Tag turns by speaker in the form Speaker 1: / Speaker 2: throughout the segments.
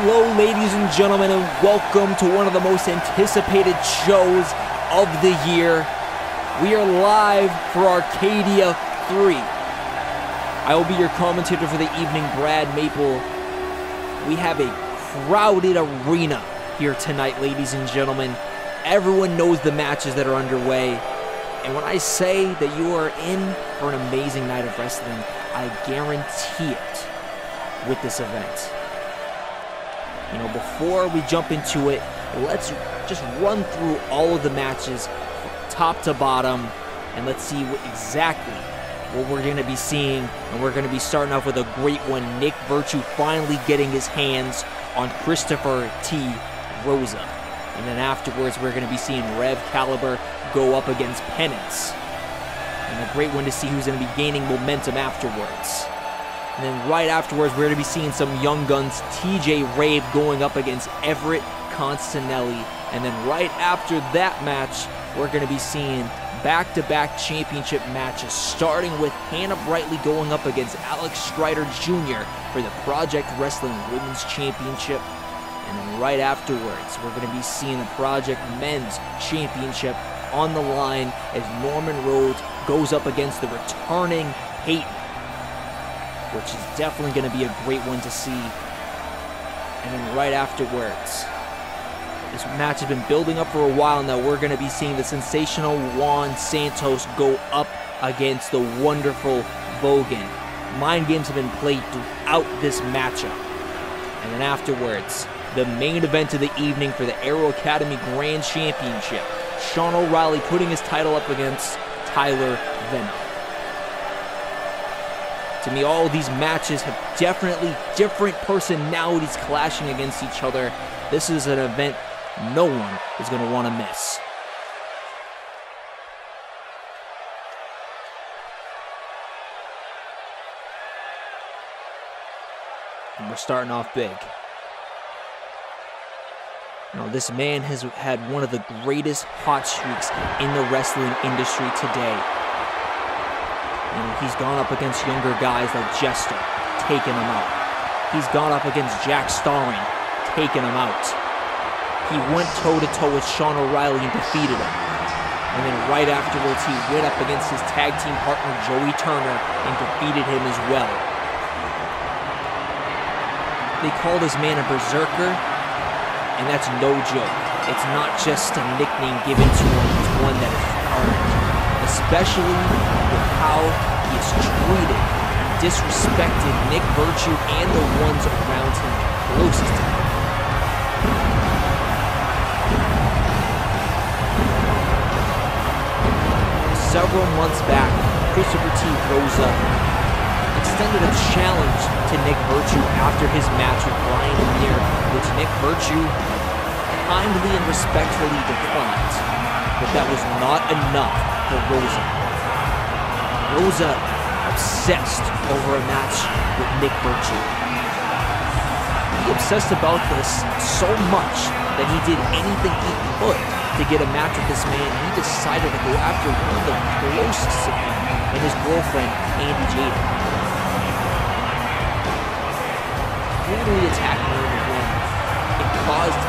Speaker 1: Hello, ladies and gentlemen, and welcome to one of the most anticipated shows of the year. We are live for Arcadia 3. I will be your commentator for the evening, Brad Maple. We have a crowded arena here tonight, ladies and gentlemen. Everyone knows the matches that are underway. And when I say that you are in for an amazing night of wrestling, I guarantee it with this event. You know, before we jump into it, let's just run through all of the matches top to bottom, and let's see exactly what we're going to be seeing. And we're going to be starting off with a great one, Nick Virtue finally getting his hands on Christopher T. Rosa. And then afterwards, we're going to be seeing Rev Caliber go up against Penance. And a great one to see who's going to be gaining momentum afterwards. And then right afterwards, we're going to be seeing some young guns, TJ Rave going up against Everett Constantini. And then right after that match, we're going to be seeing back-to-back championship matches, starting with Hannah Brightly going up against Alex Strider Jr. for the Project Wrestling Women's Championship. And then right afterwards, we're going to be seeing the Project Men's Championship on the line as Norman Rhodes goes up against the returning Peyton, which is definitely going to be a great one to see. And then right afterwards, this match has been building up for a while now. We're going to be seeing the sensational Juan Santos go up against the wonderful Bogan. Mind games have been played throughout this matchup. And then afterwards, the main event of the evening for the Aero Academy Grand Championship. Sean O'Reilly putting his title up against Tyler Venom. To me, all of these matches have definitely different personalities clashing against each other. This is an event no one is going to want to miss. And we're starting off big. Now, this man has had one of the greatest hot streaks in the wrestling industry today. And he's gone up against younger guys like Jester, taking him out. He's gone up against Jack Starring, taking him out. He went toe-to-toe with Sean O'Reilly and defeated him. And then right afterwards, he went up against his tag team partner, Joey Turner, and defeated him as well. They call this man a berserker, and that's no joke. It's not just a nickname given to him, it's one that is earned. Especially with how he has treated and disrespected Nick Virtue and the ones around him closest to him. Several months back, Christopher T. Rosa extended a challenge to Nick Virtue after his match with Brian Amir, which Nick Virtue kindly and respectfully declined. But that was not enough for Rosa. Rosa obsessed over a match with Nick Virtue. He obsessed about this so much that he did anything he could to get a match with this man. He decided to go after one of the closest to him and his girlfriend, Andy Jaden. Brutally attacking her in the ring. It caused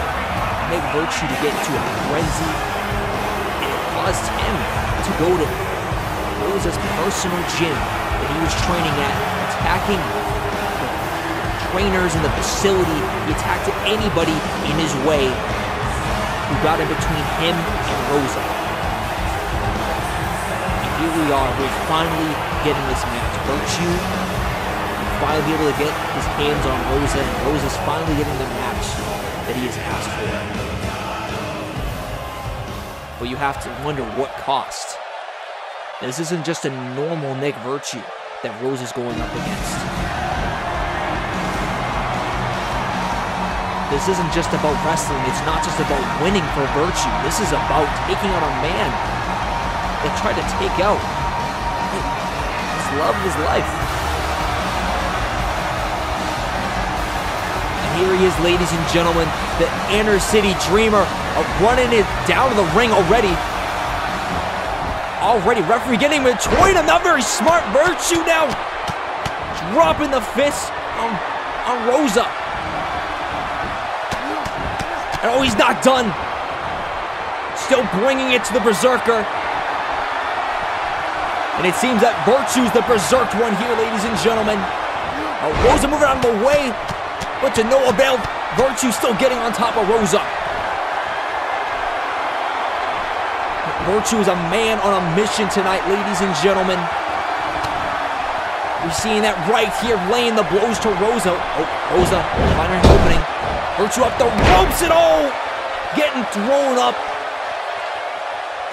Speaker 1: Nick Virtue to get into a frenzy. It caused him to go to Rosa's personal gym that he was training at, attacking the trainers in the facility. He attacked anybody in his way who got in between him and Rosa. And here we are, we're finally getting this match. Virtue will finally be able to get his hands on Rosa, and Rosa's finally getting the match that he has asked for. But you have to wonder what cost. This isn't just a normal Nick Virtue that Rosa's going up against. This isn't just about wrestling. It's not just about winning for Virtue. This is about taking out a man that tried to take out his love of his life. And here he is, ladies and gentlemen, the Inner City Dreamer, running it down to the ring already. Referee getting between him. Not very smart. Virtue now dropping the fist on Rosa. And oh, he's not done. Still bringing it to the Berserker. And it seems that Virtue's the berserked one here, ladies and gentlemen. Rosa moving out of the way, but to no avail. Virtue still getting on top of Rosa. Virtue is a man on a mission tonight, ladies and gentlemen. We're seeing that right here, laying the blows to Rosa. Oh, Rosa finding an opening. Virtue up the ropes and oh, getting thrown up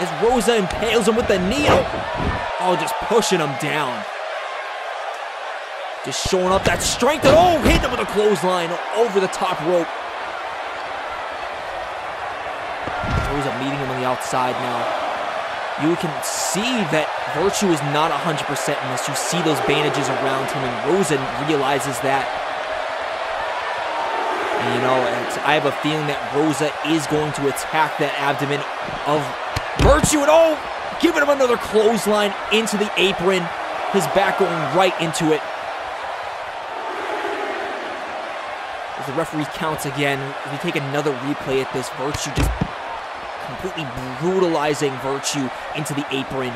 Speaker 1: as Rosa impales him with the knee. Oh, just pushing him down. Just showing up that strength and oh, hitting him with a clothesline over the top rope. Rosa meeting him on the outside now. You can see that Virtue is not 100% in this. You see those bandages around him, and Rosen realizes that. And, you know, I have a feeling that Rosa is going to attack that abdomen of Virtue, and oh, giving him another clothesline into the apron. His back going right into it. As the referee counts again, we take another replay at this. Virtue just completely brutalizing Virtue into the apron.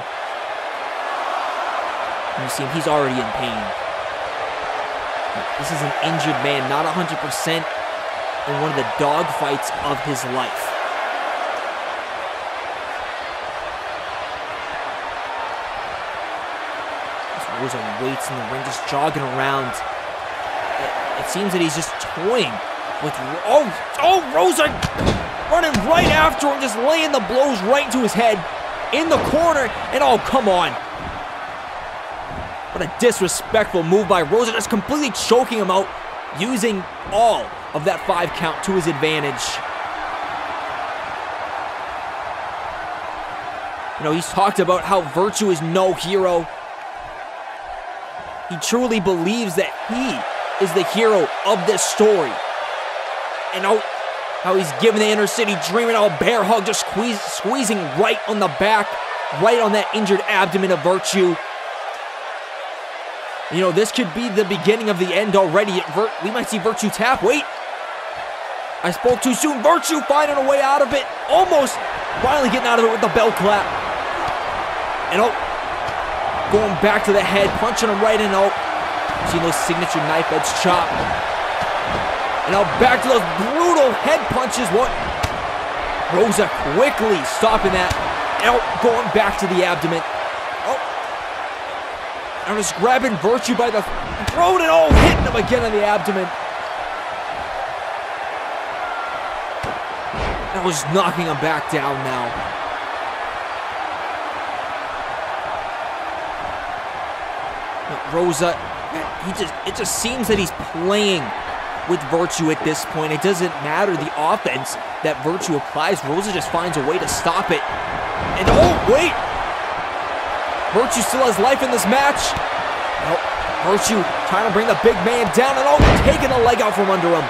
Speaker 1: And you see him, he's already in pain. This is an injured man, not 100% in one of the dog fights of his life. Rosa waits in the ring, just jogging around. It seems that he's just toying with... Oh, Rosa running right after him, just laying the blows right into his head in the corner. And oh, come on. What a disrespectful move by Rosa, just completely choking him out, using all of that 5 count to his advantage. You know, he's talked about how Virtue is no hero. He truly believes that he is the hero of this story. And how he's giving the Inner City Dream a bear hug, just squeezing right on the back, right on that injured abdomen of Virtue. You know, this could be the beginning of the end already. We might see Virtue tap. Wait. I spoke too soon. Virtue finding a way out of it. Almost finally getting out of it with the bell clap. And oh, going back to the head, punching him right in. Oh, seeing those signature knife edge chop. And now back to those brutal head punches. What? Rosa quickly stopping that. And going back to the abdomen. Oh. And just grabbing Virtue by the throat and oh, hitting him again on the abdomen. And was knocking him back down now. Rosa, it just seems that he's playing with Virtue at this point. It doesn't matter the offense that Virtue applies. Rosa just finds a way to stop it. And oh, wait! Virtue still has life in this match. Oh, Virtue trying to bring the big man down and oh, taking the leg out from under him.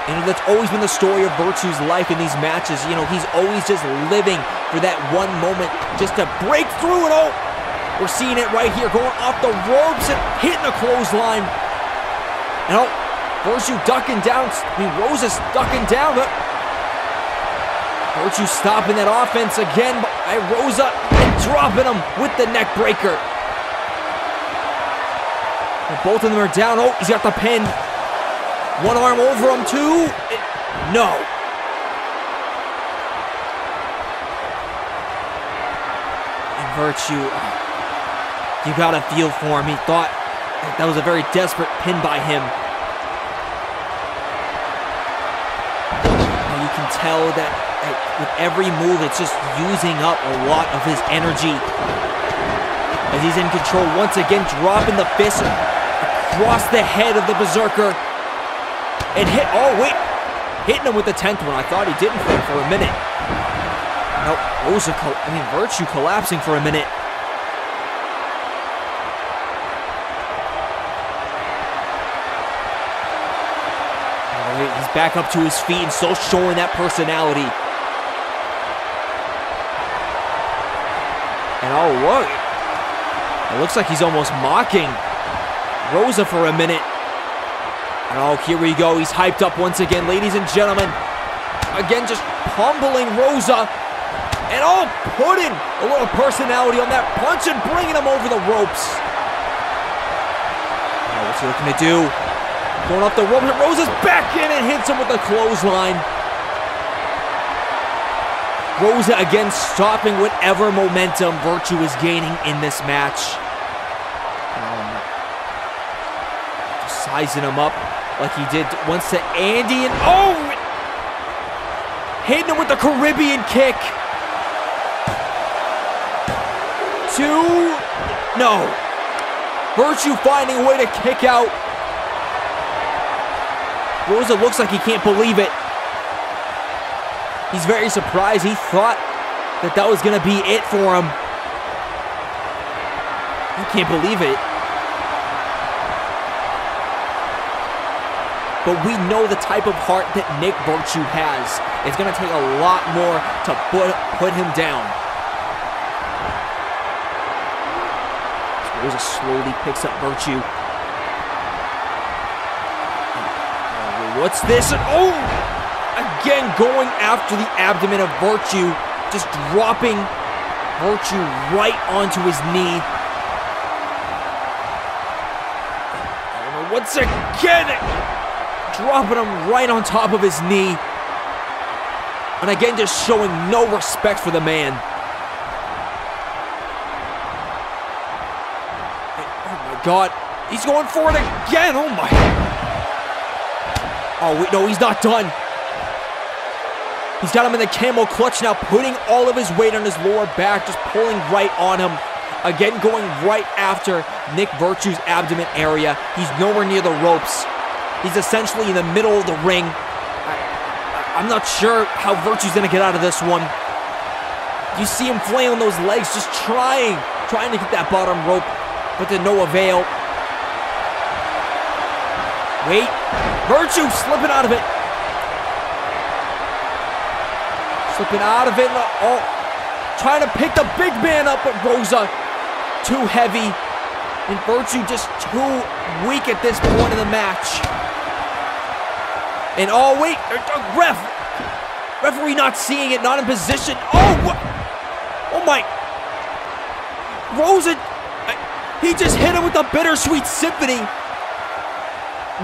Speaker 1: You know, that's always been the story of Virtue's life in these matches. You know, he's always just living for that one moment just to break through and oh, we're seeing it right here, going off the ropes and hitting a clothesline. And oh, Virtue ducking down. I mean, Rosa's ducking down, but Virtue stopping that offense again by Rosa and dropping him with the neck breaker. And both of them are down. Oh, he's got the pin. One arm over him, too. No. And Virtue, you gotta feel for him. He thought that was a very desperate pin by him. And you can tell that with every move, it's just using up a lot of his energy. As he's in control once again, dropping the fist across the head of the Berserker. And hit, oh wait, hitting him with the 10th one. I thought he didn't for a minute. No, Virtue collapsing for a minute. All right, he's back up to his feet and still showing that personality. And oh look, it looks like he's almost mocking Rosa for a minute. And oh, here we go. He's hyped up once again, ladies and gentlemen. Again, just pummeling Rosa. And oh, putting a little personality on that punch and bringing him over the ropes. Oh, what's he looking to do? Going off the ropes, and Rosa's back in and hits him with a clothesline. Rosa again stopping whatever momentum Virtue is gaining in this match. Just sizing him up like he did once to Andy, and oh! Hitting him with the Caribbean kick. 2, no. Virtue finding a way to kick out. Rosa looks like he can't believe it. He's very surprised. He thought that was going to be it for him. He can't believe it. But we know the type of heart that Nick Virtue has. It's going to take a lot more to put him down. Rosa slowly picks up Virtue. What's this? And oh! Again, going after the abdomen of Virtue. Just dropping Virtue right onto his knee. Once again, dropping him right on top of his knee. And again, just showing no respect for the man. Oh my God, he's going for it again. Oh my. Oh wait, no, he's not done. He's got him in the camel clutch now, putting all of his weight on his lower back, just pulling right on him. Again, going right after Nick Virtue's abdomen area. He's nowhere near the ropes. He's essentially in the middle of the ring. I'm not sure how Virtue's gonna get out of this one. You see him flailing those legs, just trying to get that bottom rope, but to no avail. Wait, Virtue slipping out of it. Slipping out of it. Oh, trying to pick the big man up, but Rosa too heavy. And Virtue just too weak at this point in the match. And oh wait, referee not seeing it, not in position. Oh, what? Oh my. Rosen, he just hit him with the Bittersweet Symphony.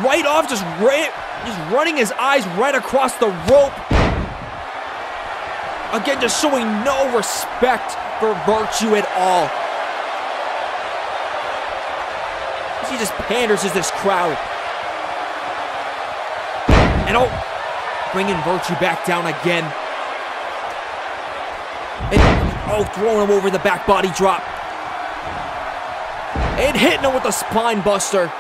Speaker 1: Right off, just running his eyes right across the rope. Again, just showing no respect for Virtue at all. He just panders to this crowd. And oh, bringing Virtue back down again. And oh, throwing him over the back body drop. And hitting him with a spine buster.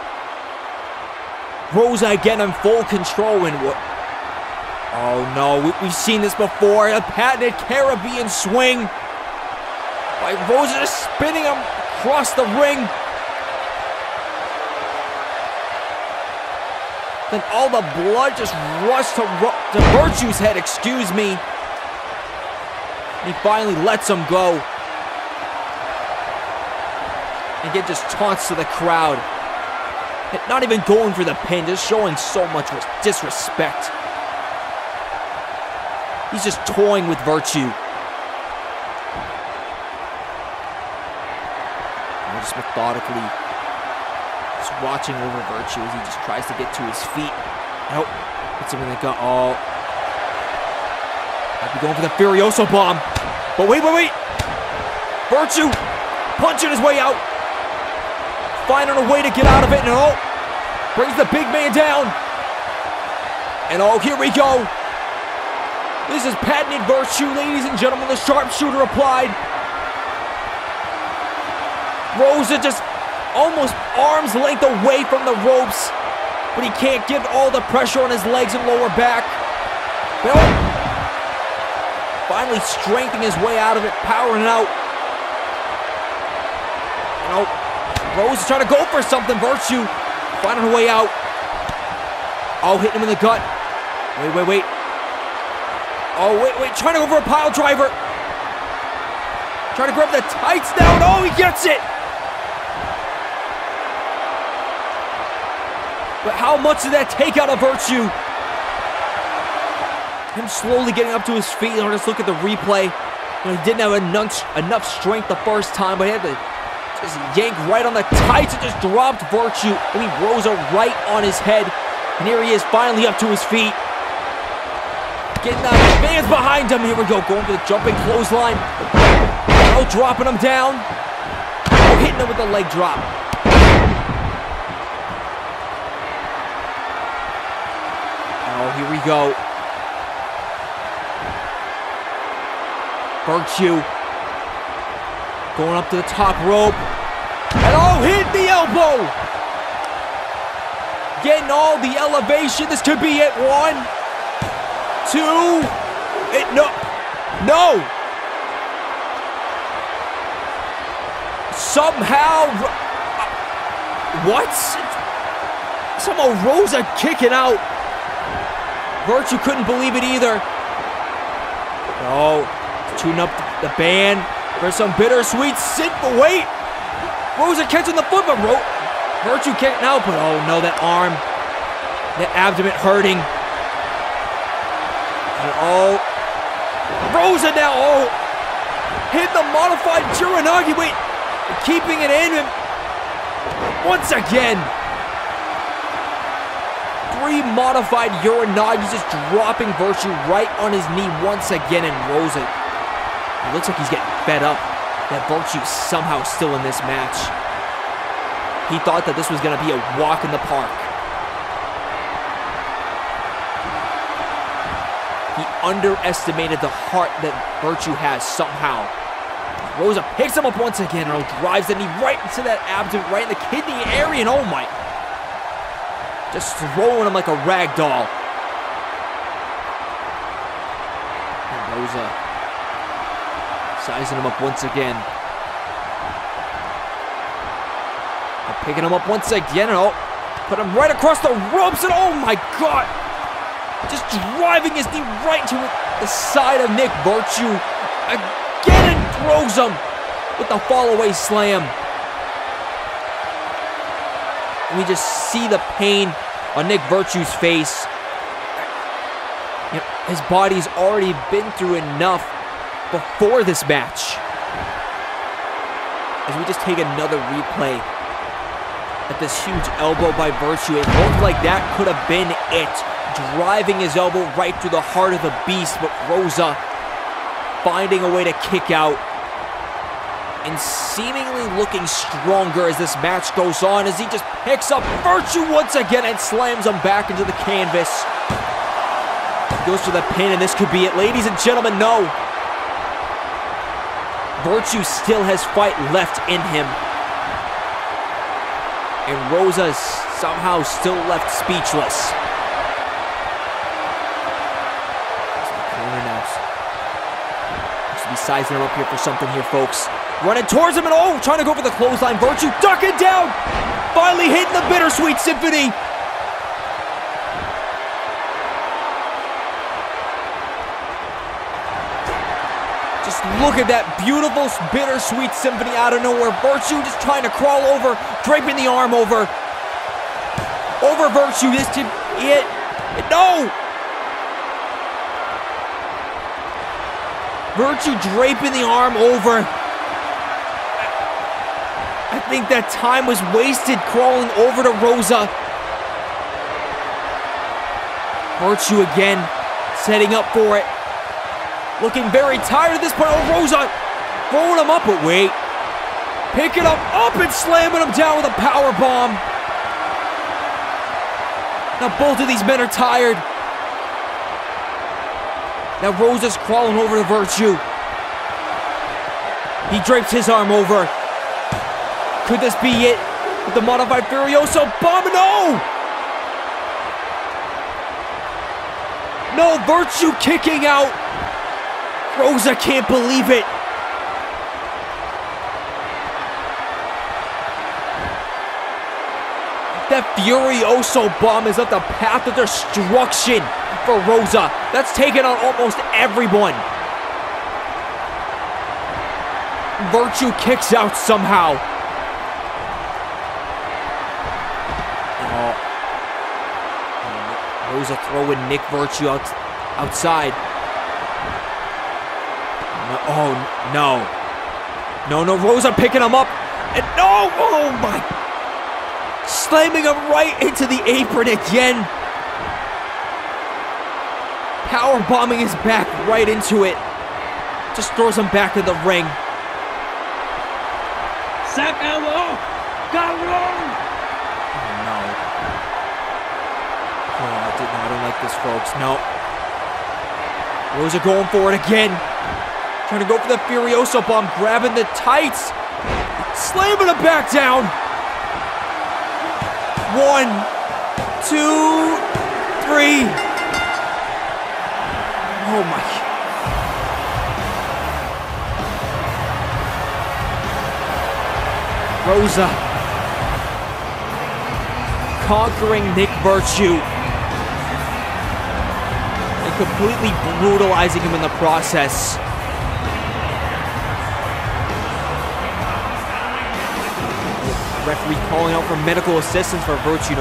Speaker 1: Rosa again in full control, and what? Oh no, we've seen this before. A patented Caribbean swing by Rosa, just spinning him across the ring. Then all the blood just rushed to Virtue's head, excuse me. And he finally lets him go. And again, just taunts to the crowd. Not even going for the pin, just showing so much disrespect. He's just toying with Virtue. And just methodically just watching over Virtue as he just tries to get to his feet. Nope. Hits him in the gut. Oh. Might be going for the Furioso bomb. But wait. Virtue punching his way out. Finding a way to get out of it. And oh. Brings the big man down. And oh, here we go. This is patented Virtue, ladies and gentlemen. The sharpshooter applied. Rosa just almost arm's length away from the ropes, but he can't get all the pressure on his legs and lower back. But oh, finally strengthening his way out of it, powering out. And oh, Rosa trying to go for something. Virtue finding a way out. Oh, hitting him in the gut. Wait. Oh, wait, trying to go for a pile driver. Trying to grab the tights down. Oh, he gets it. But how much did that take out of Virtue? Him slowly getting up to his feet. Let's look at the replay. He didn't have enough strength the first time, but he had to just yank right on the tights and just dropped Virtue. I mean, Rosa right on his head. And here he is, finally up to his feet. Getting the fans behind him. Here we go, going for the jumping clothesline. Now dropping him down. Hitting him with the leg drop. Oh, here we go. Virtue going up to the top rope. And oh, hit the elbow. Getting all the elevation. This could be it. 1, 2. No. Somehow. What? Somehow Rosa kicking out. Virtue couldn't believe it either. Oh, tune up the band for some bittersweet sit. But wait. Rosa catching the foot, but Virtue can't now, but oh no, that arm, that abdomen hurting. And oh, Rosa now, oh, hit the modified Uranagi, wait, keeping it in. Once again, 3 modified Uranagis just dropping Virtue right on his knee once again, and Rosa, it looks like he's getting fed up that Virtue's somehow still in this match. He thought that this was going to be a walk in the park. He underestimated the heart that Virtue has somehow. Rosa picks him up once again and drives the knee right into that abdomen, right in the kidney area, and oh my. Just throwing him like a rag doll. And Rosa sizing him up once again. Picking him up once again, and oh, put him right across the ropes, and oh my God! Just driving his knee right into the side of Nick Virtue. Again, and throws him with the fall-away slam. And we just see the pain on Nick Virtue's face. You know, his body's already been through enough before this match. As we just take another replay at this huge elbow by Virtue, it looked like that could have been it. Driving his elbow right through the heart of the beast, but Rosa finding a way to kick out and seemingly looking stronger as this match goes on, as he just picks up Virtue once again and slams him back into the canvas. Goes for the pin, and this could be it. Ladies and gentlemen, no. Virtue still has fight left in him. And Rosa is somehow still left speechless. Be sizing him up here for something here, folks. Running towards him, and oh, trying to go for the clothesline. Virtue ducking down. Finally hitting the bittersweet symphony. Just look at that beautiful bittersweet symphony out of nowhere. Virtue just trying to crawl over, draping the arm over Virtue. This to it. No. Virtue draping the arm over. I think that time was wasted crawling over to Rosa. Virtue again, setting up for it. Looking very tired at this point. Oh, Rosa throwing him up, but wait. Picking him up and slamming him down with a power bomb. Now both of these men are tired. Now Rosa's crawling over to Virtue. He drapes his arm over. Could this be it? With the modified Furioso bomb? No! No, Virtue kicking out. Rosa can't believe it. That Furioso bomb is up the path of destruction for Rosa. That's taken on almost everyone. Virtue kicks out somehow. Oh. Rosa throwing Nick Virtue outside. No, oh, no. No, Rosa picking him up. And no, oh my. Slamming him right into the apron again. Power bombing his back right into it. Just throws him back in the ring.
Speaker 2: Sack elbow! Got wrong!
Speaker 1: Oh no. Oh, I don't like this, folks. No. Rosa going for it again. Trying to go for the Furioso bomb, grabbing the tights. Slamming him back down. 1, 2, 3. Oh my. Rosa conquering Nick Virtue and completely brutalizing him in the process. The referee calling out for medical assistance for Virtue.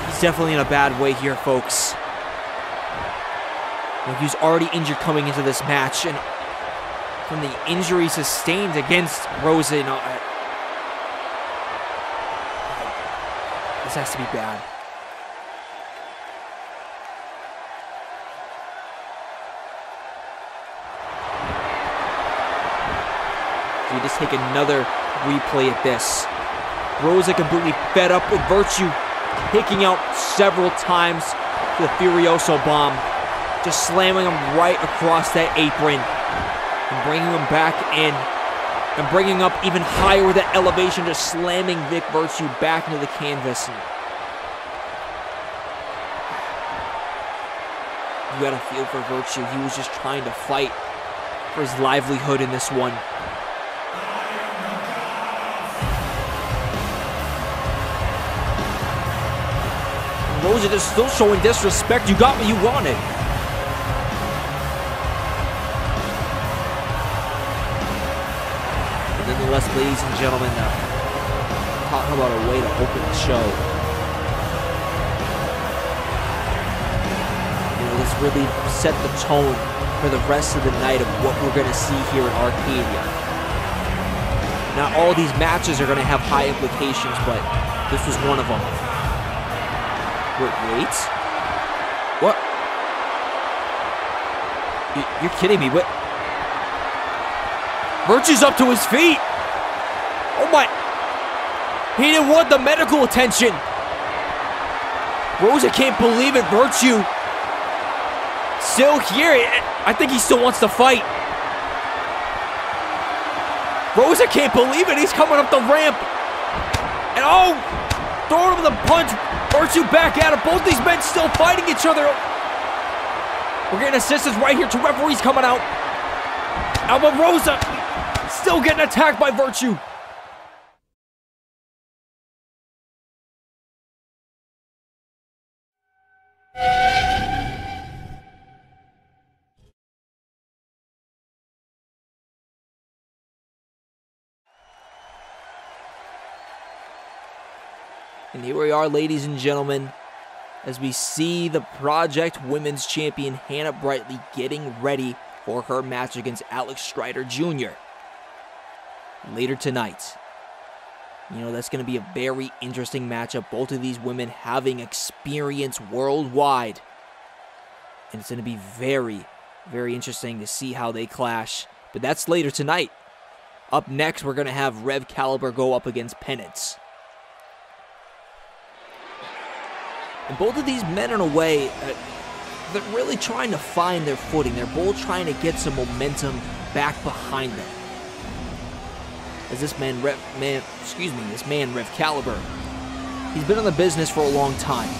Speaker 1: He's definitely in a bad way here, folks. He was already injured coming into this match, and from the injury sustained against Rosa, this has to be bad. So you just take another replay at this. Rosa completely fed up with Virtue, kicking out several times to the Furioso bomb. Just slamming him right across that apron and bringing him back in and bringing up even higher with that elevation, just slamming Nick Virtue back into the canvas. You gotta feel for Virtue. He was just trying to fight for his livelihood in this one. And Rosa just still showing disrespect. You got what you wanted. Nonetheless, ladies and gentlemen, talking about a way to open the show. Let's really set the tone for the rest of the night of what we're going to see here in Arcadia. Now, all these matches are going to have high implications, but this was one of them. Wait. What? You're kidding me. What? Virtue's up to his feet. Oh my. He didn't want the medical attention. Rosa can't believe it. Virtue still here. I think he still wants to fight. Rosa can't believe it. He's coming up the ramp. And oh, throwing him the punch. Virtue back at him. Both these men still fighting each other. We're getting assistance right here. 2 referees coming out. But Rosa still getting attacked by Virtue. And here we are, ladies and gentlemen, as we see the Project Women's Champion Hannah Brightly getting ready for her match against Alex Strider Jr. later tonight. That's going to be a very interesting matchup. Both of these women having experience worldwide. And it's going to be very, very interesting to see how they clash. But that's later tonight. Up next, we're going to have Rev Caliber go up against Penance. And both of these men, in a way, they're really trying to find their footing. They're both trying to get some momentum back behind them. As this man, Rev Caliber, he's been in the business for a long time.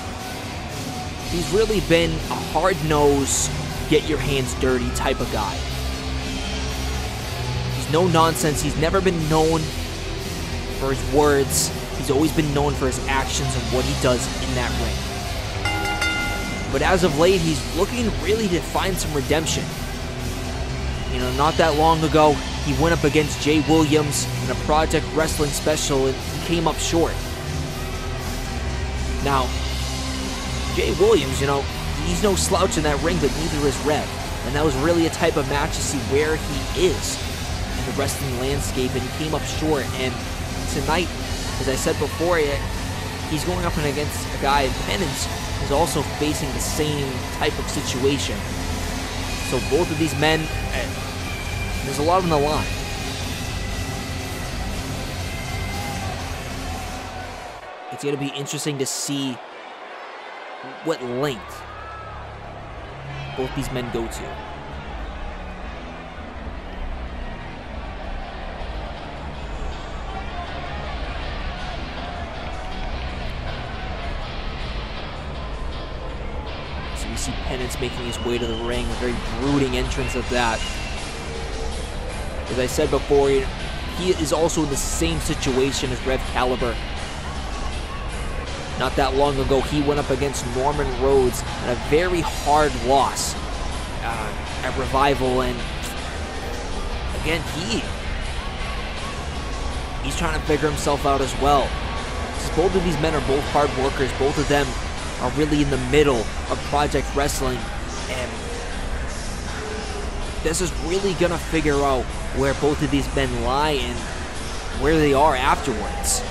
Speaker 1: He's really been a hard-nosed, get your hands dirty type of guy. He's no nonsense. He's never been known for his words. He's always been known for his actions and what he does in that ring. But as of late, he's looking really to find some redemption. Not that long ago, he went up against Jay Williams in a Project Wrestling special and he came up short. Now, Jay Williams, you know, he's no slouch in that ring, but neither is Rev. And that was really a type of match to see where he is in the wrestling landscape, and he came up short. And tonight, as I said before, he's going up and against a guy in Penance who's also facing the same type of situation. So both of these men, there's a lot on the line. It's going to be interesting to see what length both these men go to. So we see Penance making his way to the ring, a very brooding entrance at that. As I said before, he is also in the same situation as Rev Caliber. Not that long ago, he went up against Norman Rhodes in a very hard loss at Revival, and again, he's trying to figure himself out as well. Because both of these men are both hard workers. Both of them are really in the middle of Project Wrestling, and this is really gonna figure out where both of these men lie and where they are afterwards.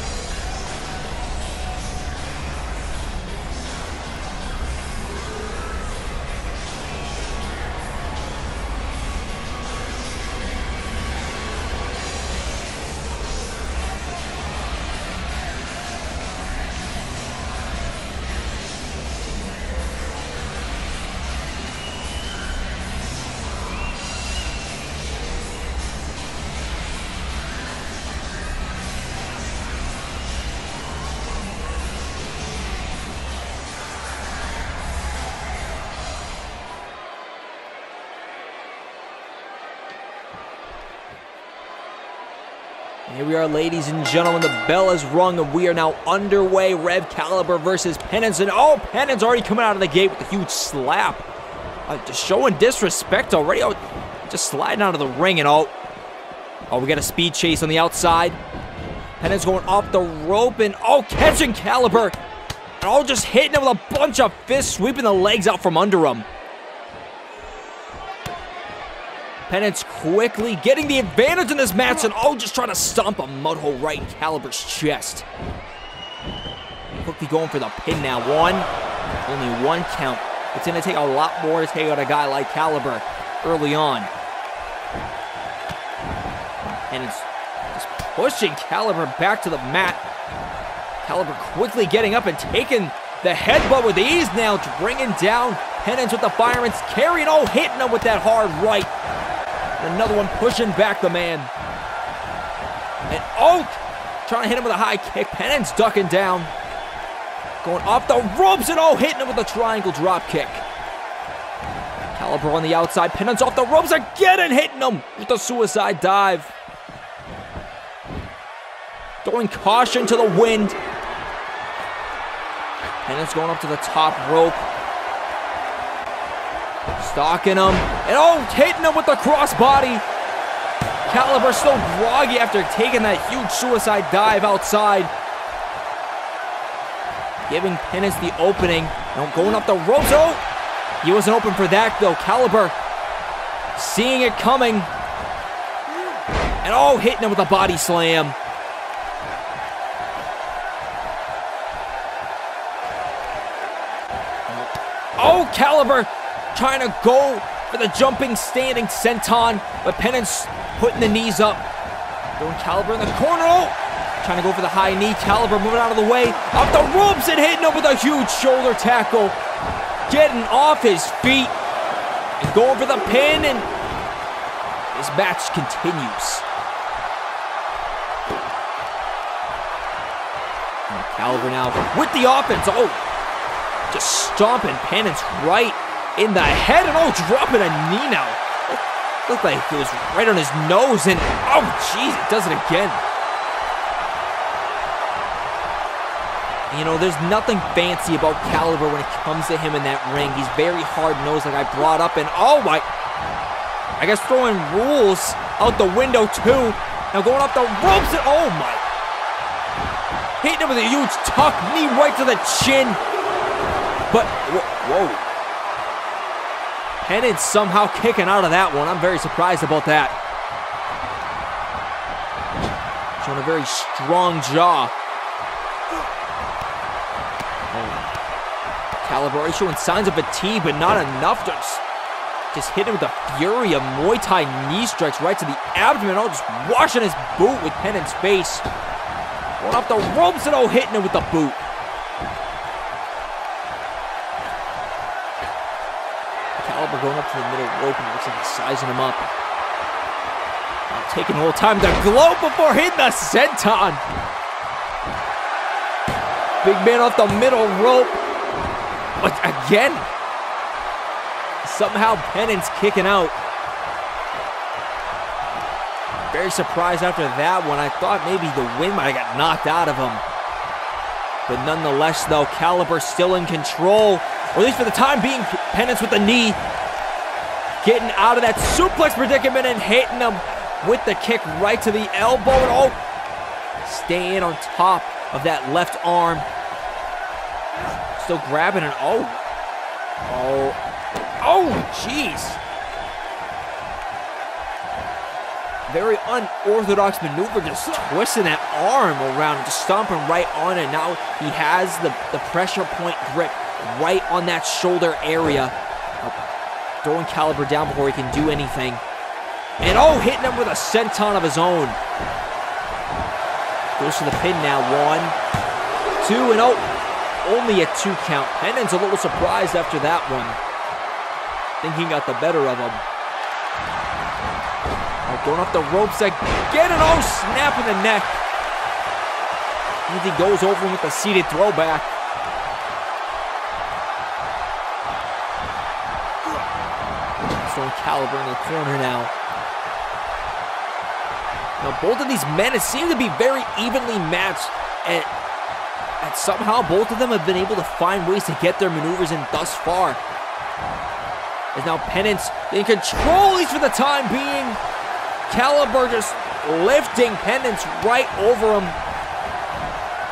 Speaker 1: Here we are, ladies and gentlemen. The bell has rung, and we are now underway. Rev Caliber versus Penance. And oh, Penance already coming out of the gate with a huge slap. Just showing disrespect already. Oh, just sliding out of the ring. And oh, we got a speed chase on the outside. Penance going off the rope, and oh, catching Caliber. And oh, just hitting him with a bunch of fists, sweeping the legs out from under him. Penance quickly getting the advantage in this match, and oh, just trying to stomp a mud hole right in Caliber's chest. Quickly going for the pin now. Only one count. It's going to take a lot more to take out a guy like Caliber early on. Penance just pushing Caliber back to the mat. Caliber quickly getting up and taking the headbutt with ease now, bringing down Penance with the fireman's carry, and oh, hitting him with that hard right. Another one pushing back the man. And oh, trying to hit him with a high kick. Penance ducking down. Going off the ropes, and oh, hitting him with a triangle drop kick. Caliber on the outside. Penance off the ropes again and hitting him with the suicide dive. Throwing caution to the wind. Penance going up to the top rope. Stalking him, and oh, hitting him with the crossbody. Caliber still groggy after taking that huge suicide dive outside. Giving Penance the opening. Now going up the ropes. Oh, he wasn't open for that though. Caliber seeing it coming. And oh, hitting him with a body slam. Oh, Caliber trying to go for the jumping standing senton, but Penance putting the knees up. Throwing Caliber in the corner. Oh, trying to go for the high knee. Caliber moving out of the way. Up the ropes and hitting him with a huge shoulder tackle. Getting off his feet and going for the pin, and this match continues. And Caliber now with the offense. Oh, just stomping Penance right in the head, and oh, dropping a knee now. Looked like it was right on his nose, and oh, jeez, it does it again. You know, there's nothing fancy about Caliber when it comes to him in that ring. He's very hard-nosed, like I brought up, and oh my, I guess throwing rules out the window too. Now going up the ropes, and oh my, hitting him with a huge tuck knee right to the chin. but, whoa. Penance somehow kicking out of that one. I'm very surprised about that. Showing a very strong jaw. Caliber already showing signs of fatigue, but not enough to just hit him with the fury of Muay Thai knee strikes right to the abdomen. Oh, just washing his boot with Penance's face. Going off the ropes and hitting him with the boot. Caliber going up to the middle rope and looks like he's sizing him up. Taking a little time to gloat before hitting the senton. Big man off the middle rope. But again, somehow Penance kicking out. Very surprised after that one. I thought maybe the wind might have got knocked out of him. But nonetheless, though, Caliber still in control. Or at least for the time being, Penance with the knee. Getting out of that suplex predicament and hitting him with the kick right to the elbow. And staying on top of that left arm. Still grabbing it. Jeez. Very unorthodox maneuver, just twisting that arm around and just stomping right on it. Now he has the pressure point grip right on that shoulder area. Throwing Caliber down before he can do anything. And hitting him with a senton of his own. Goes to the pin now. 1, 2, and only a 2 count. Penance a little surprised after that one. Think he got the better of him. Going off the ropes again, and snap in the neck. He goes over him with a seated throwback. Throwing Caliber in the corner now. Now both of these men seem to be very evenly matched, and somehow both of them have been able to find ways to get their maneuvers in thus far. As now Penance in control, at least for the time being. Caliber just lifting Penance right over him.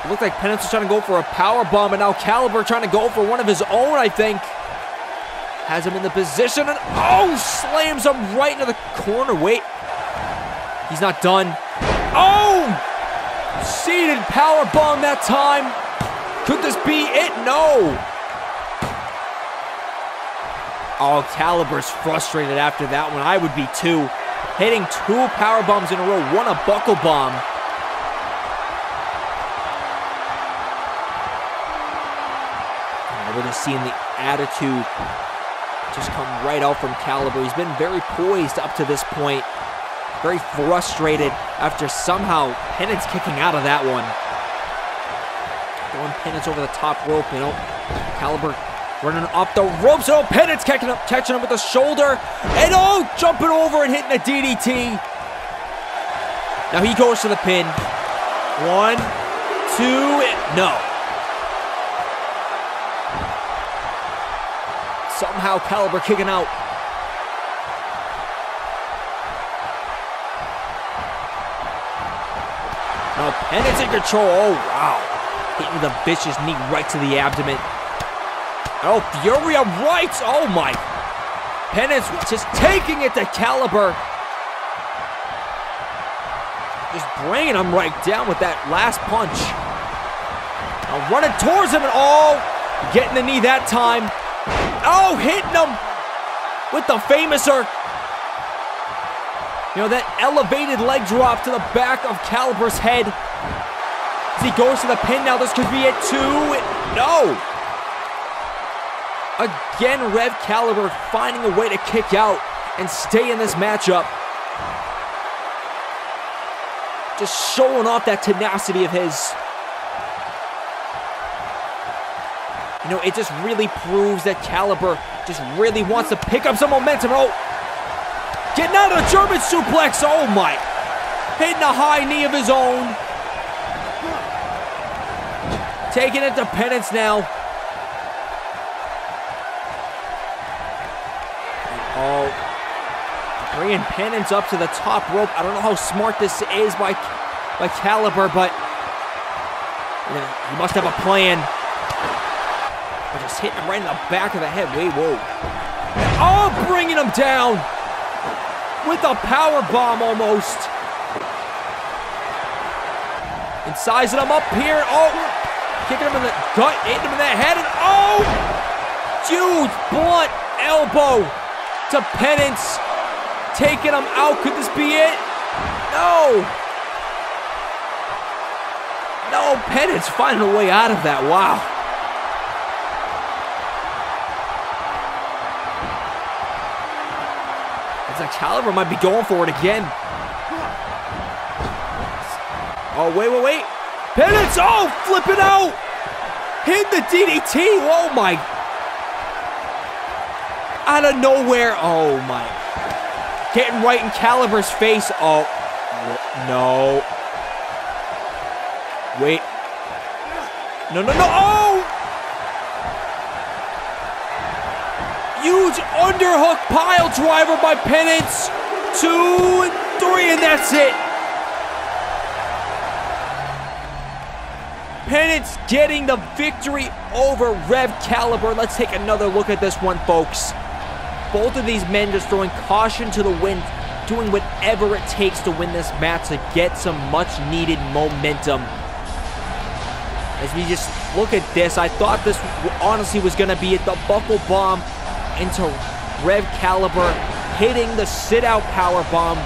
Speaker 1: It looked like Penance was trying to go for a power bomb, and now Caliber trying to go for one of his own, I think. Has him in the position, and slams him right into the corner. Wait, he's not done. Seated power bomb that time. Could this be it? No. Caliber's frustrated after that one. I would be too. Hitting 2 power bombs in a row, 1 a buckle bomb. And we're just seeing the attitude just come right out from Caliber. He's been very poised up to this point. Very frustrated after somehow Penance kicking out of that one. Throwing Penance over the top rope, Caliber running off the ropes. Penance catching him with the shoulder. And jumping over and hitting a DDT. Now he goes to the pin. 1, 2, and no. Somehow Caliber kicking out. Now Penance in control. Wow. Hitting the vicious knee right to the abdomen. Fury of rights. My. Penance just taking it to Caliber. Just bringing him right down with that last punch. Now running towards him and getting the knee that time. Hitting him with the famouser. That elevated leg drop to the back of Caliber's head. As he goes to the pin now, this could be it too. No. Again, Rev Caliber finding a way to kick out and stay in this matchup. Just showing off that tenacity of his. It just really proves that Caliber just really wants to pick up some momentum. Getting out of the German suplex. My. Hitting a high knee of his own. Taking it to Penance now. Bringing Penance up to the top rope. I don't know how smart this is by Caliber, but he must have a plan. But just hitting him right in the back of the head. Wait, whoa. Oh, bringing him down with a power bomb almost. And sizing him up here. Oh, kicking him in the gut, hitting him in the head. And oh, huge blunt elbow to Penance. Taking him out. Could this be it? No. No, Penance finding a way out of that. Wow. It's like Caliber might be going for it again. Oh, wait. Penance, oh, flipping out. Hit the DDT, oh my. Out of nowhere, oh my. Getting right in Caliber's face, oh, no. Wait. No, oh! Huge underhook pile driver by Penance. 2 and 3, and that's it. Penance getting the victory over Rev Caliber. Let's take another look at this one, folks. Both of these men just throwing caution to the wind, doing whatever it takes to win this match to get some much-needed momentum. As we just look at this, I thought this honestly was going to be it. The buckle bomb into Rev Caliber, hitting the sit-out power bomb.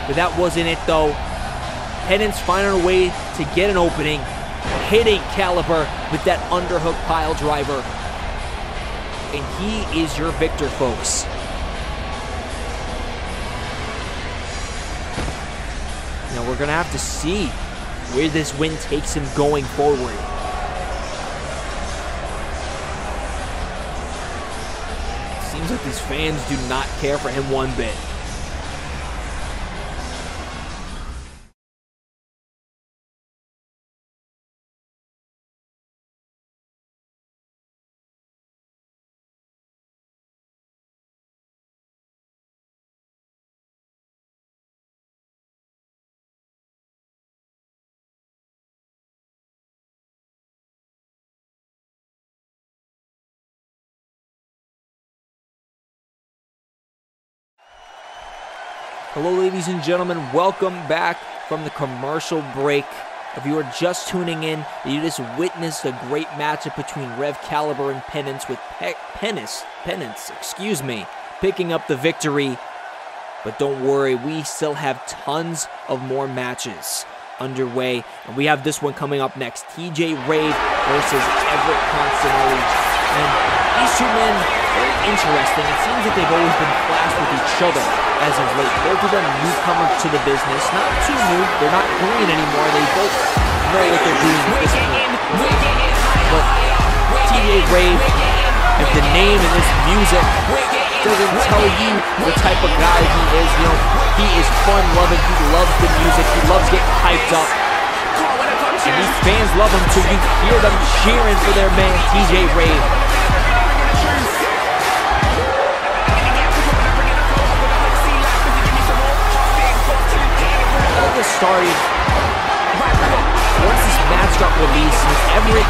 Speaker 1: But that wasn't it, though. Penance finding a way to get an opening, hitting Caliber with that underhook pile driver. And he is your victor, folks. Now we're going to have to see where this win takes him going forward. Seems like these fans do not care for him one bit. Hello, ladies and gentlemen. Welcome back from the commercial break. If you are just tuning in, you just witnessed a great matchup between Rev Caliber and Penance, with Penance, picking up the victory. But don't worry, we still have tons of more matches underway. And we have this one coming up next. TJ Rave versus Everett Constantini. And these two men, very interesting. It seems like they've always been clashed with each other as of late. Both of them newcomers to the business. Not too new. They're not green anymore. They both know what they're doing at this point. But TJ Rave, if the name in this music doesn't tell you the type of guy he is, you know, he is fun-loving. He loves the music. He loves getting hyped up. And these fans love him too. You hear them cheering for their man, TJ Rave. All this started once this match got released with Everett.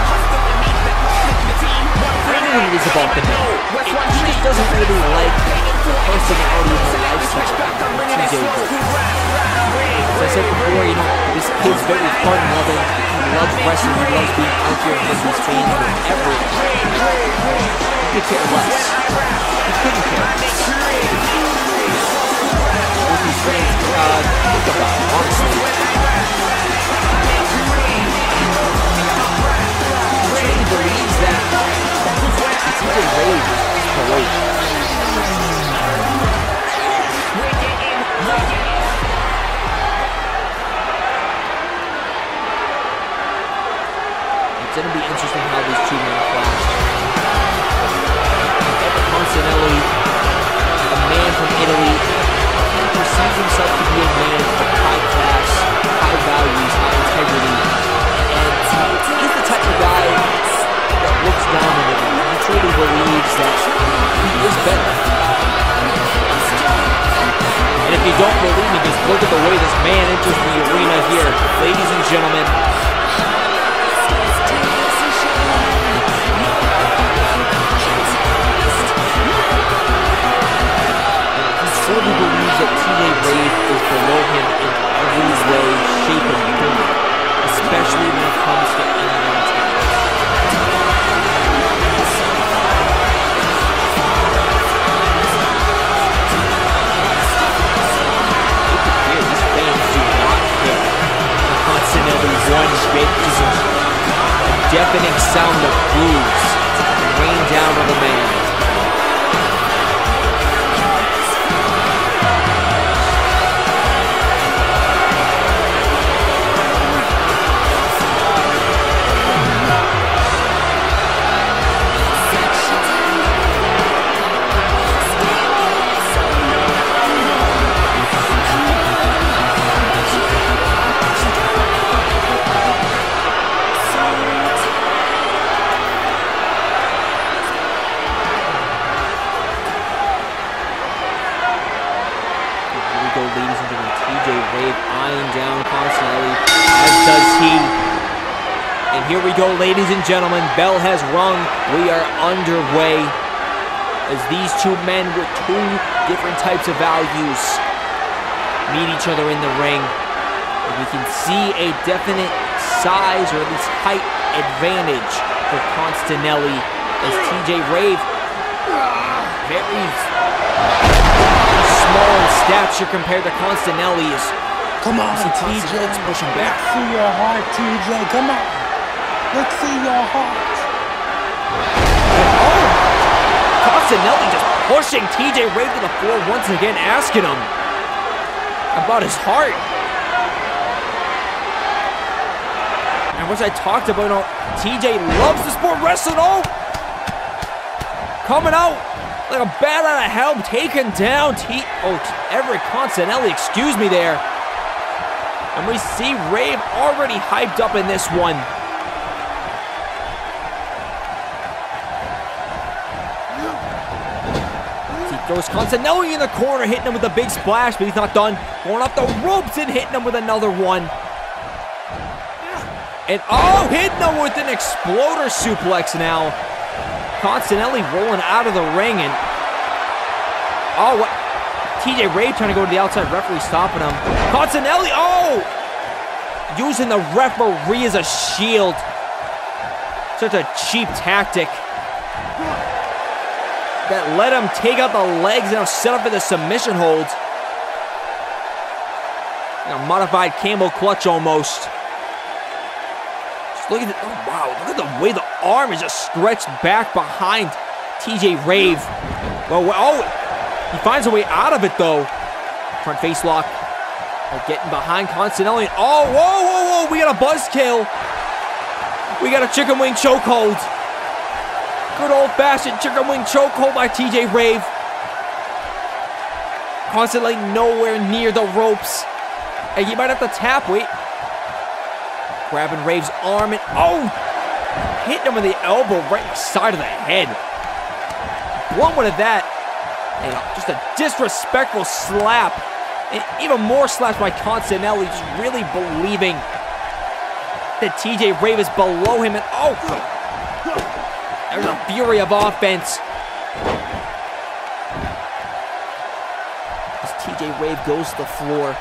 Speaker 1: I don't know what it is about the man. He just doesn't really like the personality and the lifestyle of TJ Rave. As I said before, you know, this kid's very fun-loving. He loves wrestling. He loves being out here with his fans. But Everett, he could care less. He couldn't care less. What these fans think about him, honestly. He truly believes that TJ Rave is heroic. It's going to be interesting how these two men clash. Everett Constantini, a man from Italy, perceives himself to be a man of high class, high values, high integrity, and he's the type of guy that looks down on everyone. He truly believes that he is better. And if you don't believe me, just look at the way this man enters the arena here. Ladies and gentlemen, deafening sound of boos rain down on the man.
Speaker 2: Ladies and gentlemen, TJ Rave eyeing down Constantini, as does he. And here we go, ladies and gentlemen. Bell has rung. We are underway as these two men with two different types of values meet each other in the ring. And we can see a definite size, or at least height, advantage for Constantini as TJ Rave very small in stature compared to Constantini's.
Speaker 3: Come on,
Speaker 2: TJ, let's push him back.
Speaker 3: Let's see your heart, TJ. Come on. Let's see your heart.
Speaker 2: Oh! Constantini just pushing TJ Rave to the floor once again, asking him about his heart. And as I talked about, TJ loves the sport wrestling. Oh! Coming out like a bat out of hell, taken down Everett Constantini, excuse me there. And we see Rave already hyped up in this one. He throws Constantini in the corner, hitting him with a big splash, but he's not done. Going off the ropes and hitting him with another one. And hitting him with an exploder suplex now. Constantini rolling out of the ring, and what? TJ Rave trying to go to the outside, referee stopping him. Constantini, using the referee as a shield. Such a cheap tactic that let him take out the legs and now set up for the submission hold. A modified camel clutch almost. Look at it. Oh, wow. Look at the way the arm is just stretched back behind TJ Rave. He finds a way out of it, though. Front face lock. Getting behind Constantini. Whoa. We got a buzzkill. We got a chicken wing chokehold. Good old-fashioned chicken wing chokehold by TJ Rave. Constantini nowhere near the ropes. And he might have to tap. Wait. Grabbing Rave's arm and hitting him with the elbow right in the side of the head. Blunt one of that. And just a disrespectful slap. And even more slaps by Constantini, just really believing that TJ Rave is below him. And there's a fury of offense. As TJ Rave goes to the floor.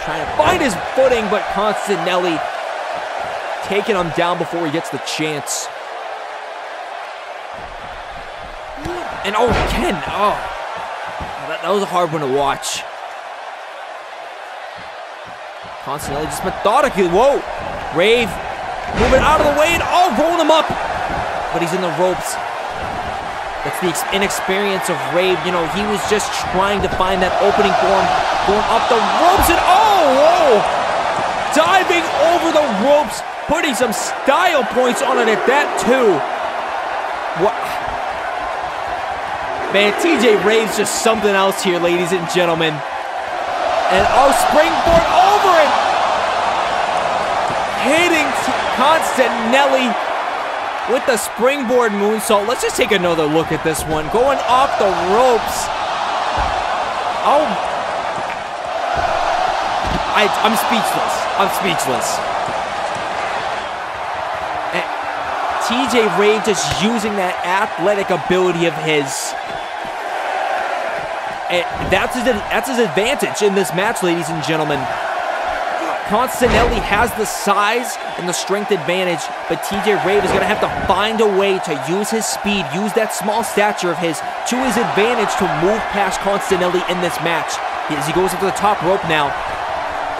Speaker 2: Trying to find his footing, but Constantini taking him down before he gets the chance. And Ken, that was a hard one to watch. Constantini just methodically, Rave moving out of the way and rolling him up. But he's in the ropes. That's the inexperience of Rave. He was just trying to find that opening for him. Going up the ropes and diving over the ropes, putting some style points on it at that too. What? Man, TJ Rave's just something else here, ladies and gentlemen. And springboard over it. Hitting Constantini with the springboard moonsault. Let's just take another look at this one. Going off the ropes. I'm speechless. And TJ Rave just using that athletic ability of his. And that's his advantage in this match, ladies and gentlemen. Constantini has the size and the strength advantage, but TJ Rave is going to have to find a way to use his speed, use that small stature of his to his advantage to move past Constantini in this match. As he goes up to the top rope now,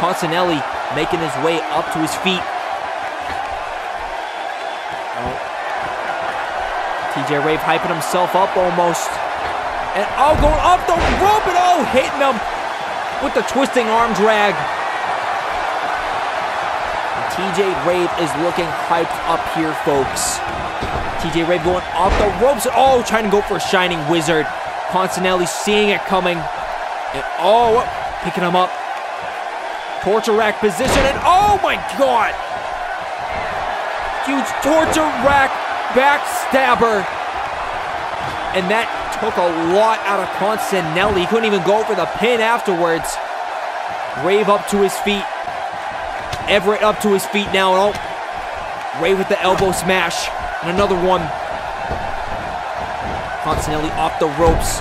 Speaker 2: Constantini making his way up to his feet. Oh. TJ Rave hyping himself up almost. And oh, going off the rope and oh, hitting him with the twisting arm drag. And TJ Rave is looking hyped up here, folks. TJ Rave going off the ropes. Oh, trying to go for a Shining Wizard. Constantini seeing it coming. And oh, picking him up. Torture rack position. And oh my God. Huge torture rack backstabber. And that took a lot out of Constantini. He couldn't even go for the pin afterwards. Rave up to his feet. Everett up to his feet now. Oh, Rave with the elbow smash. And another one. Constantini off the ropes.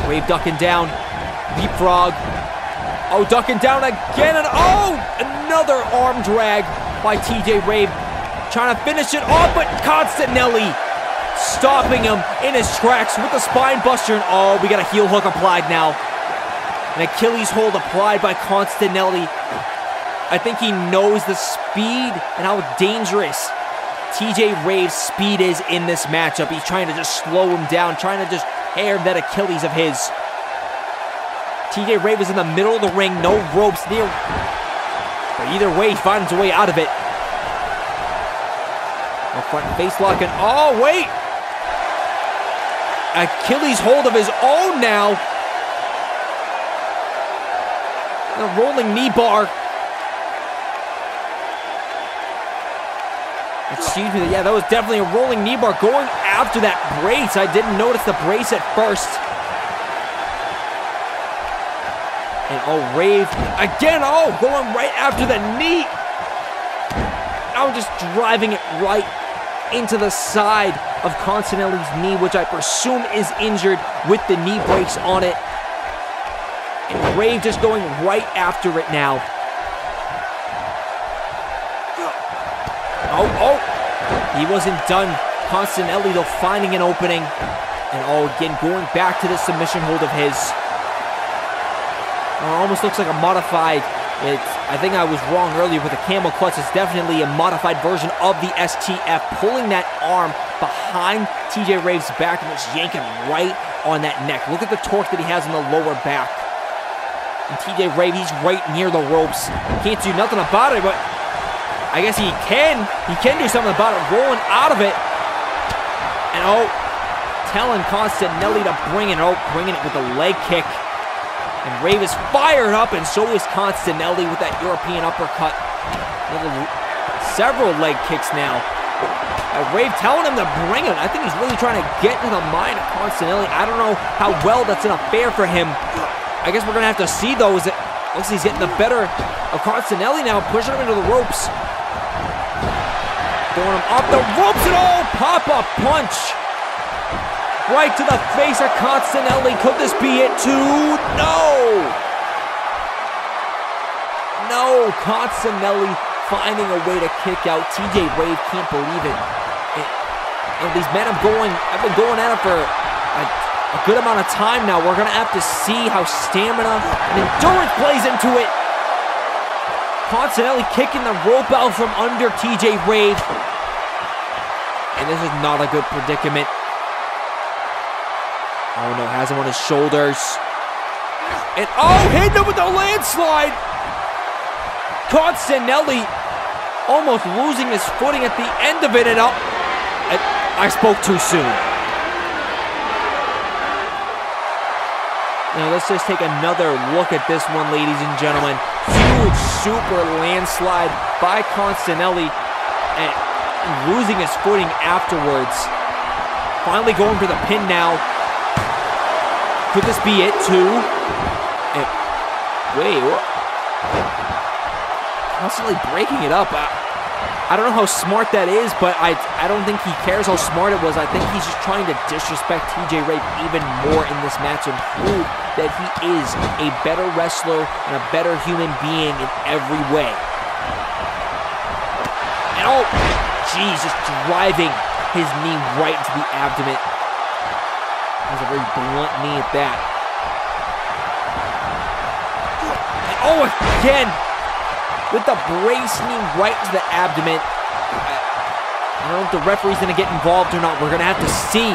Speaker 2: Rave ducking down. Leapfrog. Oh, ducking down again. And oh, another arm drag by TJ Rave. Trying to finish it off, but Constantini stopping him in his tracks with the spine buster. And oh, we got a heel hook applied now. An Achilles hold applied by Constantini. I think he knows the speed and how dangerous TJ Rave's speed is in this matchup. He's trying to just slow him down, trying to just tear that Achilles of his. TJ Rave is in the middle of the ring, no ropes near. But either way, he finds a way out of it. A front face lock and oh, wait! Achilles hold of his own now. A rolling knee bar. Excuse me, yeah, that was definitely a rolling knee bar going after that brace. I didn't notice the brace at first. And oh, Rave again, oh, going right after the knee. Now just driving it right into the side of Constantini's knee, which I presume is injured with the knee brace on it. And Rave just going right after it now. Oh, he wasn't done. Constantini though finding an opening. And oh, again, going back to the submission hold of his. Oh, almost looks like a modified. I think I was wrong earlier with the camel clutch. It's definitely a modified version of the STF, pulling that arm behind TJ Rave's back and just yanking right on that neck. Look at the torque that he has in the lower back. And TJ Rave, he's right near the ropes. Can't do nothing about it, but I guess he can. He can do something about it, rolling out of it. And oh, telling Constantini to bring it. Oh, bringing it with a leg kick. And Rave is fired up, and so is Constantini with that European uppercut. Several leg kicks now. Rave telling him to bring it. I think he's really trying to get into the mind of Constantini. I don't know how well that's going to fare for him. I guess we're going to have to see, though. Looks like he's getting the better of Constantini now, pushing him into the ropes. Throwing him off the ropes and oh, pop-up punch. Right to the face of Constantini. Could this be it too? No! No, Constantini finding a way to kick out. TJ Rave can't believe it. And these men have been going at it for a good amount of time now. We're gonna have to see how stamina and endurance plays into it. Constantini kicking the rope out from under TJ Rave. And this is not a good predicament. Oh no, has him on his shoulders. And oh, hitting him with the landslide! Constantini almost losing his footing at the end of it, and oh, I spoke too soon. Now let's just take another look at this one, ladies and gentlemen. Huge super landslide by Constantini and losing his footing afterwards. Finally going for the pin now. Could this be it too? And, wait, what? Constantly breaking it up. I don't know how smart that is, but I don't think he cares how smart it was. I think he's just trying to disrespect TJ Rave even more in this match and prove that he is a better wrestler and a better human being in every way. And oh, geez, just driving his knee right into the abdomen. That was a very blunt knee at that. And oh, again, with the brace knee right to the abdomen. I don't know if the referee's going to get involved or not. We're going to have to see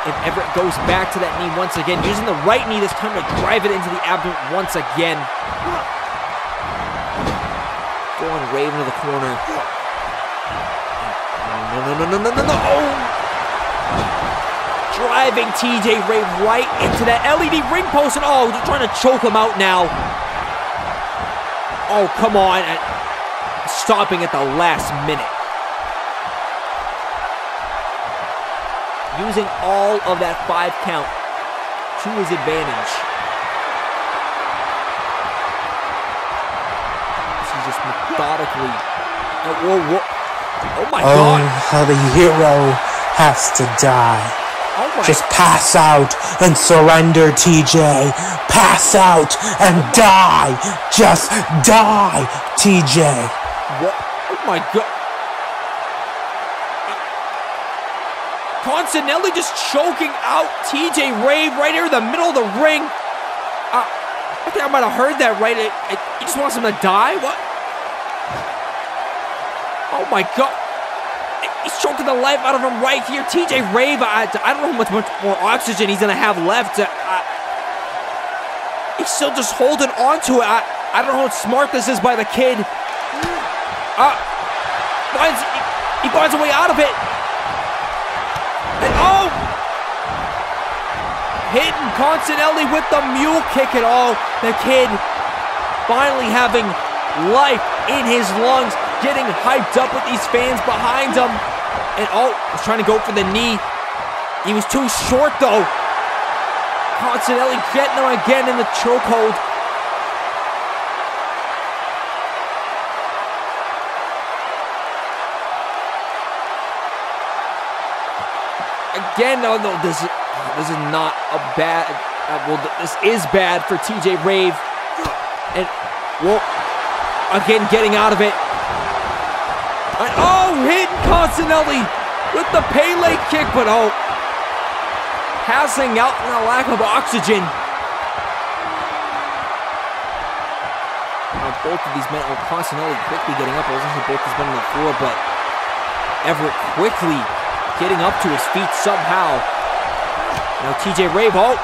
Speaker 2: if Everett goes back to that knee once again, using the right knee this time to drive it into the abdomen once again. Going Rave into the corner. No. Oh! Driving TJ Rave right into that LED ring post, and oh, they're trying to choke him out now. Oh, come on. Stopping at the last minute. Using all of that 5 count to his advantage. This is just methodically. Whoa. Oh my God.
Speaker 3: Oh, the hero has to die.
Speaker 2: Oh my.
Speaker 3: Just pass out and surrender, TJ. Pass out and die. Just die, TJ.
Speaker 2: What? Oh my God. Constantini just choking out TJ Rave right here in the middle of the ring. I think I might have heard that right. He just wants him to die? What? Oh my God. He's choking the life out of him right here. TJ Rave, I don't know how much more oxygen he's going to have left. He's still just holding on to it. I don't know how smart this is by the kid. He finds a way out of it. And oh! Hitting Constantini with the mule kick at all. The kid finally having life in his lungs, getting hyped up with these fans behind him. And oh, was trying to go for the knee. He was too short though. Constantini getting him again in the chokehold. Again, no, this is not a bad. Well, this is bad for TJ Rave, and well, again getting out of it. And, oh, hitting Constantini with the Pele kick, but oh, passing out from the lack of oxygen. Now, both of these men, Constantini quickly getting up. I wasn't sure both these men on the floor, but Everett quickly getting up to his feet somehow. Now TJ Rave, oh,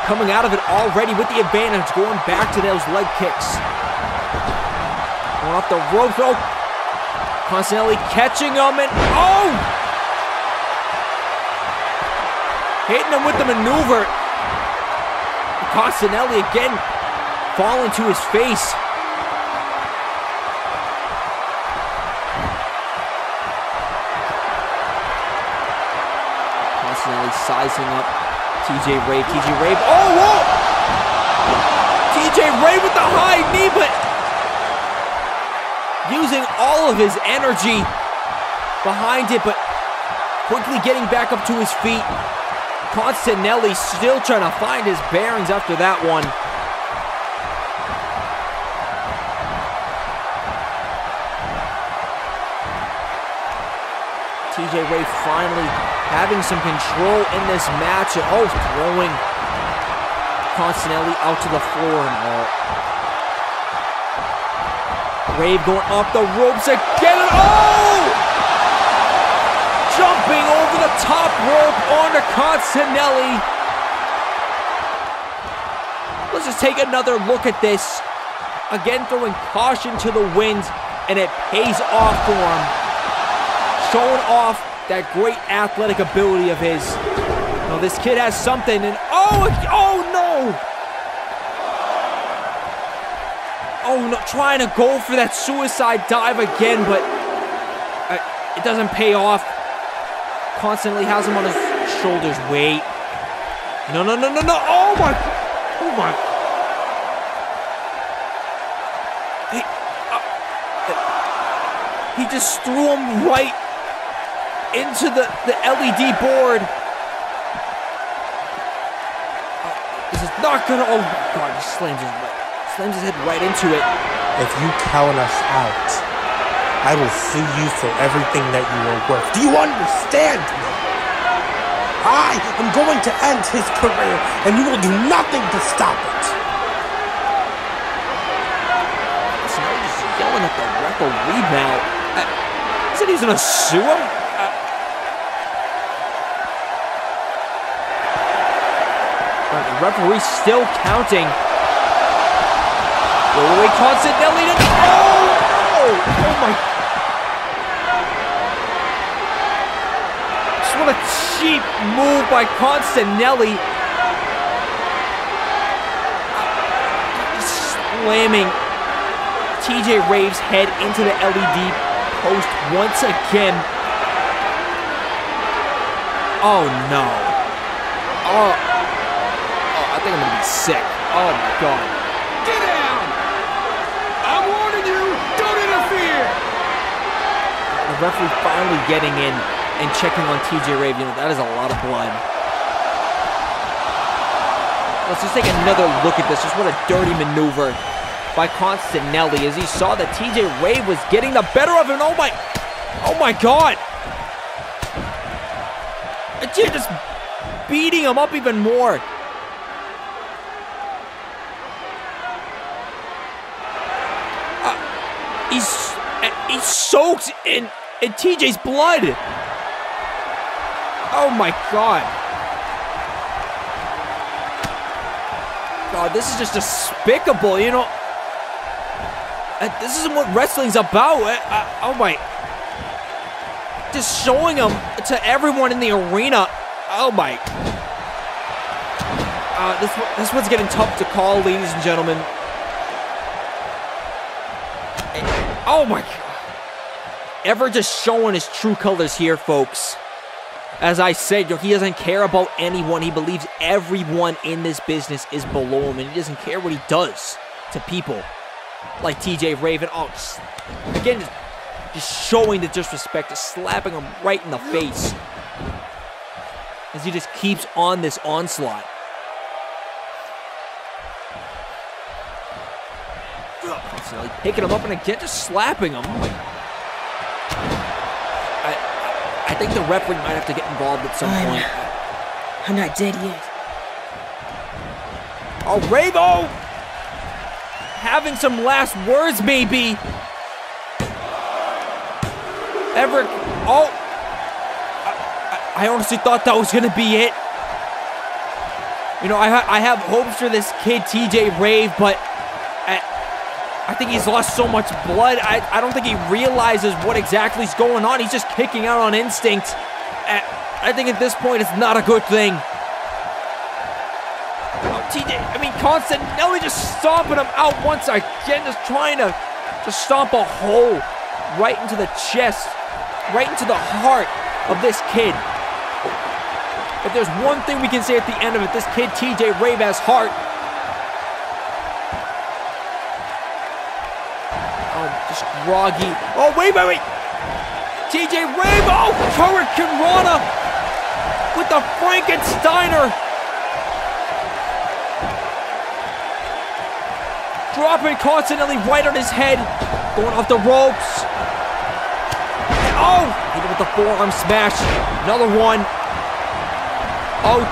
Speaker 2: coming out of it already with the advantage, going back to those leg kicks. Going off the ropes, oh. Constantini catching him, and oh! Hitting him with the maneuver. Constantini again falling to his face. Sizing up TJ Rave. Oh, whoa! TJ Rave with the high knee, but using all of his energy behind it, but quickly getting back up to his feet. Constantini still trying to find his bearings after that one. TJ Rave finally having some control in this match. Oh, throwing Constantini out to the floor. And Rave going off the ropes again. And oh! Jumping over the top rope onto Constantini. Let's just take another look at this. Again, throwing caution to the wind, and it pays off for him. Showing off that great athletic ability of his. Now this kid has something, and oh no! Oh no, trying to go for that suicide dive again, but it doesn't pay off. Constantini has him on his shoulders. Wait. No. Oh my. He just threw him right into the LED board. This is not gonna. Oh my God! He slams his head right into it.
Speaker 3: If you count us out, I will sue you for everything that you are worth. Do you understand me? I am going to end his career, and you will do nothing to stop it.
Speaker 2: got the rebound. He said he's gonna sue him? The referee's still counting. Wait, Constantini. Oh my. Just what a cheap move by Constantini. Slamming TJ Rave's head into the LED post once again. Oh no. Oh, I think I'm gonna be sick. Oh my god.
Speaker 4: Get down! I'm warning you, don't interfere!
Speaker 2: The referee finally getting in and checking on TJ Rave. You know, that is a lot of blood. Let's just take another look at this. Just what a dirty maneuver by Constantini as he saw that TJ Rave was getting the better of him. Oh my god. And TJ just beating him up even more. He's soaked in TJ's blood. Oh my god. God, this is just despicable, you know. This isn't what wrestling's about. Oh my. Just showing him to everyone in the arena. Oh my. This one's getting tough to call, ladies and gentlemen. Oh my god. Ever just showing his true colors here, folks. As I said, he doesn't care about anyone. He believes everyone in this business is below him, and he doesn't care what he does to people like TJ Raven. Oh, again, just showing the disrespect, just slapping him right in the face as he just keeps on this onslaught. Constantly picking him up and again just slapping him. I think the referee might have to get involved at some point.
Speaker 5: I'm not dead yet.
Speaker 2: Oh, Rave, having some last words, maybe. Everett, I honestly thought that was going to be it. You know, I have hopes for this kid, TJ Rave, but I think he's lost so much blood. I don't think he realizes what exactly is going on. He's just kicking out on instinct. I think at this point, it's not a good thing. Constantini just stomping him out once again, just trying to stomp a hole right into the chest, right into the heart of this kid. If there's one thing we can say at the end of it, this kid, TJ Rave, has heart. Just groggy. Oh, wait. TJ Rave, Hurricane Rana with the Frankensteiner. Dropping Constantini right on his head. Going off the ropes. Hit him with the forearm smash. Another one.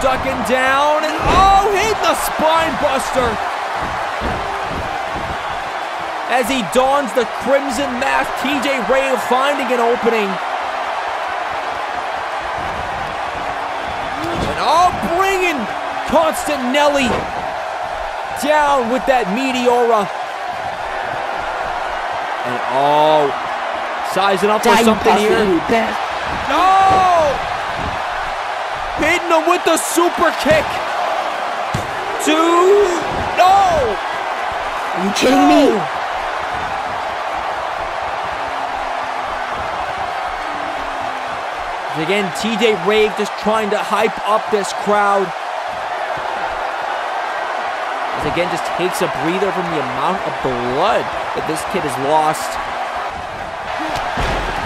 Speaker 2: Ducking down. And hit the spine buster. As he dons the crimson mask, TJ Rave finding an opening. And bringing Constantini down with that Meteora. And sizing up for something here. No! Hitting him with the super kick. No!
Speaker 5: Are you kidding me?
Speaker 2: Again, TJ Rave just trying to hype up this crowd. As again, just takes a breather from the amount of blood that this kid has lost.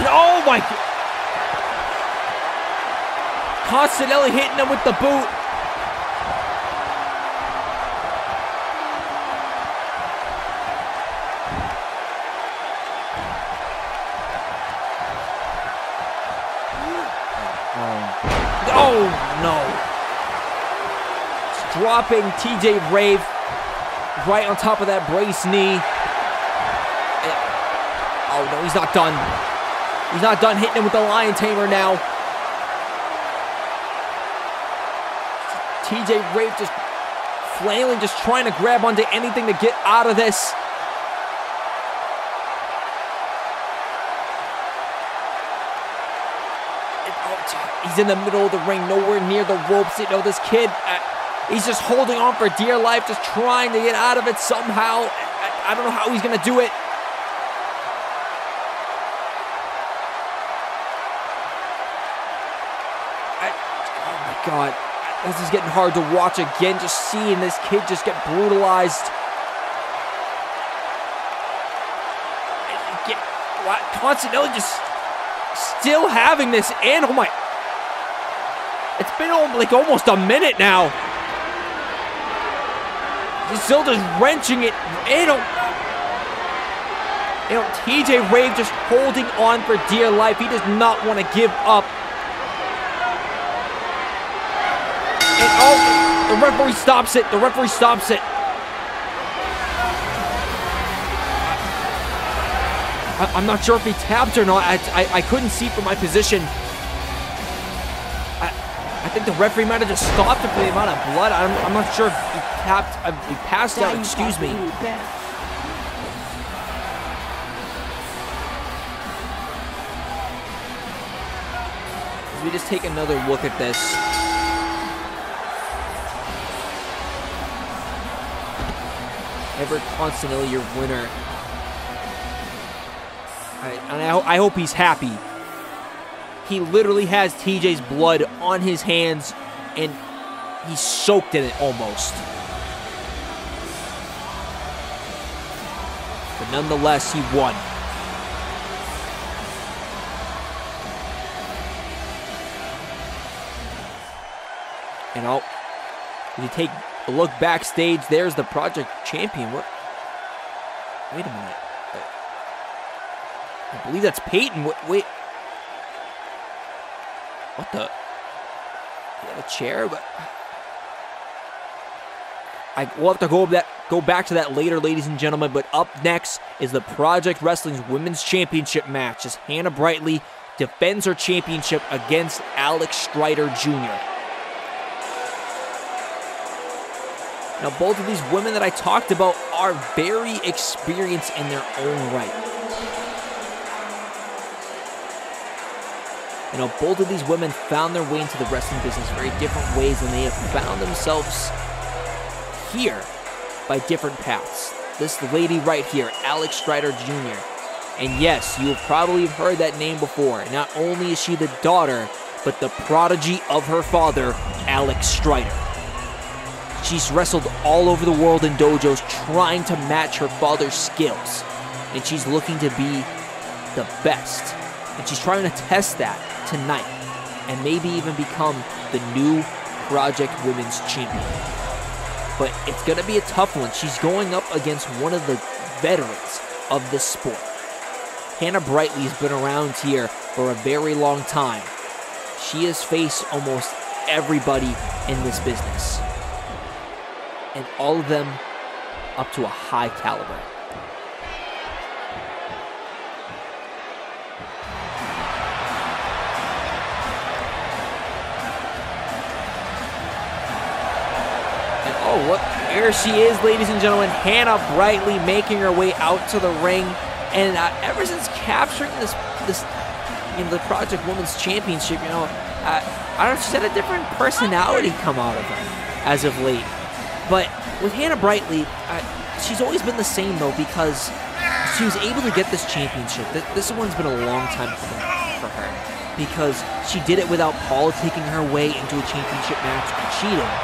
Speaker 2: Oh my God! Constantini hitting him with the boot. Oh no! Just dropping TJ Rave right on top of that brace knee. Oh, no, he's not done. He's not done hitting him with the Lion Tamer now. TJ Rave just flailing, just trying to grab onto anything to get out of this. He's in the middle of the ring, nowhere near the ropes. You know, this kid, he's just holding on for dear life, just trying to get out of it somehow. I don't know how he's going to do it. Oh my God. This is getting hard to watch again, just seeing this kid just get brutalized. Constantini just still having this in. Oh my. It's been like almost a minute now. He's still just wrenching it. TJ Rave just holding on for dear life. He does not want to give up. And oh, the referee stops it. The referee stops it. I'm not sure if he tapped or not. I couldn't see from my position. I think the referee might have just stopped it for the amount of blood. I'm not sure if he tapped. He passed out. Excuse me. As we just take another look at this. Everett Constantini, your winner. I hope he's happy. He literally has TJ's blood on his hands, and he's soaked in it almost. But nonetheless, he won. And if you take a look backstage, there's the Project Champion. What? Wait a minute. I believe that's Peyton. Wait. What the? He had a chair, but we'll have to go back to that later, ladies and gentlemen. But up next is the Project Wrestling's Women's Championship match as Hannah Brightly defends her championship against Alex Strider Jr. Now, both of these women that I talked about are very experienced in their own right. You know, both of these women found their way into the wrestling business very different ways, and they have found themselves here by different paths. This lady right here, Alex Strider Jr. And yes, you have probably heard that name before. Not only is she the daughter, but the prodigy of her father, Alex Strider. She's wrestled all over the world in dojos trying to match her father's skills. And she's looking to be the best. And she's trying to test that tonight, and maybe even become the new Project Women's Champion. But it's going to be a tough one. She's going up against one of the veterans of this sport. Hannah Brightly has been around here for a very long time. She has faced almost everybody in this business, and all of them up to a high caliber. Oh, look, here she is, ladies and gentlemen. Hannah Brightly making her way out to the ring. And ever since capturing this the Project Women's Championship, I don't know, she's had a different personality come out of her as of late. But with Hannah Brightly, she's always been the same, though, because she was able to get this championship. This one's been a long time coming for her, because she did it without politicking her way into a championship match or cheating.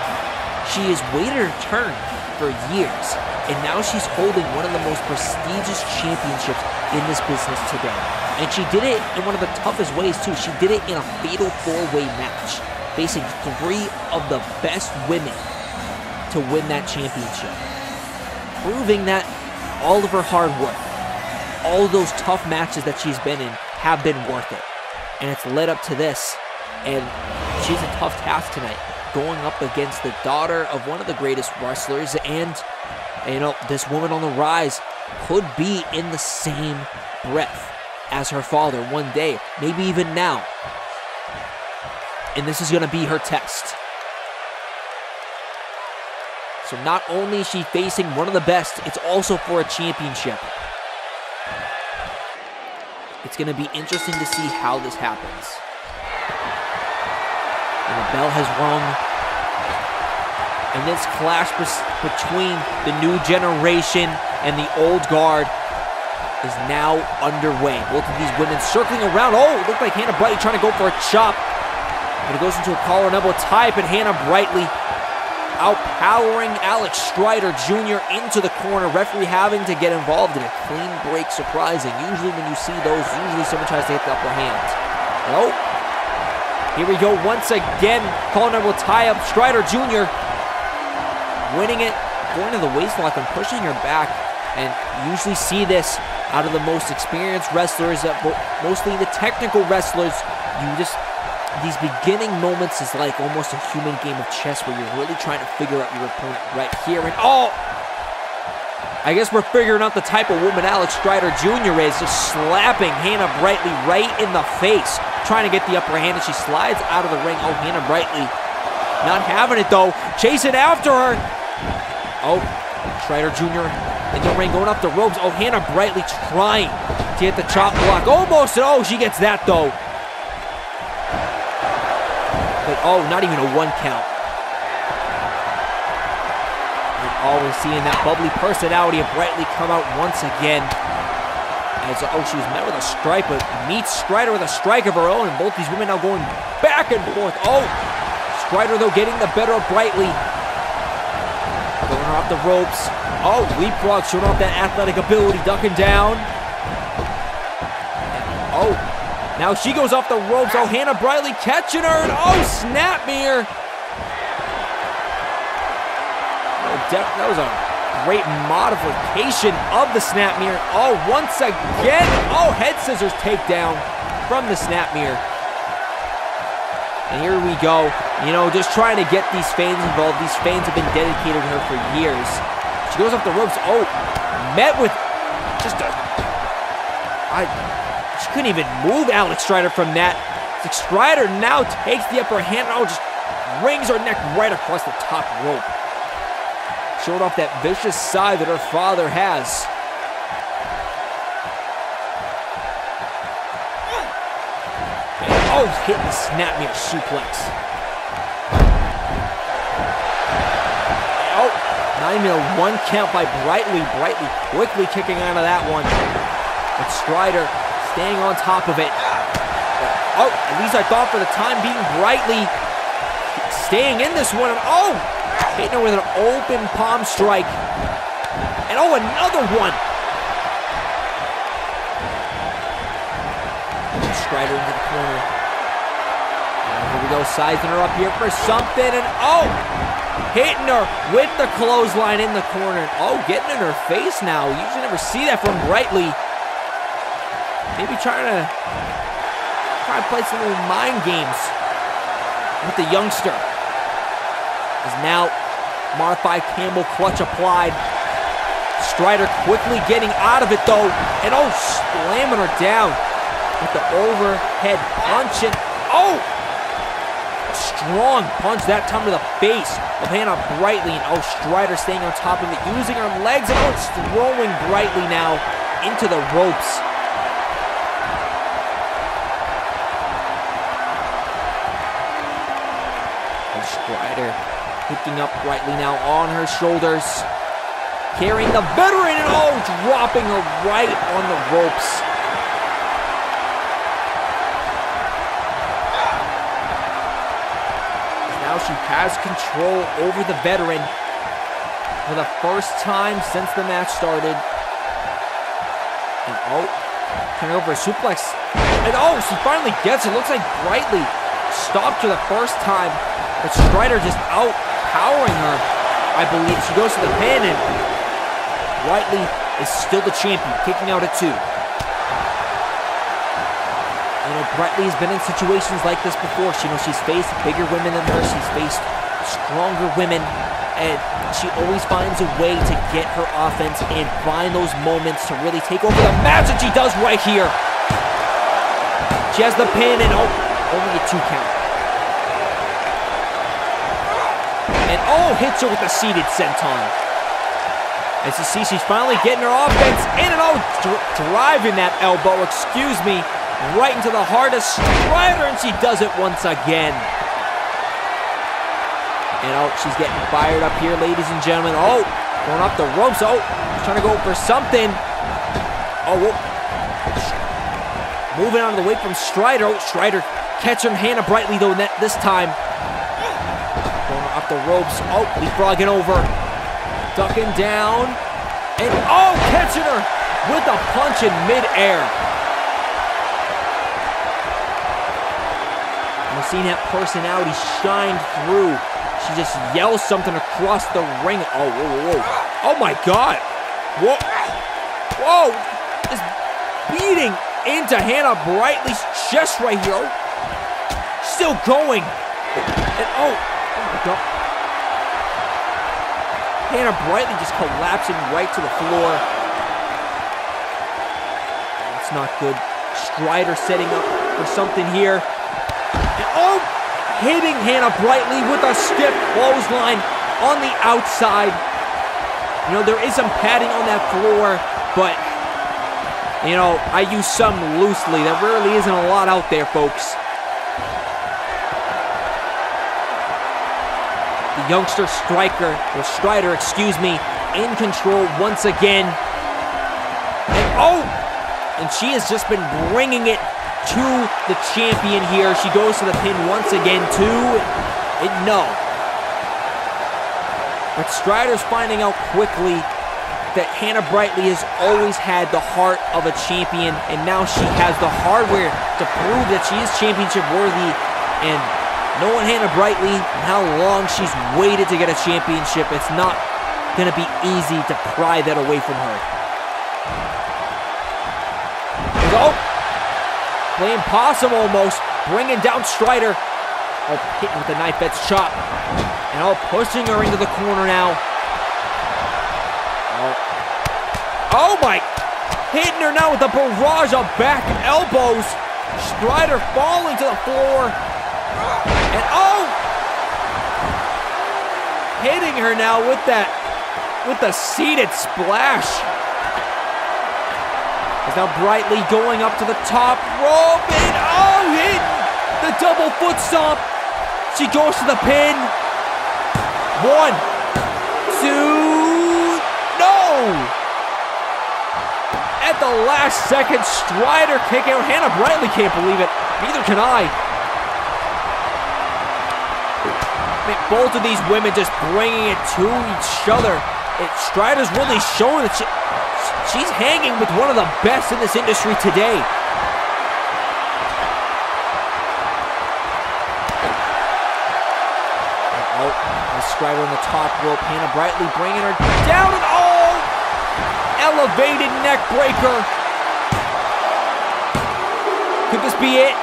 Speaker 2: She has waited her turn for years, and now she's holding one of the most prestigious championships in this business today. And she did it in one of the toughest ways, too. She did it in a fatal four-way match, facing three of the best women to win that championship, proving that all of her hard work, all of those tough matches that she's been in have been worth it. And it's led up to this, and she's a tough task tonight, going up against the daughter of one of the greatest wrestlers, and this woman on the rise could be in the same
Speaker 1: breath as her father one day, maybe even now. And this is going to be her test. So not only is she facing one of the best, it's also for a championship. It's going to be interesting to see how this happens. And the bell has rung. And this clash between the new generation and the old guard is now underway. Both of these women circling around. Oh, it looked like Hannah Brightly trying to go for a chop. But it goes into a collar and elbow tie, but Hannah Brightly outpowering Alex Strider Jr. into the corner. Referee having to get involved in a clean break. Surprising. Usually when you see those, usually someone tries to hit the upper hand. Nope. Here we go once again. Collar and elbow tie up. Strider Jr. winning it, going to the waist lock and pushing her back. And you usually see this out of the most experienced wrestlers, mostly the technical wrestlers. These beginning moments is like almost a human game of chess where you're really trying to figure out your opponent right here. And oh! I guess we're figuring out the type of woman Alex Strider Jr. is, just slapping Hannah Brightly right in the face, trying to get the upper hand, and she slides out of the ring. Oh, Hannah Brightly not having it though, chasing after her. Oh, Strider Jr. in the ring, going up the ropes. Oh, Hannah Brightly trying to hit the chop block. Almost, and oh, she gets that though. But oh, not even a 1 count. And oh, we're seeing that bubbly personality of Brightly come out once again. As oh, she was met with a strike, but meets Strider with a strike of her own, and both these women now going back and forth. Oh, Strider though getting the better of Brightly. Going her off the ropes. Oh, leapfrog, showing off that athletic ability, ducking down. And, oh, now she goes off the ropes. Oh, Hannah Brightly catching her, and oh, snapmere. Oh, that was a great modification of the snapmere. Oh, once again. Oh, head scissors takedown from the snapmere. And here we go. You know, just trying to get these fans involved. These fans have been dedicated to her for years. She goes off the ropes. Oh, met with just a... she couldn't even move Alex Strider from that. Strider now takes the upper hand. Oh, just rings her neck right across the top rope. Showed off that vicious side that her father has. Oh, hitting the snapmere suplex. Oh, not even a 1 count by Brightly. Brightly quickly kicking out of that one. But Strider staying on top of it. Oh, at least I thought for the time being, Brightly staying in this one. And oh, hitting her with an open palm strike. And oh, another one. Strider into the corner. Here we go, sizing her up here for something, and oh! Hitting her with the clothesline in the corner. Oh, getting in her face now. You usually never see that from Brightly. Maybe trying to play some little mind games with the youngster. Is now modified Campbell clutch applied. Strider quickly getting out of it though, and oh, slamming her down with the overhead punch, and oh! Strong punch that time to the face of Hannah Brightly, and oh, Strider staying on top of it, using her legs, and oh, it's throwing Brightly now into the ropes. And Strider picking up Brightly now on her shoulders, carrying the veteran, and oh, dropping her right on the ropes. Now she has control over the veteran for the first time since the match started. And oh, turning over a suplex. And oh, she finally gets it. Looks like Brightly stopped her the first time, but Strider just outpowering her, I believe. She goes to the pin, and Brightly is still the champion, kicking out at 2. You know, Brightly has been in situations like this before. She's faced bigger women than her. She's faced stronger women.
Speaker 2: and she always finds a way to get her offense and find those moments to really take over the match, and she does right here. She has the pin, and only a 2 count. And hits her with a seated senton. As you see, she's finally getting her offense in, and driving that elbow, right into the heart of Strider, and she does it once again. And she's getting fired up here, ladies and gentlemen. Going up the ropes. Trying to go for something. Moving out of the way from Strider. Strider catching Hannah Brightly, though, this time. Going up the ropes. Leapfrogging over. Ducking down. And catching her with a punch in midair. We're seeing that personality shine through. She just yells something across the ring. Whoa. Oh my God. Whoa. Just beating into Hannah Brightly's chest right here. Still going. And oh my God. Hannah Brightly just collapsing right to the floor. That's not good. Strider setting up for something here. And hitting Hannah Brightly with a stiff clothesline on the outside. You know, there is some padding on that floor, but, you know, I use some loosely. There really isn't a lot out there, folks. The youngster Strider, in control once again. And she has just been bringing it to the champion here. She goes to the pin once again, no. But Strider's finding out quickly that Hannah Brightly has always had the heart of a champion, and now she has the hardware to prove that she is championship worthy. And knowing Hannah Brightly and how long she's waited to get a championship, it's not going to be easy to pry that away from her. Playing possum almost, bringing down Strider. Hitting with the knife edge chop. And pushing her into the corner now. Hitting her now with a barrage of back elbows. Strider falling to the floor. And hitting her now with the seated splash. As now Brightly going up to the top rope, and hitting the double foot stomp. She goes to the pin. 1, 2, no! At the last second, Strider kicking out. Hannah Brightly can't believe it. Neither can I. Man, both of these women just bringing it to each other. Strider's really showing that she's hanging with one of the best in this industry today. Strider on the top rope. Hannah Brightly bringing her down, and elevated neck breaker. Could this be it?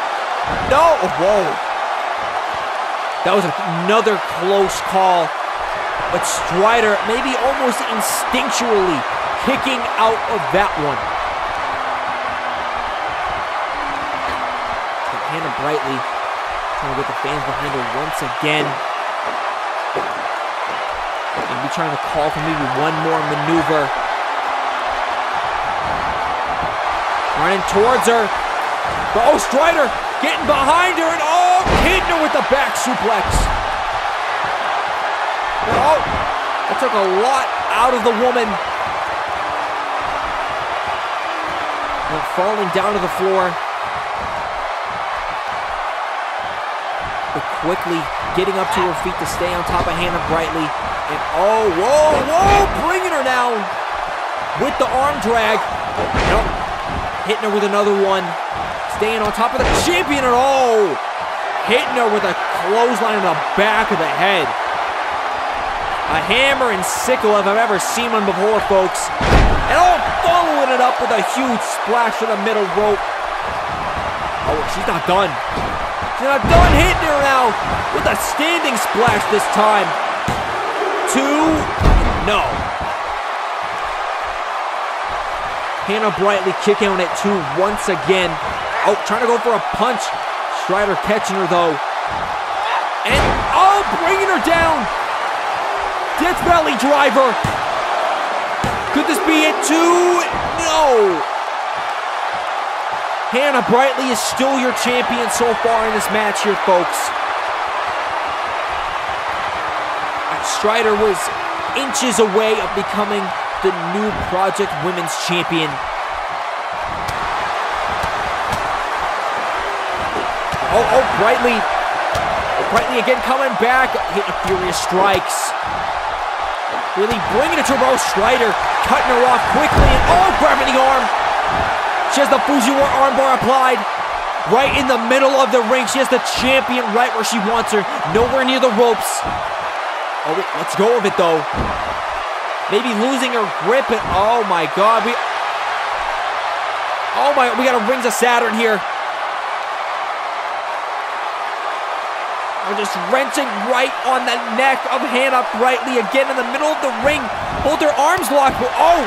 Speaker 2: No. Whoa. That was another close call. But Strider maybe almost instinctually kicking out of that one. Hannah Brightly trying to get the fans behind her once again. And we're trying to call for maybe one more maneuver. Running towards her. But Strider getting behind her, and hitting her with the back suplex. That took a lot out of the woman. And falling down to the floor. But quickly getting up to her feet to stay on top of Hannah Brightly. And whoa, bringing her down with the arm drag. Hitting her with another one. Staying on top of the champion, and hitting her with a clothesline in the back of the head. A hammer and sickle if I've ever seen one before, folks. And following it up with a huge splash to the middle rope. She's not done. She's not done. Hitting her now with a standing splash this time. two. No. Hannah Brightly kicking out at two once again. Oh, trying to go for a punch. Strider catching her though. And, oh, bringing her down. Death Valley driver. Could this be it too? No. Hannah Brightly is still your champion so far in this match here, folks. Strider was inches away of becoming the new Project Women's Champion. Oh, Brightly. Brightly again coming back. Hitting furious strikes. Really bringing it to her. Strider cutting her off quickly. And oh, grabbing the arm. She has the Fujiwara armbar applied. Right in the middle of the ring. She has the champion right where she wants her. Nowhere near the ropes. Oh, let's go with it though. Maybe losing her grip. And oh my God. We got a Rings of Saturn here. We're just wrenching right on the neck of Hannah Brightly again in the middle of the ring. Both her arms locked. Oh,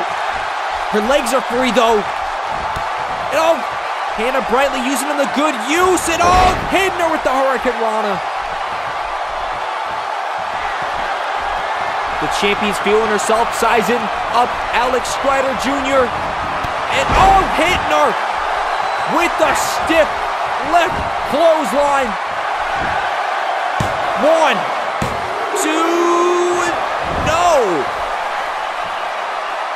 Speaker 2: her legs are free though. And oh, Hannah Brightly using them to good use. And oh, hitting her with the Hurricane Rana. The champion's feeling herself, sizing up Alex Strider Jr. And oh, hitting her with the stiff left clothesline. 1, 2, no.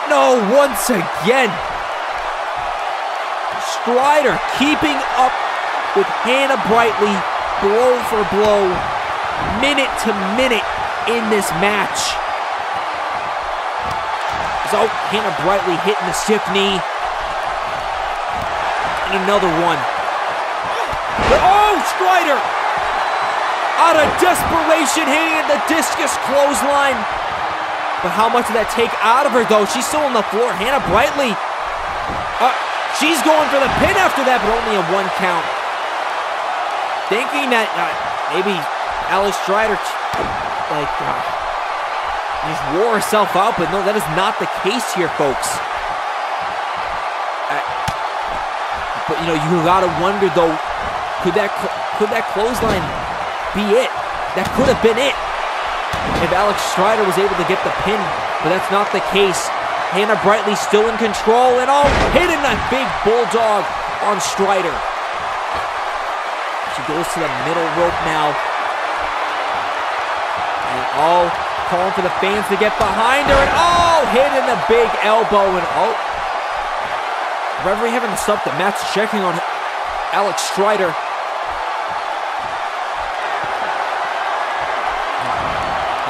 Speaker 2: No, once again. Strider keeping up with Hannah Brightly, blow for blow, minute to minute in this match. So Hannah Brightly hitting the stiff knee. And another one. Oh, Strider! Out of desperation, hitting the discus clothesline. But how much did that take out of her, though? She's still on the floor. Hannah Brightly. She's going for the pin after that, but only a 1 count. Thinking that maybe Alex Strider just wore herself out, but no, that is not the case here, folks. But you know, you gotta wonder though, could that clothesline be it? That could have been it if Alex Strider was able to get the pin, but that's not the case. Hannah Brightly still in control, and oh, hitting that big bulldog on Strider. She goes to the middle rope now. And oh, calling for the fans to get behind her, and oh, hitting the big elbow, and oh. Referee having to stop the match, checking on Alex Strider.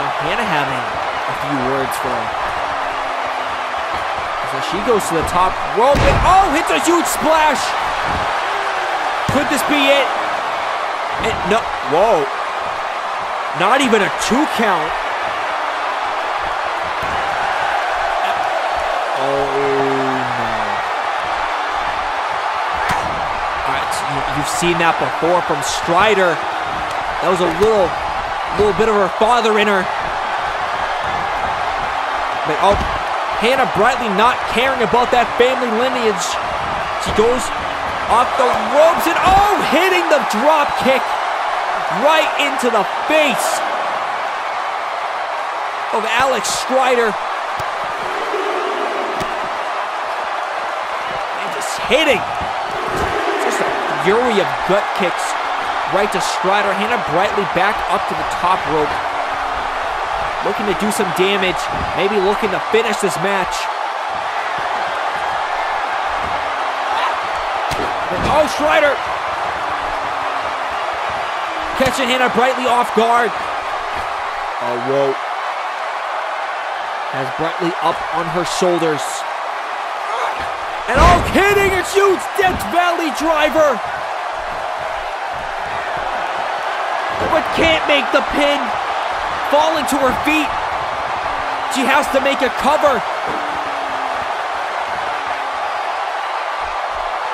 Speaker 2: Now Hannah having a few words for him. So she goes to the top rope and oh, hits a huge splash. Could this be it? And no, whoa. Not even a 2 count. Oh no. Alright, so you've seen that before from Strider. That was a little bit of her father in her. But oh, Hannah Brightly not caring about that family lineage. She goes off the ropes and oh, hitting the drop kick right into the face of Alex Strider. And just hitting. Just a fury of gut kicks right to Strider. Hannah Brightly back up to the top rope. Looking to do some damage, maybe looking to finish this match. Oh, Strider! Catching Hannah Brightly off guard. Oh, whoa. Has Brightly up on her shoulders. And oh, hitting a huge Death Valley driver. But can't make the pin. Falling to her feet. She has to make a cover.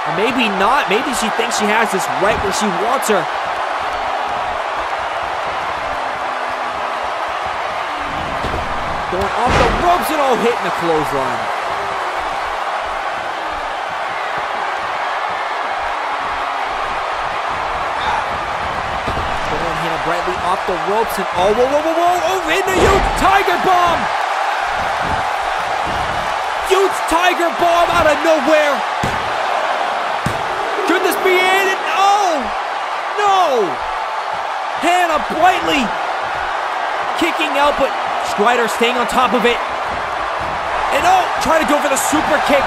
Speaker 2: Or maybe not. Maybe she thinks she has this right where she wants her. Going off the ropes and all hitting the clothesline. Going Hannah Brightly off the ropes and oh, whoa, over into huge Tiger Bomb. Huge Tiger Bomb out of nowhere. Could this be it? No! Hannah Brightly kicking out, but Strider staying on top of it. And oh, trying to go for the super kick.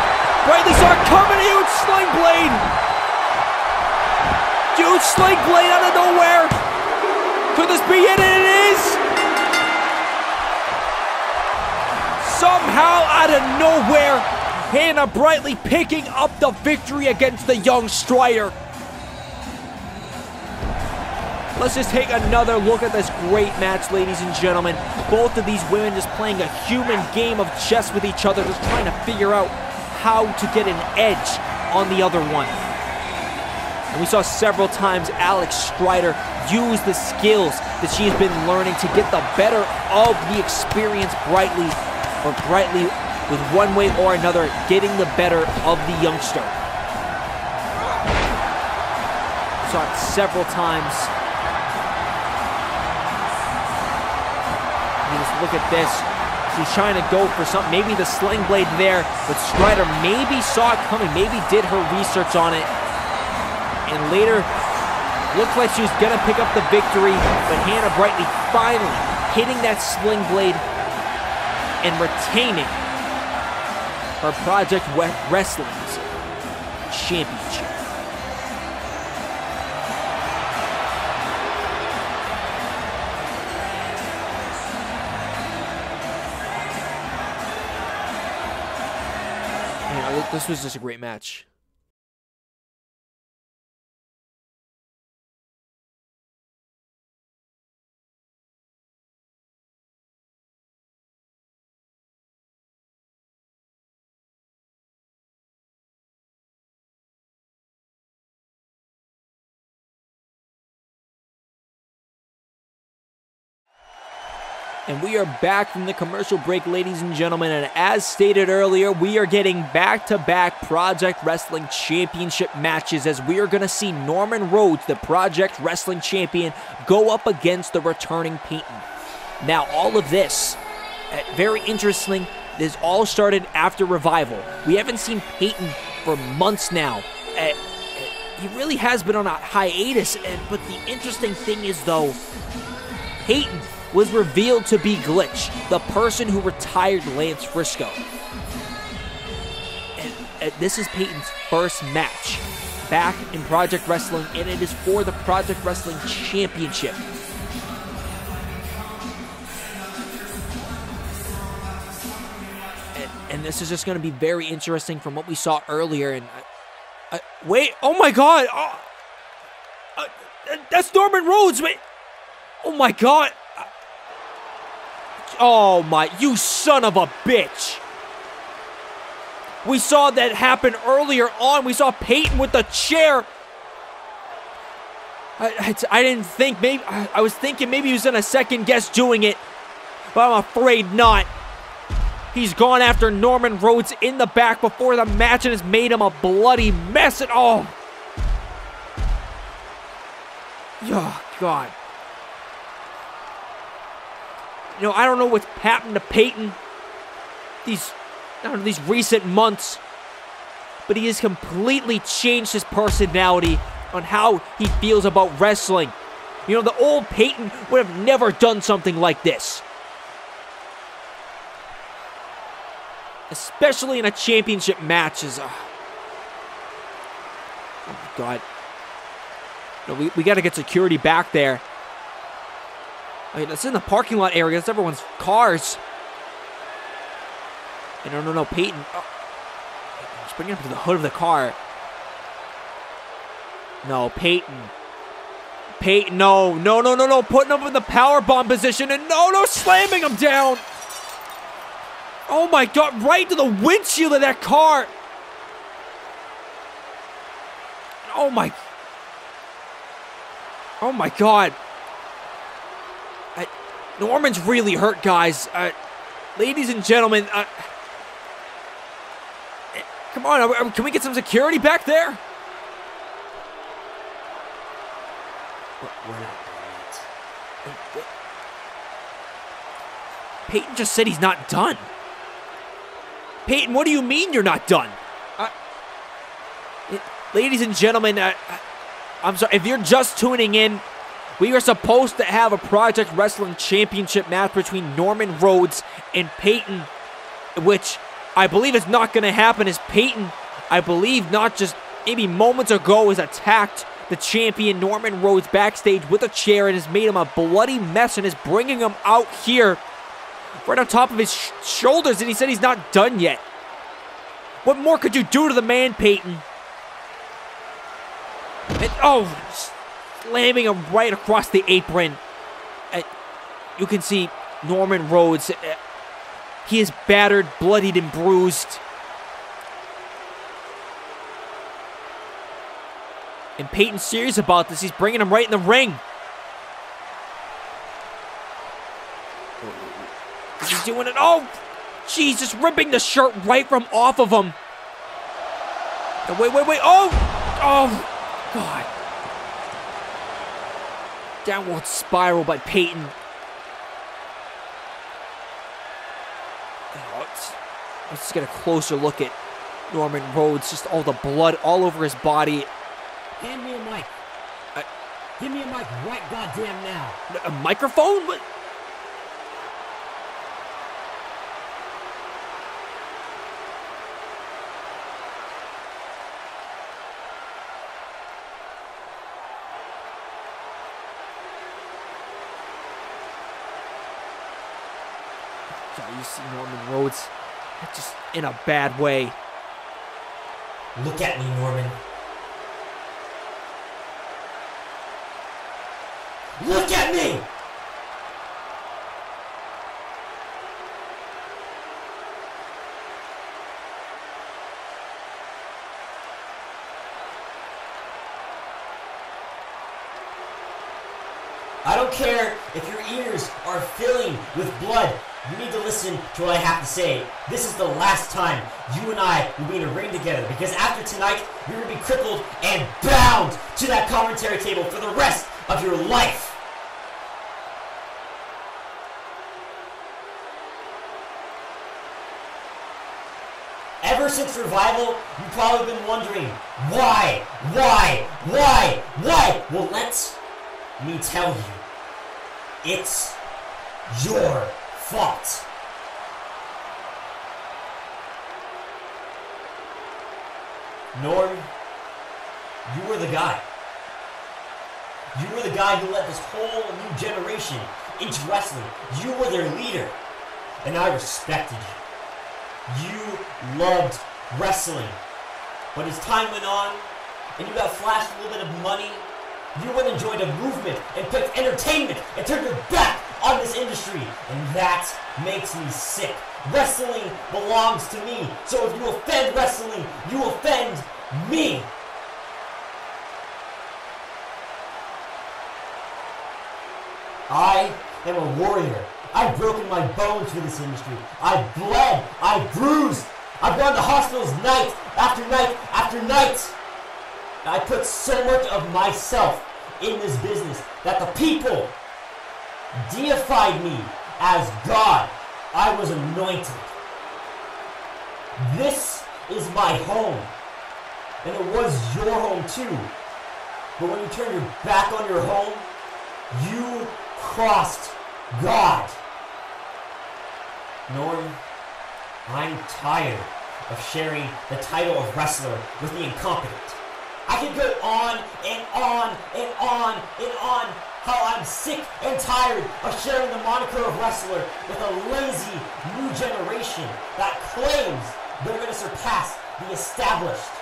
Speaker 2: Brightly saw it coming, huge sling blade. Huge sling blade out of nowhere. Could this be it? And it is. Somehow out of nowhere, Hannah Brightly picking up the victory against the young Strider. Let's just take another look at this great match, ladies and gentlemen. Both of these women just playing a human game of chess with each other, just trying to figure out how to get an edge on the other one. And we saw several times Alex Strider use the skills that she has been learning to get the better of the experienced Brightly, or Brightly with one way or another getting the better of the youngster. We saw it several times. Look at this. She's trying to go for something. Maybe the sling blade there, but Strider maybe saw it coming, maybe did her research on it. And later, looked like she was going to pick up the victory, but Hannah Brightly finally hitting that sling blade and retaining her Project Wrestling's championship. This was just a great match. And we are back from the commercial break, ladies and gentlemen, and as stated earlier, we are getting back-to-back Project Wrestling Championship matches as we are going to see Norman Rhodes, the Project Wrestling Champion, go up against the returning Peyton. Now, all of this, very interesting, this all started after Revival. We haven't seen Peyton for months now. He really has been on a hiatus, but the interesting thing is, though, Peyton was revealed to be Glitch, the person who retired Lance Frisco. And this is Peyton's first match back in Project Wrestling, and it is for the Project Wrestling Championship. And this is just going to be very interesting from what we saw earlier. And wait, oh my God! That's Norman Rhodes! Wait, oh my God! Oh my, you son of a bitch. We saw that happen earlier on. We saw Peyton with the chair. I didn't think, maybe, I was thinking maybe he was in a second guess doing it, but I'm afraid not. He's gone after Norman Rhodes in the back before the match and has made him a bloody mess. And oh God. You know, I don't know what's happened to Peyton these recent months, but he has completely changed his personality on how he feels about wrestling. You know, the old Peyton would have never done something like this. Especially in a championship match. Oh my God. No, we got to get security back there. I mean, that's in the parking lot area. That's everyone's cars. And no, Peyton. Oh. Just bring it up to the hood of the car. No, Peyton. No. Putting him in the powerbomb position. And no, slamming him down. Oh my God, right to the windshield of that car. Oh my God. Norman's really hurt, guys. Ladies and gentlemen, come on, can we get some security back there?
Speaker 6: We're not done yet.
Speaker 2: Peyton just said he's not done. Peyton, what do you mean you're not done? Ladies and gentlemen, I'm sorry, if you're just tuning in, we are supposed to have a Project Wrestling Championship match between Norman Rhodes and Peyton, which I believe is not going to happen, as Peyton, I believe not just maybe moments ago, has attacked the champion Norman Rhodes backstage with a chair and has made him a bloody mess and is bringing him out here right on top of his shoulders, and he said he's not done yet. What more could you do to the man, Peyton? And, slamming him right across the apron. You can see Norman Rhodes. He is battered, bloodied, and bruised. And Peyton's serious about this. He's bringing him right in the ring. He's doing it. Oh, jeez, just ripping the shirt right from off of him. And wait. Oh, God. Downward spiral by Peyton. Let's just get a closer look at Norman Rhodes. Just all the blood all over his body.
Speaker 6: Hand me a mic. Give me a mic right goddamn now.
Speaker 2: A microphone? What? You see Norman Rhodes just in a bad way.
Speaker 6: Look at me, Norman. Look at me! I don't care if your ears are filling with blood. You need to listen to what I have to say. This is the last time you and I will be in a ring together, because after tonight, you're going to be crippled and bound to that commentary table for the rest of your life. Ever since Revival, you've probably been wondering, why? Well, let me tell you, it's your fault. Norm, you were the guy. You were the guy who led this whole new generation into wrestling. You were their leader, and I respected you. You loved wrestling. But as time went on, and you got flashed a little bit of money, you went and joined a movement and picked entertainment and turned your back on this industry. And that makes me sick. Wrestling belongs to me. So if you offend wrestling, you offend me. I am a warrior. I've broken my bones for this industry. I've bled. I've bruised. I've gone to hospitals night after night after night. I put so much of myself in this business that the people deified me as God. I was anointed. This is my home. And it was your home too. But when you turn your back on your home, you crossed God. Norm, I'm tired of sharing the title of wrestler with the incompetent. I can go on and on and on and on how I'm sick and tired of sharing the moniker of wrestler with a lazy new generation that claims they're going to surpass the established.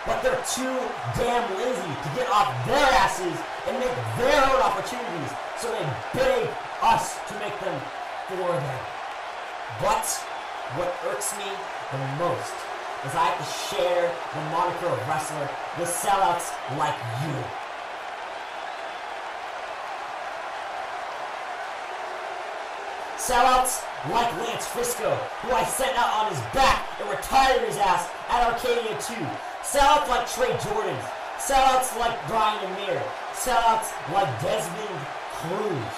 Speaker 6: But they're too damn lazy to get off their asses and make their own opportunities, so they beg us to make them for them. But what irks me the most is I have to share the moniker of wrestler with sellouts like you. Sellouts like Lance Frisco, who I sent out on his back and retired his ass at Arcadia 2. Sellouts like Trey Jordan. Sellouts like Brian Amir. Sellouts like Desmond Cruz.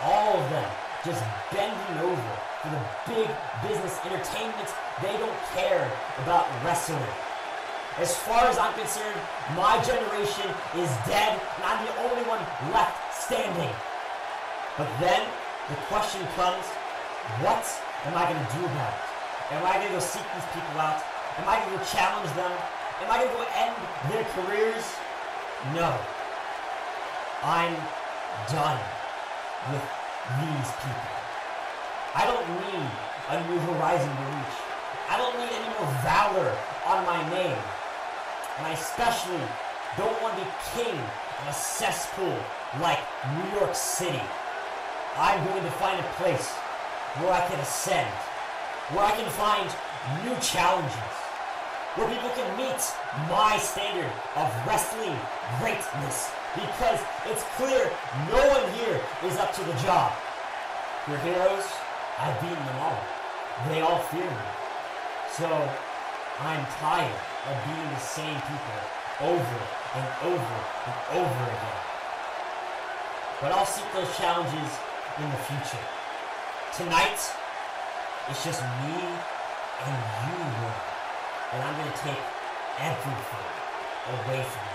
Speaker 6: All of them just bending over for the big business entertainment. They don't care about wrestling. As far as I'm concerned, my generation is dead, and I'm the only one left standing. But then, the question comes, what am I going to do about it? Am I going to go seek these people out? Am I going to go challenge them? Am I going to go end their careers? No. I'm done with these people. I don't need a new horizon to reach. I don't need any more valor on my name. And I especially don't want to be king of a cesspool like New York City. I'm going to find a place where I can ascend, where I can find new challenges, where people can meet my standard of wrestling greatness. Because it's clear no one here is up to the job. Your heroes, I've beaten them all. They all fear me. So, I'm tired of being the same people over and over and over again. But I'll seek those challenges in the future. Tonight, it's just me and you, Rosen. And I'm going to take everything away from you.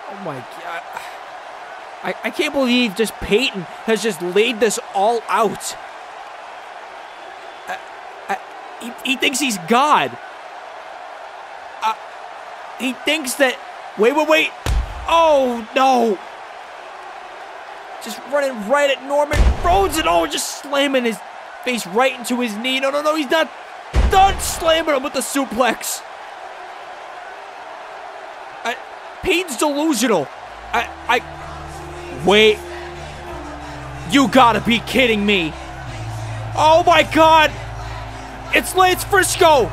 Speaker 1: Oh my God. I can't believe just Peyton has just laid this all out. He thinks he's God. He thinks that... Wait. Oh, no. Just running right at Norman Rhodes and just slamming his face right into his knee. No, he's not done slamming him with the suplex. Peyton's delusional. Wait. You gotta be kidding me. Oh my God. It's Lance Frisco.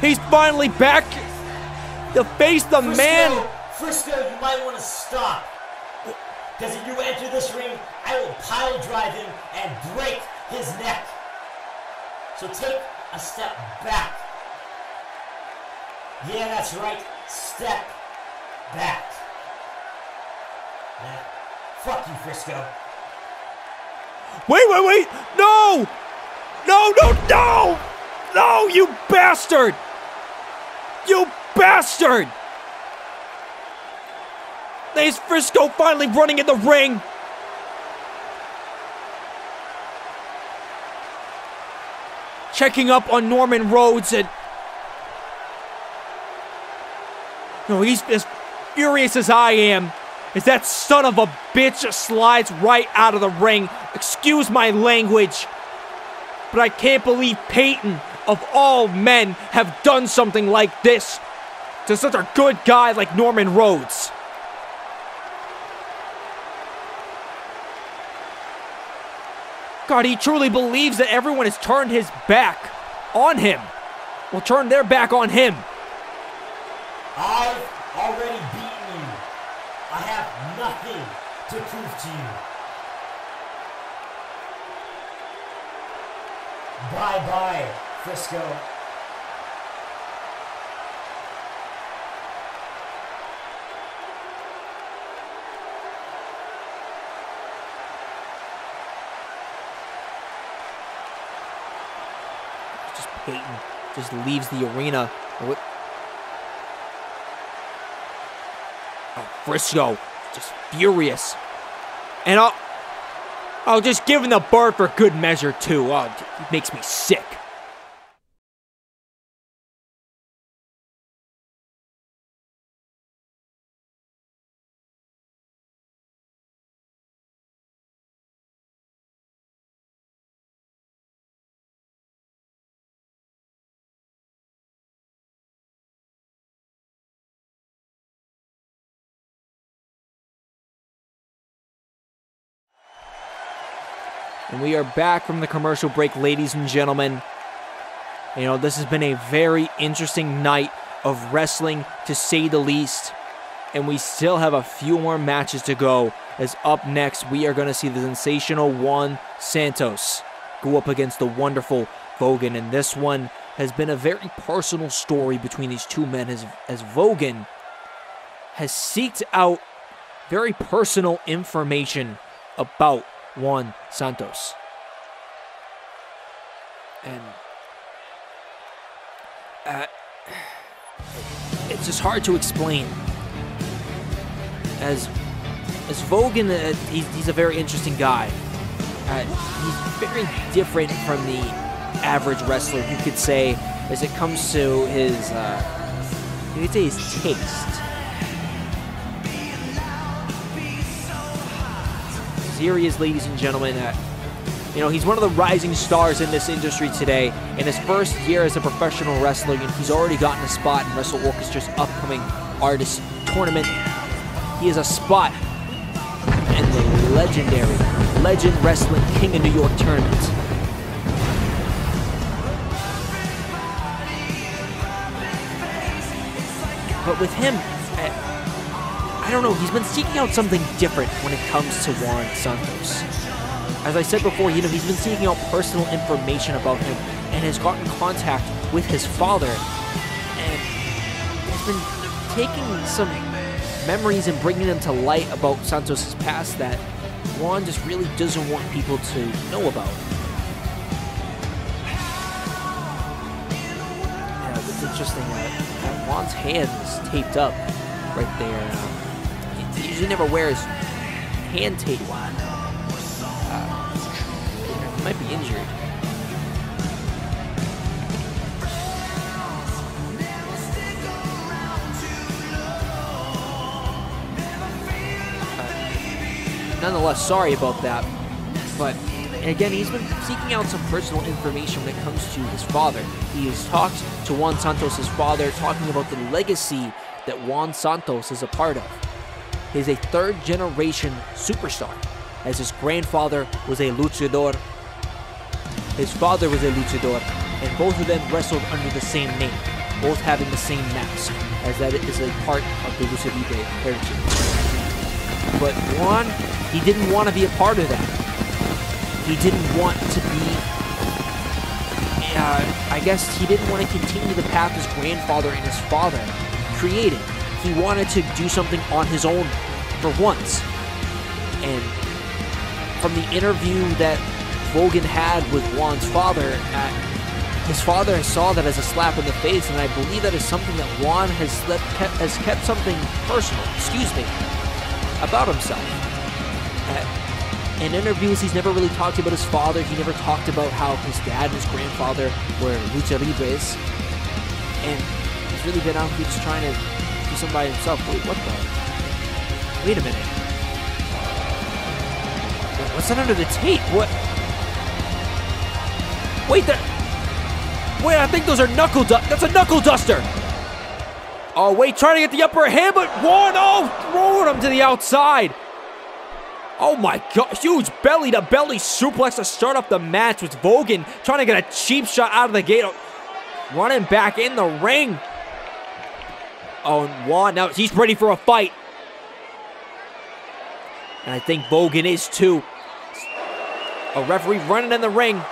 Speaker 1: He's finally back to face the man.
Speaker 6: Frisco, you might want to stop. Because if you enter this ring, I will pile drive him and break his neck. So take a step back. Yeah, that's right. Step back. Now, fuck you, Frisco.
Speaker 1: Wait. No, you bastard. You bastard. There's Frisco finally running in the ring. Checking up on Norman Rhodes and... No, he's as furious as I am. As that son of a bitch slides right out of the ring. Excuse my language. But I can't believe Peyton, of all men, have done something like this to such a good guy like Norman Rhodes. God, he truly believes that everyone has turned his back on him. Will turn their back on him.
Speaker 6: I've already beaten you. I have nothing to prove to you. Bye-bye, Frisco.
Speaker 1: Just Peyton just leaves the arena. Frisco, just furious. And I'll just give him the bird for good measure, too. Oh, it makes me sick. And we are back from the commercial break, ladies and gentlemen. You know, this has been a very interesting night of wrestling, to say the least. And we still have a few more matches to go, as up next we are going to see the sensational Juan Santos go up against the wonderful Bogan. And this one has been a very personal story between these two men, as Bogan has seeked out very personal information about Juan Santos. And it's just hard to explain. As Bogan, he's a very interesting guy. He's very different from the average wrestler, you could say, as it comes to his, you could say his taste. Here he is, ladies and gentlemen. You know, he's one of the rising stars in this industry today. In his first year as a professional wrestler, he's already gotten a spot in Wrestle Orchestra's upcoming artist tournament. He is a spot in the legendary Legend Wrestling King of New York tournament. But with him, I don't know, he's been seeking out something different when it comes to Juan Santos. As I said before, he's been seeking out personal information about him and has gotten contact with his father. And he's been taking some memories and bringing them to light about Santos' past that Juan just really doesn't want people to know about. Yeah, it's interesting that Juan's hand is taped up right there. He usually never wears hand tape. He might be injured. Nonetheless, sorry about that. But again, he's been seeking out some personal information when it comes to his father. He has talked to Juan Santos' father, talking about the legacy that Juan Santos is a part of. He's a third-generation superstar, as his grandfather was a luchador, his father was a luchador, and both of them wrestled under the same name, both having the same mask, as that is a part of the Lucha Libre heritage. But Juan, he didn't want to be a part of that. He didn't want to be, I guess he didn't want to continue the path his grandfather and his father created. He wanted to do something on his own for once. And from the interview that Bogan had with Juan's father, his father saw that as a slap in the face, and I believe that is something that Juan has kept something personal, about himself. In interviews, he's never really talked about his father. He never talked about how his dad and his grandfather were lucha libres. And he's really been out here just trying to do something by himself. Wait, what the? Wait a minute. What's that under the tape? What? Wait, I think those are knuckle that's a knuckle duster. Oh, wait, trying to get the upper hand, but Juan, throwing him to the outside. Oh my God, huge belly-to-belly suplex to start off the match with Bogan trying to get a cheap shot out of the gate. Running back in the ring. Oh, and Juan, now he's ready for a fight. And I think Bogan is too. A referee running in the ring.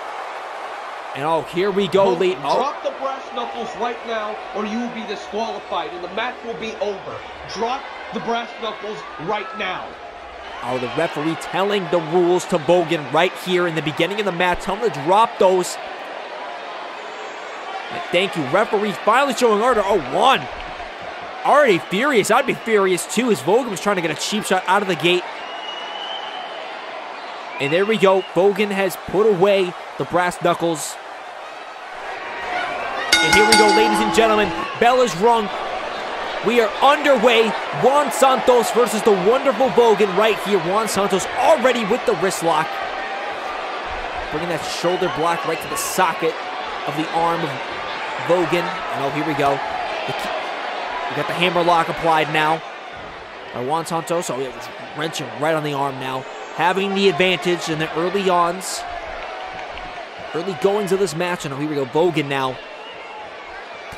Speaker 1: And here we go, Lee.
Speaker 7: Drop the brass knuckles right now, or you will be disqualified, and the match will be over. Drop the brass knuckles right now.
Speaker 1: Oh, the referee telling the rules to Bogan right here in the beginning of the match. Tell him to drop those. And thank you, referee. Finally showing order. Oh, Juan. Already furious. I'd be furious too, as Bogan was trying to get a cheap shot out of the gate. And there we go. Bogan has put away the brass knuckles. And here we go, ladies and gentlemen. Bell is rung. We are underway. Juan Santos versus the wonderful Bogan right here. Juan Santos already with the wrist lock. Bringing that shoulder block right to the socket of the arm of Bogan. And here we go. We got the hammer lock applied now by Juan Santos. Oh, yeah, it's wrenching right on the arm now. Having the advantage in the early goings of this match. And here we go, Bogan now.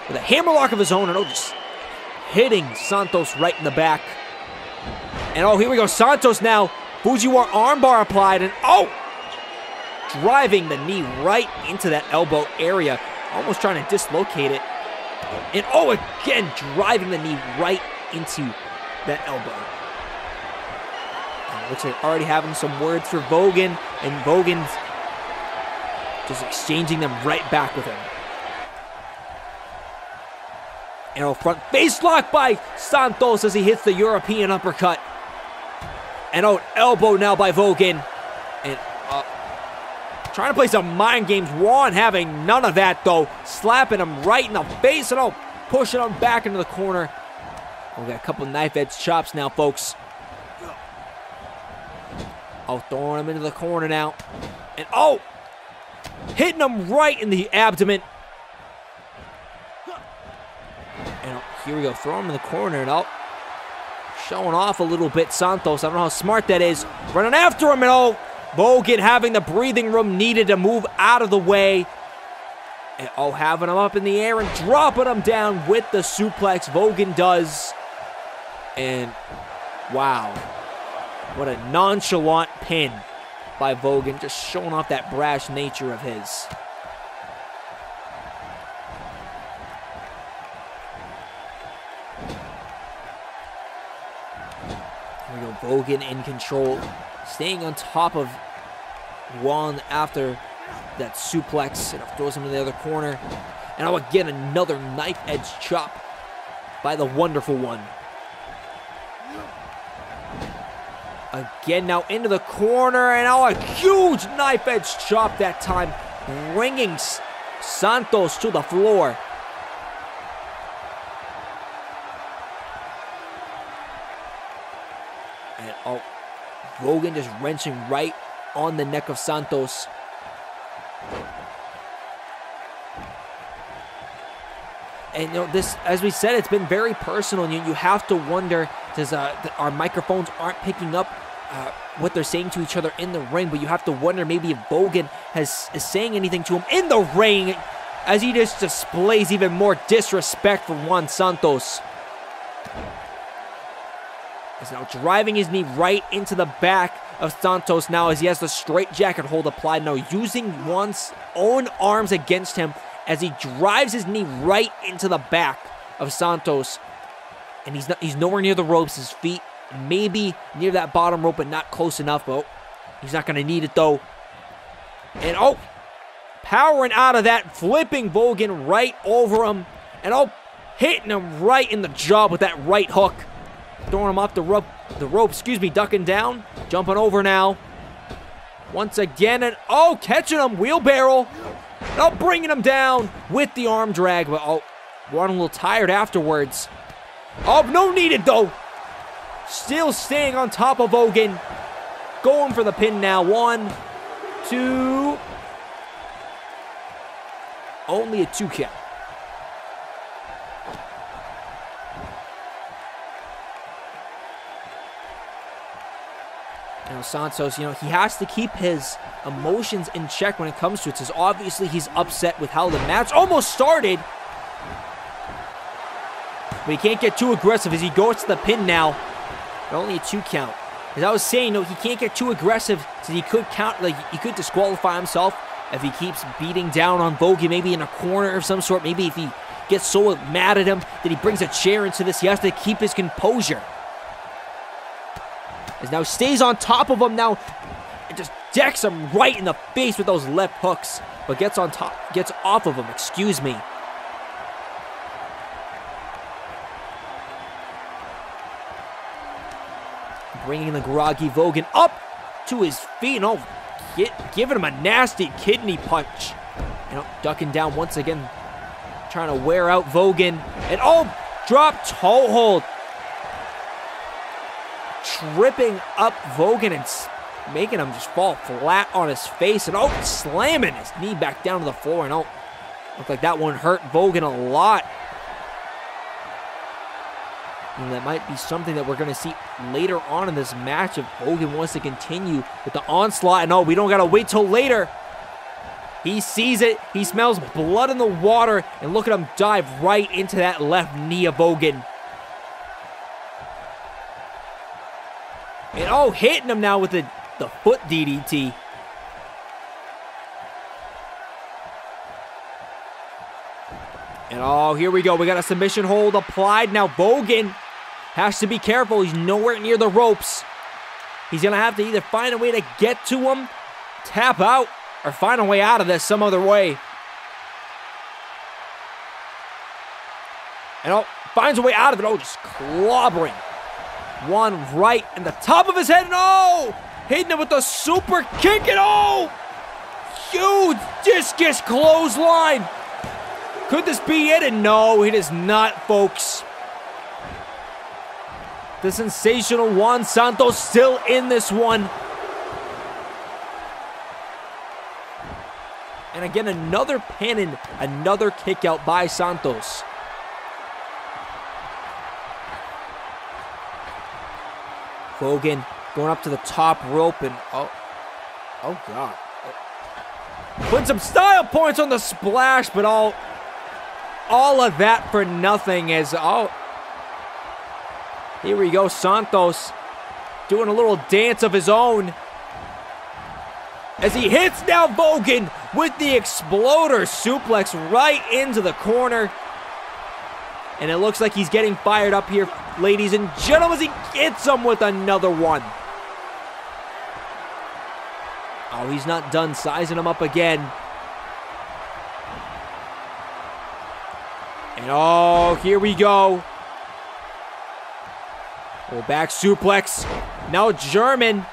Speaker 2: with a hammerlock of his own, and just hitting Santos right in the back. And here we go, Santos now. Fujiwara armbar applied, and driving the knee right into that elbow area, almost trying to dislocate it. And again, driving the knee right into that elbow. And it looks like already having some words for Bogan, and Bogan's just exchanging them right back with him. And front face lock by Santos as he hits the European uppercut. And elbow now by Bogan. And trying to play some mind games. Juan having none of that, though. Slapping him right in the face and pushing him back into the corner. We got a couple knife edge chops now, folks. Throwing him into the corner now. And hitting him right in the abdomen. And here we go. Throw him in the corner and showing off a little bit, Santos. I don't know how smart that is. Running after him and Bogan having the breathing room needed to move out of the way. And having him up in the air and dropping him down with the suplex. Bogan does. And wow. What a nonchalant pin by Bogan. Just showing off that brash nature of his. Here we go, Bogan in control. Staying on top of Juan after that suplex. And throws him in the other corner. And again, another knife edge chop by the wonderful one. Again, now into the corner, and a huge knife edge chop that time, bringing Santos to the floor. And Bogan just wrenching right on the neck of Santos. And this, as we said, it's been very personal. And you have to wonder, our microphones aren't picking up what they're saying to each other in the ring, but you have to wonder maybe if Bogan is saying anything to him in the ring as he just displays even more disrespect for Juan Santos. He's now driving his knee right into the back of Santos now as he has the straight jacket hold applied, now using Juan's own arms against him as he drives his knee right into the back of Santos. And he's nowhere near the ropes. His feet maybe near that bottom rope, but not close enough. He's not going to need it, though. And powering out of that, flipping Bogan right over him. And hitting him right in the jaw with that right hook. Throwing him off the rope, ducking down. Jumping over now. Once again, and catching him, wheelbarrow. Bringing him down with the arm drag, but running a little tired afterwards. No needed, though. Still staying on top of Bogan. Going for the pin now. 1, 2. Only a 2 count. Now Santos, he has to keep his emotions in check when it comes to it, because obviously he's upset with how the match almost started. But he can't get too aggressive as he goes to the pin now. But only a 2 count. As I was saying, he can't get too aggressive, so he could he could disqualify himself if he keeps beating down on Bogan, maybe in a corner of some sort. Maybe if he gets so mad at him that he brings a chair into this, he has to keep his composure. As now stays on top of him now and just decks him right in the face with those left hooks, but gets off of him, excuse me. Bringing the groggy Bogan up to his feet and giving him a nasty kidney punch. And ducking down once again, trying to wear out Bogan. And drop toe hold. Tripping up Bogan and making him just fall flat on his face. And slamming his knee back down to the floor. And looked like that one hurt Bogan a lot. And that might be something that we're going to see later on in this match if Bogan wants to continue with the onslaught. And we don't got to wait till later.
Speaker 1: He sees it. He smells blood in the water. And look at him dive right into that left knee of Bogan. And oh, hitting him now with the foot DDT. And oh, here we go. We got a submission hold applied. Now Bogan has to be careful. He's nowhere near the ropes. He's going to have to either find a way to get to him, tap out, or find a way out of this some other way. And oh, finds a way out of it. Oh, just clobbering. One right in the top of his head. And oh, hitting him with the super kick. And oh, huge discus clothesline. Could this be it? And no, it is not, folks. The sensational Juan Santos still in this one. And again, another pin and another kick out by Santos. Bogan going up to the top rope and oh God. Putting some style points on the splash, but all of that for nothing as here we go, Santos doing a little dance of his own as he hits now Bogan with the exploder suplex right into the corner. And it looks like he's getting fired up here, ladies and gentlemen, as he hits him with another one. Oh, he's not done sizing him up again. And oh, here we go. Oh, back suplex. Now German.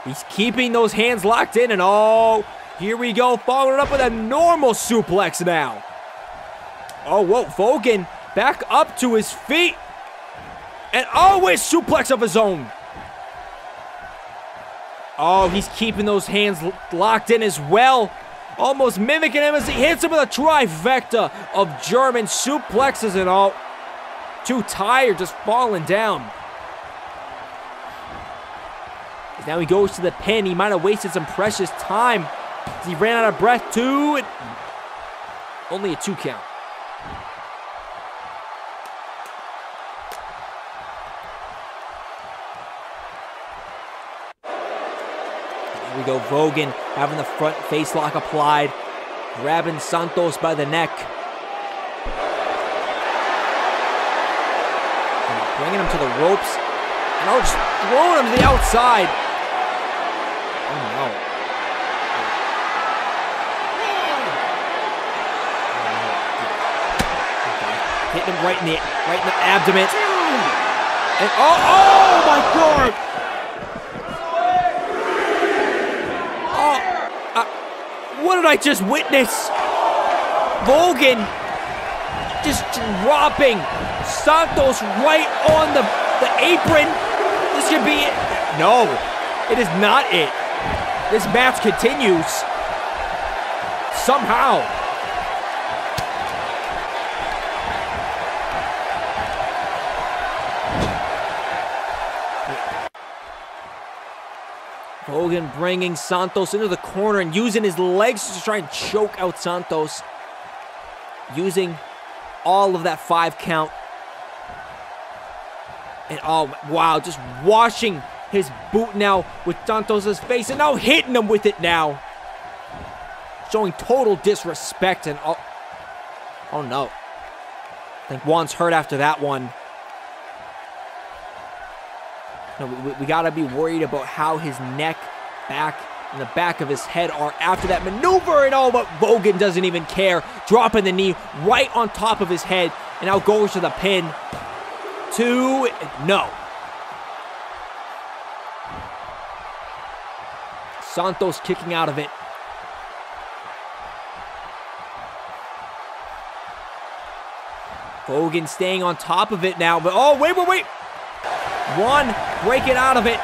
Speaker 1: He's keeping those hands locked in. And oh, here we go. Following it up with a normal suplex now. Oh, whoa, Bogan back up to his feet. And always suplex of his own. Oh, he's keeping those hands locked in as well. Almost mimicking him as he hits him with a trifecta of German suplexes and all. Too tired, just falling down. Now he goes to the pin. He might have wasted some precious time. He ran out of breath too. Only a 2 count. Here we go, Bogan having the front face lock applied, grabbing Santos by the neck. And bringing him to the ropes, and oh, just throwing him to the outside. Oh no. Hitting him right in the abdomen. And oh my God! What did I just witness? Bogan just dropping Santos right on the apron. This could be it. No, it is not it. This match continues. Somehow. Bogan bringing Santos into the corner and using his legs to try and choke out Santos. Using all of that 5 count. And oh, wow, just washing his boot now with Santos' face and now hitting him with it now. Showing total disrespect and oh no. I think Juan's hurt after that one. No, we gotta be worried about how his neck, back, and the back of his head are after that maneuver and all, but Bogan doesn't even care. Dropping the knee right on top of his head, and now goes to the pin. 2, no. Santos kicking out of it. Bogan staying on top of it now, but oh, wait. One, breaking out of it.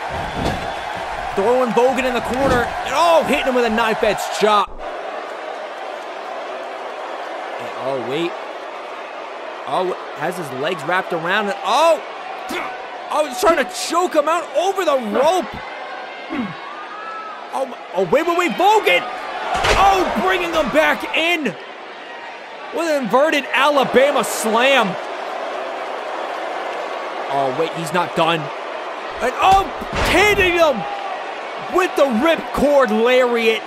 Speaker 1: Throwing Bogan in the corner. And oh, hitting him with a knife-edge chop. And oh, wait. Oh, has his legs wrapped around it. Oh, he's trying to choke him out over the rope. Oh, wait, Bogan. Oh, bringing him back in with an inverted Alabama slam. Oh, wait, he's not done. And oh, hitting him with the ripcord lariat.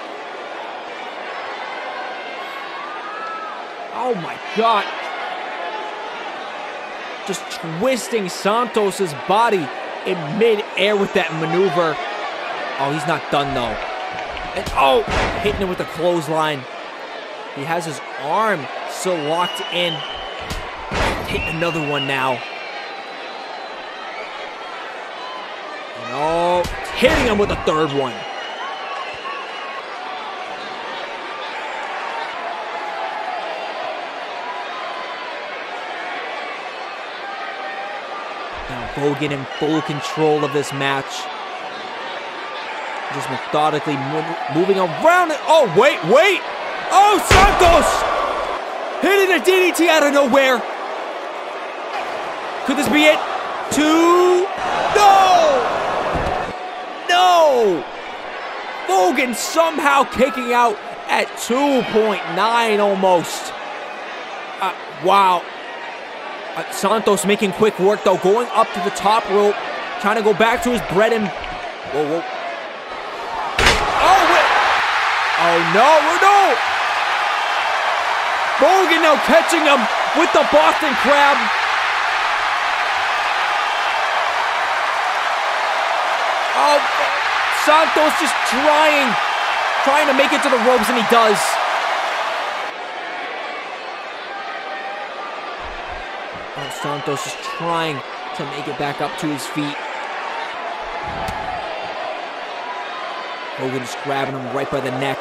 Speaker 1: Oh my God. Just twisting Santos's body in mid-air with that maneuver. Oh, he's not done though. And oh, hitting him with a clothesline. He has his arm still locked in. Hitting another one now. And oh, hitting him with a third one. Now Bogan in full control of this match. Just methodically moving around it. Oh, wait. Oh, Santos! Hitting a DDT out of nowhere. Could this be it? 2. No! Bogan somehow kicking out at 2.9 almost. Wow. Santos making quick work though, going up to the top rope, trying to go back to his bread and... Whoa. Oh, no! Bogan now catching him with the Boston Crab. Oh, Santos just trying to make it to the ropes, and he does. Oh, Santos just trying to make it back up to his feet. Bogan just grabbing him right by the neck.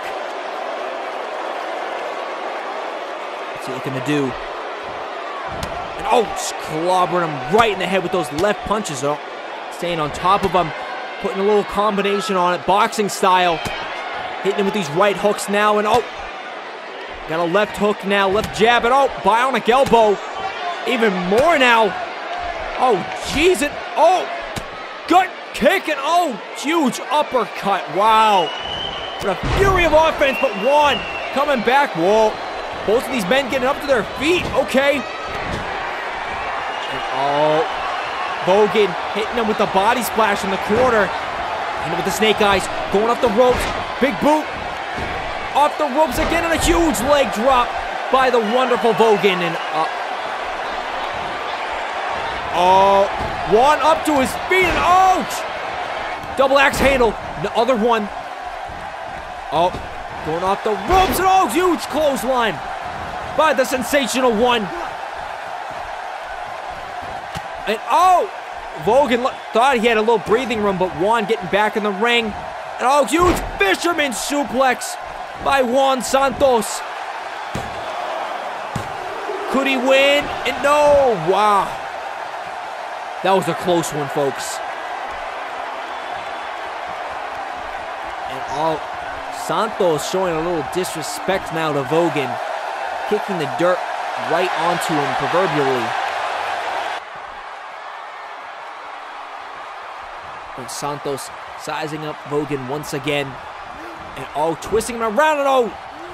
Speaker 1: What's he looking to do? And oh, just clobbering him right in the head with those left punches. Oh, staying on top of him, putting a little combination on it, boxing style. Hitting him with these right hooks now, and oh, got a left hook now, left jab, and oh, bionic elbow. Even more now. Oh, jeez, and oh, gut kick, and oh, huge uppercut. Wow. What a fury of offense, but one coming back. Whoa. Both of these men getting up to their feet. Okay. And oh, Bogan hitting him with the body splash in the corner. Hitting him with the snake eyes. Going off the ropes. Big boot. Off the ropes again, and a huge leg drop by the wonderful Bogan. And oh, one up to his feet, and ouch! Double axe handle, the other one. Oh, going off the ropes, and oh, huge clothesline by the sensational one. And oh, Bogan thought he had a little breathing room, but Juan getting back in the ring. And oh, huge fisherman suplex by Juan Santos. Could he win? And no, wow. That was a close one, folks. And oh, Santos showing a little disrespect now to Bogan. Kicking the dirt right onto him, proverbially. And Santos sizing up Bogan once again. And oh, twisting him around, and oh,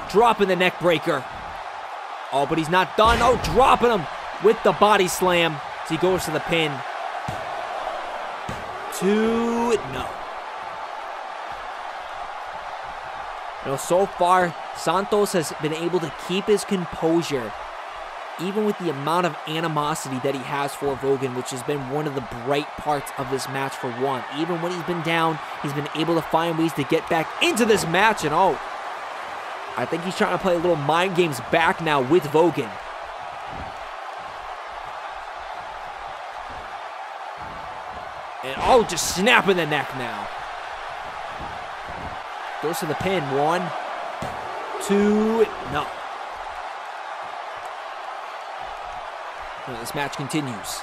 Speaker 1: dropping the neck breaker. Oh, but he's not done. Oh, dropping him with the body slam as he goes to the pin. 2, no. You know, so far, Santos has been able to keep his composure, even with the amount of animosity that he has for Bogan, which has been one of the bright parts of this match for Juan. Even when he's been down, he's been able to find ways to get back into this match, and oh, I think he's trying to play a little mind games back now with Bogan. And oh, just snapping the neck now. Goes to the pin. 1, 2, no. Well, this match continues.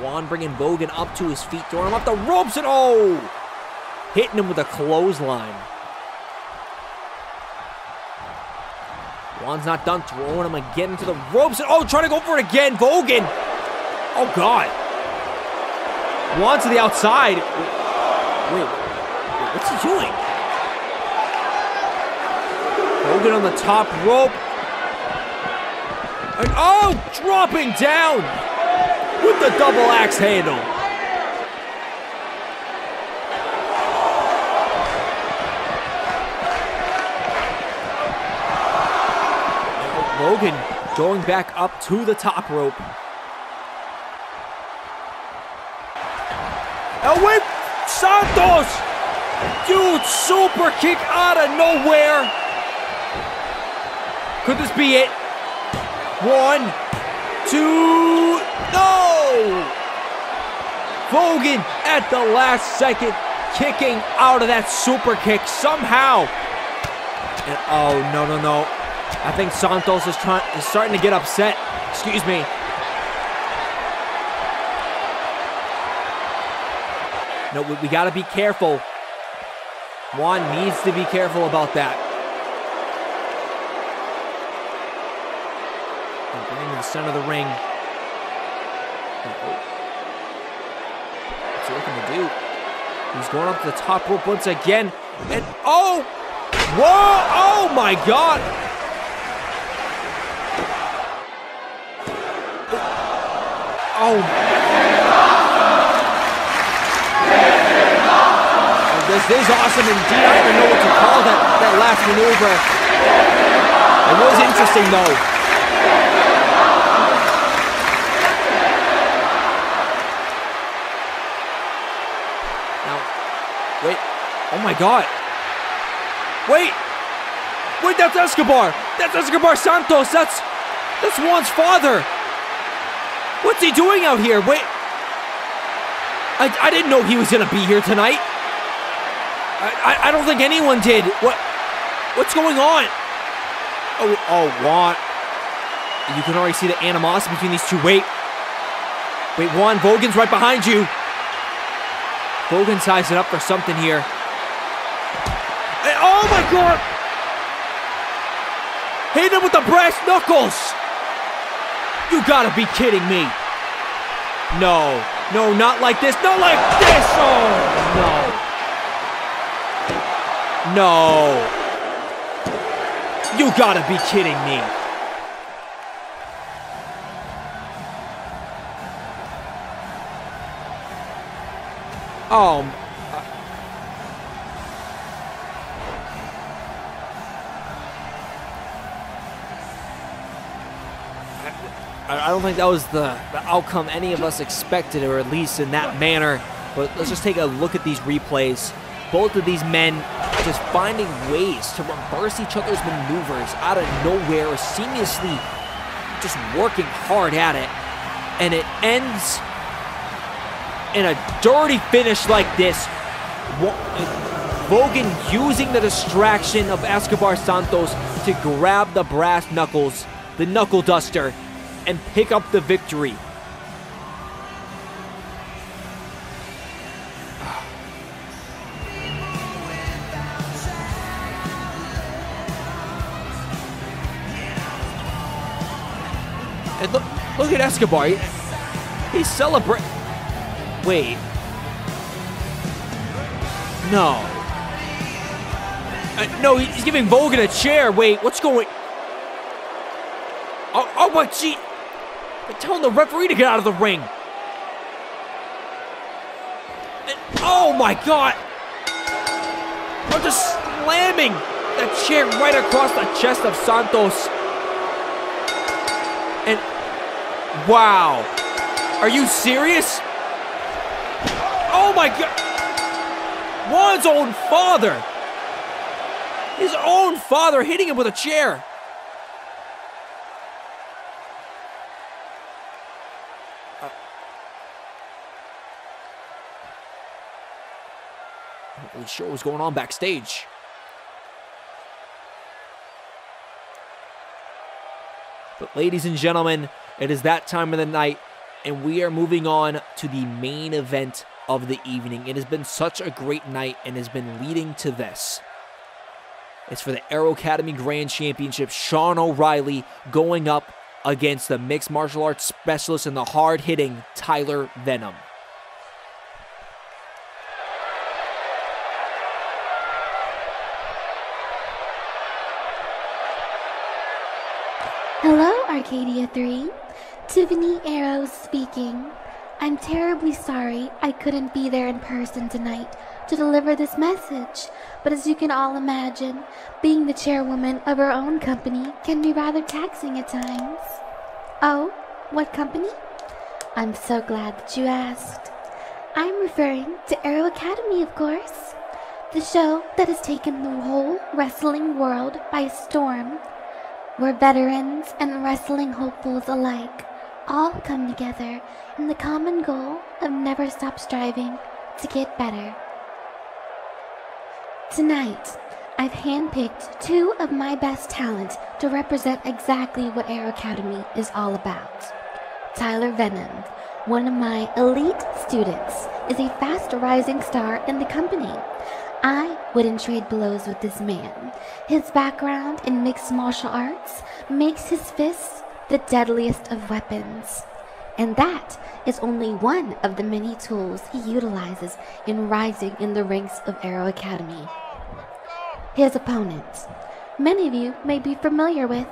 Speaker 1: Juan bringing Bogan up to his feet, throwing him off the ropes, and oh! Hitting him with a clothesline.
Speaker 2: Juan's not done, throwing him again into the ropes. Oh, trying to go for it again, Bogan. Oh, God. Juan to the outside. Wait, what's he doing? Bogan on the top rope. And oh, dropping down with the double axe handle. Bogan going back up to the top rope. And with Santos, dude, super kick out of nowhere. Could this be it? 1, 2, no! Bogan at the last second, kicking out of that super kick somehow. And oh, no. I think Santos is starting to get upset. Excuse me. No, we gotta be careful. Juan needs to be careful about that. And bring him to the center of the ring. What's he looking to do? He's going up to the top rope once again. And oh! Whoa! Oh my God! Oh. This is awesome indeed. I don't even know what to call that last maneuver. It was interesting though. Now, wait. Oh my God. Wait, that's Escobar. That's Escobar Santos. That's Juan's father. What's he doing out here? Wait. I didn't know he was gonna be here tonight. I don't think anyone did. What's going on? Oh, Juan. You can already see the animosity between these two. Wait, Juan, Bogan's right behind you. Bogan ties it up for something here. And, oh my God! Hit him with the brass knuckles! You gotta be kidding me. No, not like this. Not like this! Oh, no. No. You gotta be kidding me. I don't think that was the outcome any of us expected, or at least in that manner. But let's just take a look at these replays. Both of these men just finding ways to reverse each other's maneuvers out of nowhere, or seamlessly just working hard at it. And it ends in a dirty finish like this. Bogan using the distraction of Escobar Santos to grab the brass knuckles, the knuckle duster, and pick up the victory. And look at Escobar. He's celebrating. Wait. No. No, he's giving Bogan a chair. Wait, what's going... Oh, but gee... They're telling the referee to get out of the ring. And, oh my God! I'm just slamming that chair right across the chest of Santos. And wow, are you serious? Oh my God! Juan's own father, his own father, hitting him with a chair. Not really sure what's going on backstage. But ladies and gentlemen, it is that time of the night, and we are moving on to the main event of the evening. It has been such a great night and has been leading to this.
Speaker 1: It's for the Aero Academy Grand Championship. Sean O'Reilly going up against the mixed martial arts specialist and the hard-hitting Tyler Venom.
Speaker 8: Hello, Arcadia 3. Tiffany Arrow speaking. I'm terribly sorry I couldn't be there in person tonight to deliver this message, but as you can all imagine, being the chairwoman of our own company can be rather taxing at times. Oh, what company? I'm so glad that you asked. I'm referring to Aero Academy, of course. The show that has taken the whole wrestling world by storm, where veterans and wrestling hopefuls alike all come together in the common goal of never stop striving to get better. Tonight, I've handpicked 2 of my best talent to represent exactly what Aero Academy is all about. Tyler Venom, one of my elite students, is a fast-rising star in the company. I wouldn't trade blows with this man. His background in mixed martial arts makes his fists the deadliest of weapons. And that is only one of the many tools he utilizes in rising in the ranks of Aero Academy. His opponent, many of you may be familiar with.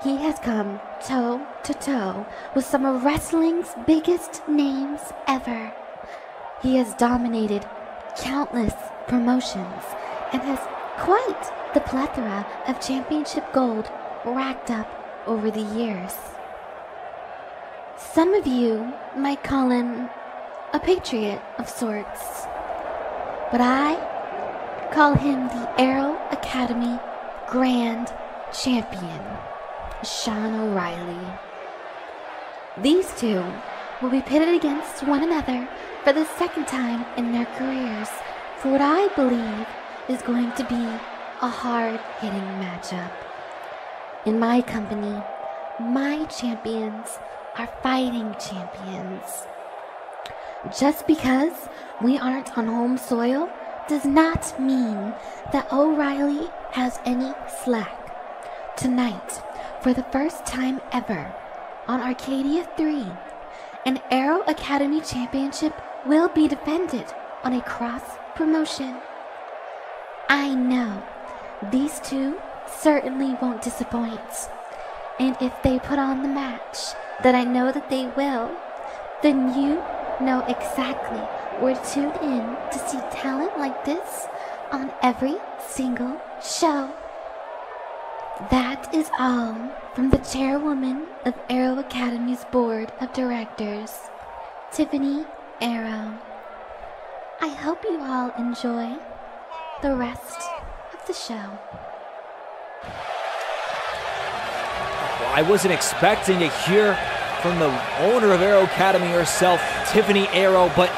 Speaker 8: He has come toe-to-toe with some of wrestling's biggest names ever. He has dominated countless promotions and has quite the plethora of championship gold racked up over the years. Some of you might call him a patriot of sorts, but I call him the Aero Academy Grand Champion, Sean O'Reilly. These 2 will be pitted against one another for the second time in their careers for what I believe is going to be a hard-hitting matchup. In my company, my champions are fighting champions. Just because we aren't on home soil does not mean that O'Reilly has any slack. Tonight, for the first time ever, on Arcadia 3, an Aero Academy Championship will be defended on a cross-promotion. I know these 2 certainly won't disappoint. And if they put on the match that I know that they will, then you know exactly where to tune in to see talent like this on every single show. That is all from the chairwoman of Aero Academy's board of directors, Tiffany Arrow. I hope you all enjoy the rest of the show.
Speaker 1: Well, I wasn't expecting to hear from the owner of Aero Academy herself, Tiffany Arrow, but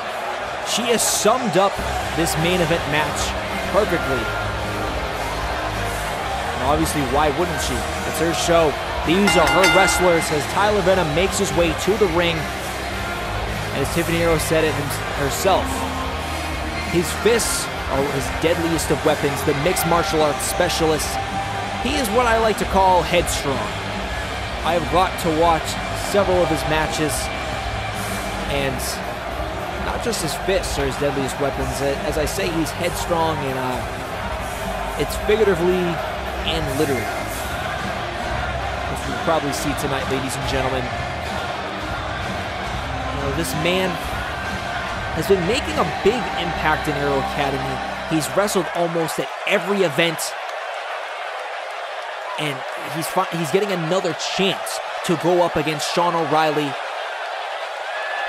Speaker 1: she has summed up this main event match perfectly. And obviously, why wouldn't she? It's her show. These are her wrestlers as Tyler Venom makes his way to the ring. And as Tiffany Arrow said it herself, his fists are his deadliest of weapons, the mixed martial arts specialist. He is what I like to call headstrong. I have got to watch several of his matches, and not just his fists are his deadliest weapons. As I say, he's headstrong, and it's figuratively and literally, which we'll probably see tonight, ladies and gentlemen. You know, this man has been making a big impact in Aero Academy. He's wrestled almost at every event, and he's getting another chance to go up against Sean O'Reilly,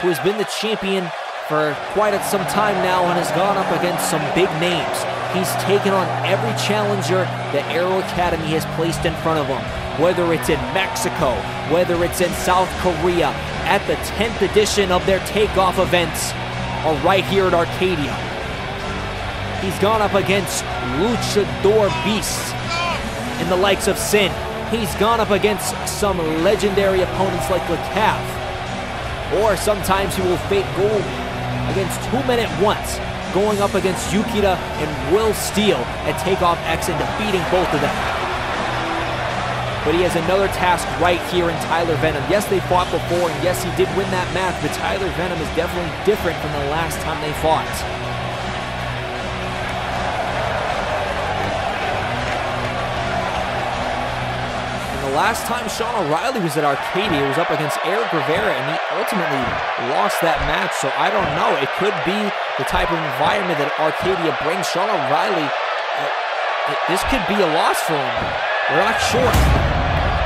Speaker 1: who has been the champion for quite some time now and has gone up against some big names. He's taken on every challenger that Aero Academy has placed in front of him, whether it's in Mexico, whether it's in South Korea, at the 10th edition of their takeoff events, or right here at Arcadia. He's gone up against luchador beasts in the likes of Sin. He's gone up against some legendary opponents like LeCav. Or sometimes he will go against 2 men at once
Speaker 2: going up against Yukita and Will Steele at Takeoff X and defeating both of them. But he has another task right here in Tyler Venom. Yes, they fought before, and yes, he did win that match, but Tyler Venom is definitely different from the last time they fought. Last time Sean O'Reilly was at Arcadia, he was up against Eric Rivera, and he ultimately lost that match. So I don't know. It could be the type of environment that Arcadia brings. Sean O'Reilly, this could be a loss for him. We're not sure.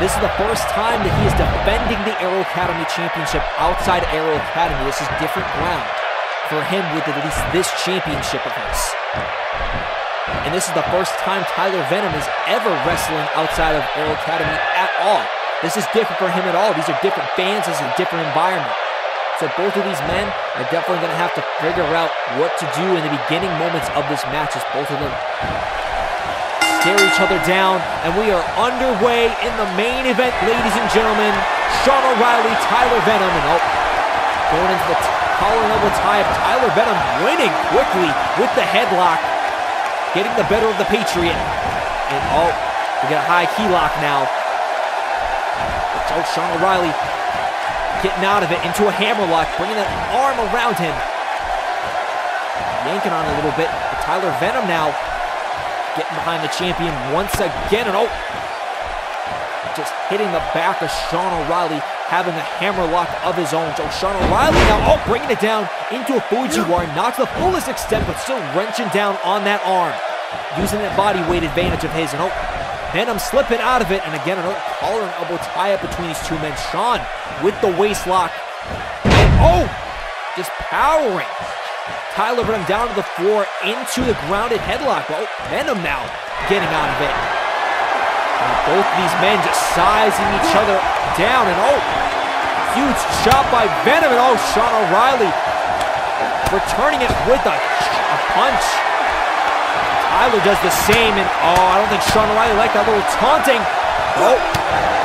Speaker 2: This is the first time that he is defending the Aero Academy Championship outside Aero Academy. This is different ground for him with at least this championship of his. And this is the first time Tyler Venom is ever wrestling outside of Aero Academy at all. This is different for him at all. These are different fans. This is a different environment. So both of these men are definitely going to have to figure out what to do in the beginning moments of this match as both of them stare each other down. And we are underway in the main event, ladies and gentlemen. Sean O'Reilly, Tyler Venom, and going into the collar and elbow tie of Tyler Venom, winning quickly with the headlock. Getting the better of the Patriot. And we got a high key lock now. Sean O'Reilly getting out of it into a hammerlock, bringing that arm around him. Yanking on it a little bit. But Tyler Venom now getting behind the champion once again. And just hitting the back of Sean O'Reilly, having a hammerlock of his own. Sean O'Reilly now, bringing it down into a Fujiwara, not to the fullest extent, but still wrenching down on that arm, using that body weight advantage of his. And Venom slipping out of it, and again, another collar and elbow tie-up between these two men. Sean with the waist lock, and just powering Tyler Venom down to the floor into the grounded headlock. Venom now getting out of it. And both of these men just sizing each other down, and huge shot by Venom, and Sean O'Reilly returning it with a punch. Tyler does the same, and I don't think Sean O'Reilly liked that little taunting.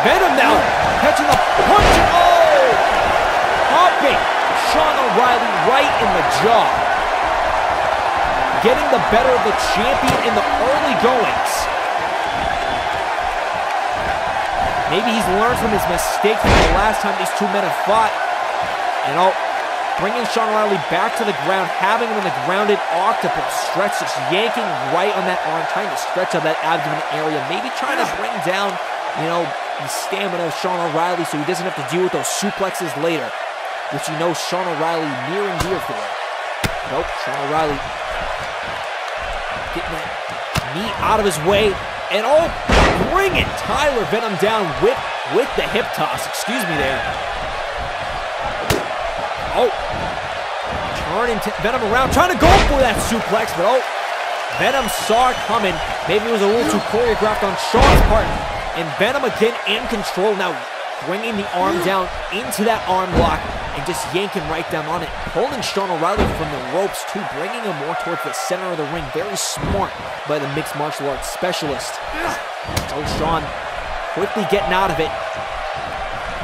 Speaker 2: Venom now catching the punch, and popping Sean O'Reilly right in the jaw. Getting the better of the champion in the early goings. Maybe he's learned from his mistake from the last time these two men have fought. And bringing Sean O'Reilly back to the ground, having him in the grounded octopus stretch, just yanking right on that arm, trying to stretch out that abdomen area, maybe trying to bring down, the stamina of Sean O'Reilly so he doesn't have to deal with those suplexes later, which Sean O'Reilly near and dear for. Sean O'Reilly getting that knee out of his way, and bringing Tyler Venom down with the hip toss. Excuse me there. Turning Venom around, trying to go for that suplex, but Venom saw it coming. Maybe it was a little too choreographed on Sean's part. And Venom again in control now, bringing the arm down into that arm lock and just yanking right down on it. Pulling Sean O'Reilly from the ropes too, bringing him more towards the center of the ring. Very smart by the mixed martial arts specialist. Sean quickly getting out of it.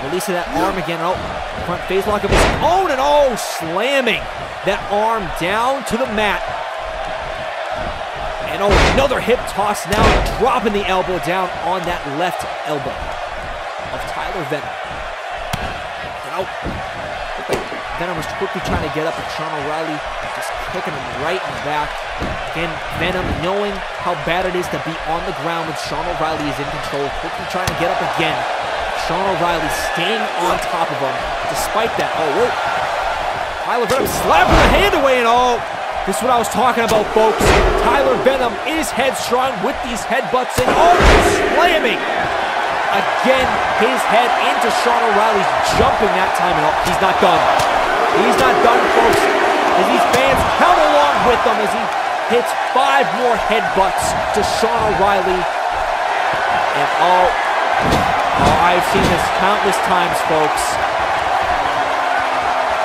Speaker 2: Releasing that arm again. Front face lock of his own, and slamming that arm down to the mat. And another hip toss now, dropping the elbow down on that left elbow of Tyler Venom. And Venom was quickly trying to get up, and Sean O'Reilly just kicking him right in the back. Again, Venom knowing how bad it is to be on the ground when Sean O'Reilly is in control, quickly trying to get up again. Sean O'Reilly staying on top of him despite that. Tyler Venom slapping the hand away, and this is what I was talking about, folks. Tyler Venom is headstrong with these headbutts, and slamming again his head into Sean O'Reilly's, jumping that time, and he's not done. He's not done, folks, as these fans count along with him as he hits 5 more headbutts to Sean O'Reilly. And I've seen this countless times, folks.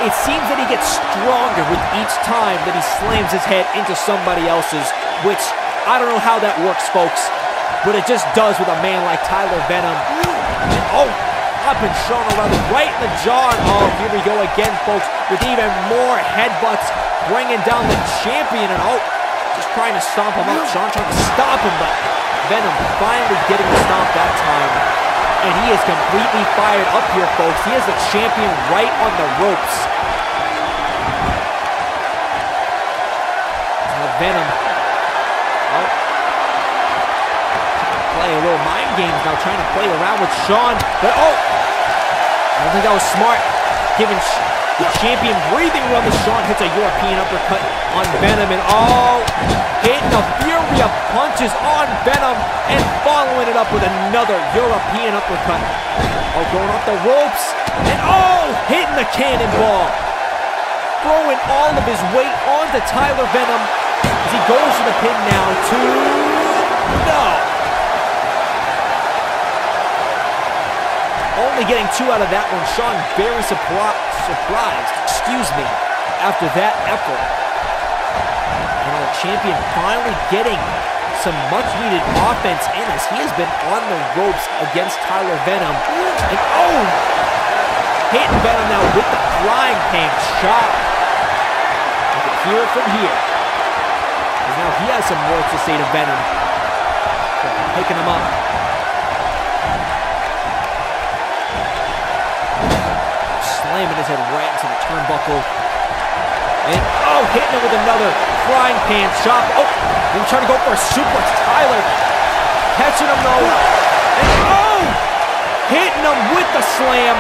Speaker 2: It seems that he gets stronger with each time that he slams his head into somebody else's, which I don't know how that works, folks, but it just does with a man like Tyler Venom. And stopping Sean O'Reilly right in the jaw. Oh, here we go again, folks, with even more headbutts, bringing down the champion. And oh, just trying to stomp him out. Sean trying to stop him, but Venom finally getting the stomp that time. And he is completely fired up here, folks. He has the champion right on the ropes. Venom. Oh. Play a little mind games now, trying to play around with Sean. But oh! I don't think that was smart. Giving the champion breathing room as Sean hits a European uppercut on Venom. And oh! Hitting a fury of punches on Venom and following it up with another European uppercut. Oh, going off the ropes. And oh! Hitting the cannonball. Throwing all of his weight onto Tyler Venom. As he goes to the pin now, 2-0. Only getting 2 out of that one. Sean very surprised, after that effort. And the champion finally getting some much-needed offense in as he has been on the ropes against Tyler Venom. And oh! Hitting Venom now with the frying pan shot. You can hear it from here. Now he has some words to say to Venom. Picking him up. Slamming his head right into the turnbuckle. And oh, hitting him with another frying pan chop. Oh, he's trying to go for a suplex. Tyler catching him though. And oh, hitting him with the slam.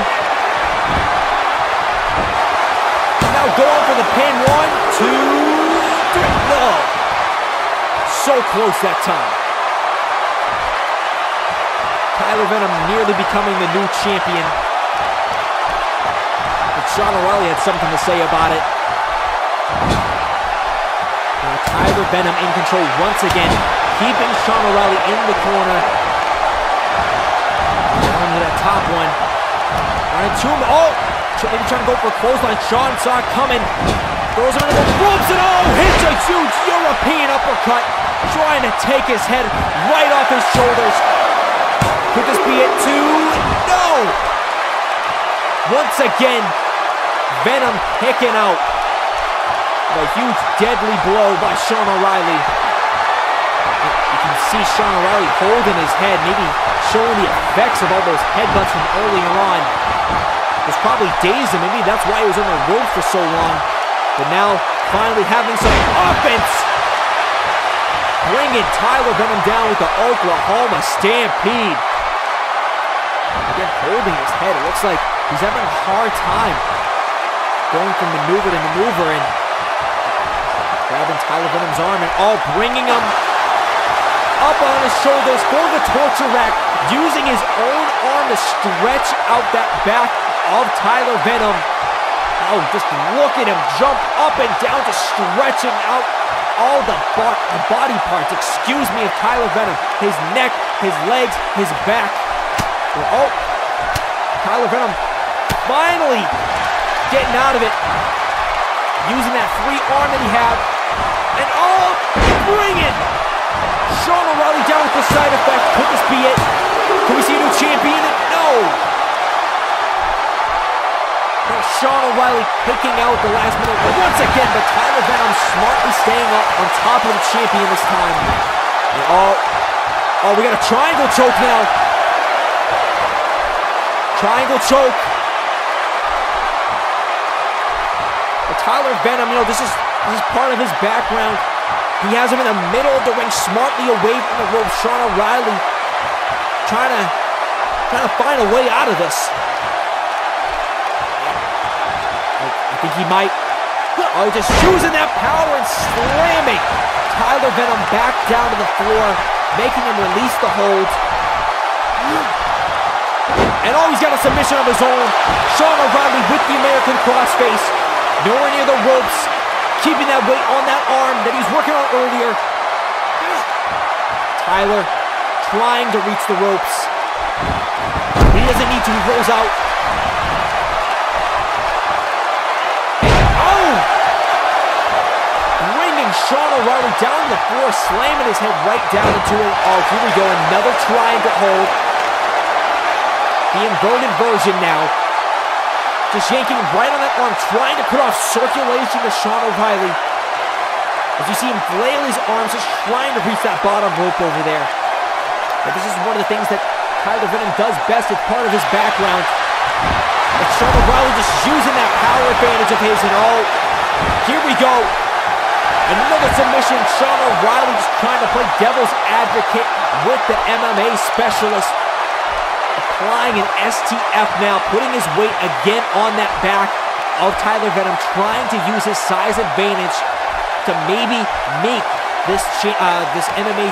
Speaker 2: Now going for the pin. 1, 2, 3. No. So close that time. Tyler Venom nearly becoming the new champion. But Sean O'Reilly had something to say about it. Now Tyler Venom in control once again, keeping Sean O'Reilly in the corner. Going to that top one. Running to him. Oh! Maybe trying to go for a clothesline. Sean saw it coming. Throws him into the ropes and oh! Hits a huge European uppercut. Trying to take his head right off his shoulders. Could this be it too? No! Once again, Venom kicking out. A huge deadly blow by Sean O'Reilly. You can see Sean O'Reilly holding his head, maybe showing the effects of all those headbutts from earlier on. It was probably dazed him. Maybe that's why he was on the rope for so long. But now, finally having some offense. Bringing Tyler Venom down with the Oklahoma Stampede. Again, holding his head. It looks like he's having a hard time going from maneuver to maneuver and grabbing Tyler Venom's arm and all bringing him up on his shoulders for the torture rack, using his own arm to stretch out that back of Tyler Venom. Oh, just look at him jump up and down, just stretching out all the body parts, excuse me, of Tyler Venom. His neck, his legs, his back. Oh, Tyler Venom finally getting out of it. Using that free arm that he had. And oh, bring it! Sean O'Reilly down with the side effect. Could this be it? Can we see a new champion? No! Now Sean O'Reilly picking out the last minute once again, but Tyler Venom smartly staying up on top of the champion this time. And oh, we got a triangle choke now. Triangle choke. But Tyler Venom, this is part of his background. He has him in the middle of the ring, smartly away from the rope. Sean O'Reilly trying to find a way out of this. I think he might. Oh, just using that power and slamming Tyler Venom back down to the floor, making him release the hold. And oh, he's got a submission of his own. Sean O'Reilly with the American crossface. Nowhere near the ropes. Keeping that weight on that arm that he's working on earlier. Tyler trying to reach the ropes. He doesn't need to. He rolls out. Sean O'Reilly down to the floor, slamming his head right down into it. Oh, here we go, another triangle hold. The inverted version now. Just yanking right on that arm, trying to cut off circulation to Sean O'Reilly. As you see him flail his arms, just trying to reach that bottom rope over there. But this is one of the things that Tyler Venom does best. It's part of his background. But Sean O'Reilly just using that power advantage of his, and oh, here we go. Another submission. Sean O'Reilly just trying to play devil's advocate with the MMA specialist. Applying an STF now, putting his weight again on that back of Tyler Venom, trying to use his size advantage to maybe make this MMA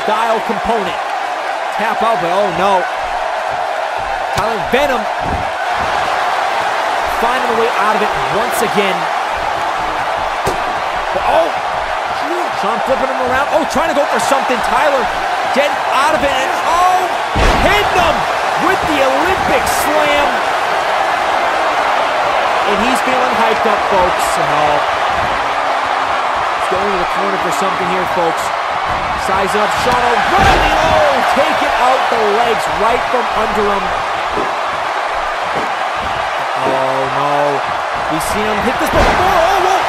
Speaker 2: style component tap out, but oh no. Tyler Venom finding a way out of it once again. But oh, Sean flipping him around. Oh, trying to go for something. Tyler getting out of it, and oh, hitting him with the Olympic slam. And he's feeling hyped up, folks. Oh, he's going to the corner for something here, folks. Size up, Sean O'Reilly. Oh, taking out the legs right from under him. Oh no, we've seen him hit this before. Oh, whoa.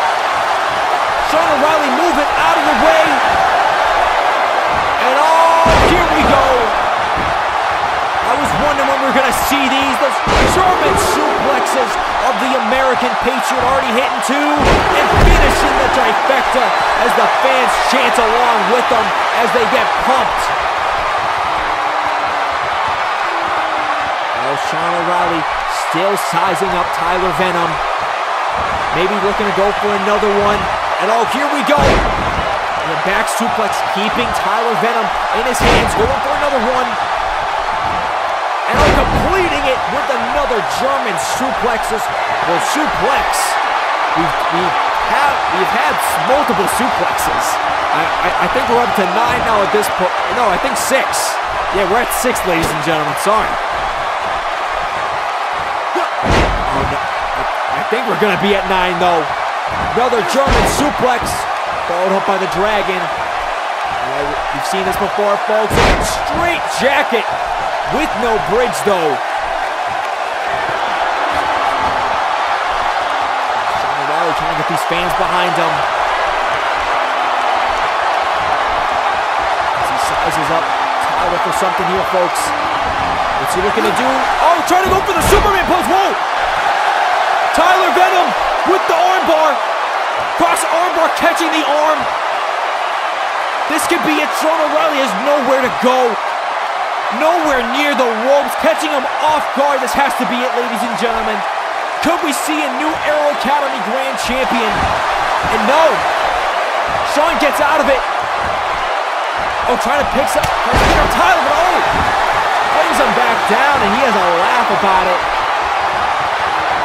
Speaker 2: Sean O'Reilly moving out of the way. And oh, here we go. I was wondering when we were going to see these. Those German suplexes of the American Patriot, already hitting two and finishing the trifecta as the fans chant along with them as they get pumped. Oh, Sean O'Reilly still sizing up Tyler Venom. Maybe looking to go for another one. And oh, here we go. And the back suplex keeping Tyler Venom in his hands, going for another one. And oh, completing it with another German suplexes. Well, suplex. We've had multiple suplexes. I think we're up to 9 now at this point. No, I think 6. Yeah, we're at 6, ladies and gentlemen. Sorry. Oh, no. I think we're going to be at 9, though. Another German suplex. Followed up by the Dragon. Yeah, we've seen this before, folks. Straight jacket with no bridge, though. Sean O'Reilly trying to get these fans behind him. As he sizes up Tyler for something here, folks. What's he looking to do? Oh, trying to go for the Superman pose. Whoa! Tyler Venom with the armbar. Cross armbar catching the arm. This could be it. Sean O'Reilly has nowhere to go. Nowhere near the ropes. Catching him off guard. This has to be it, ladies and gentlemen. Could we see a new Aero Academy Grand Champion? And no. Sean gets out of it. Oh, trying to pick up Tyler, but oh! Brings him back down, and he has a laugh about it.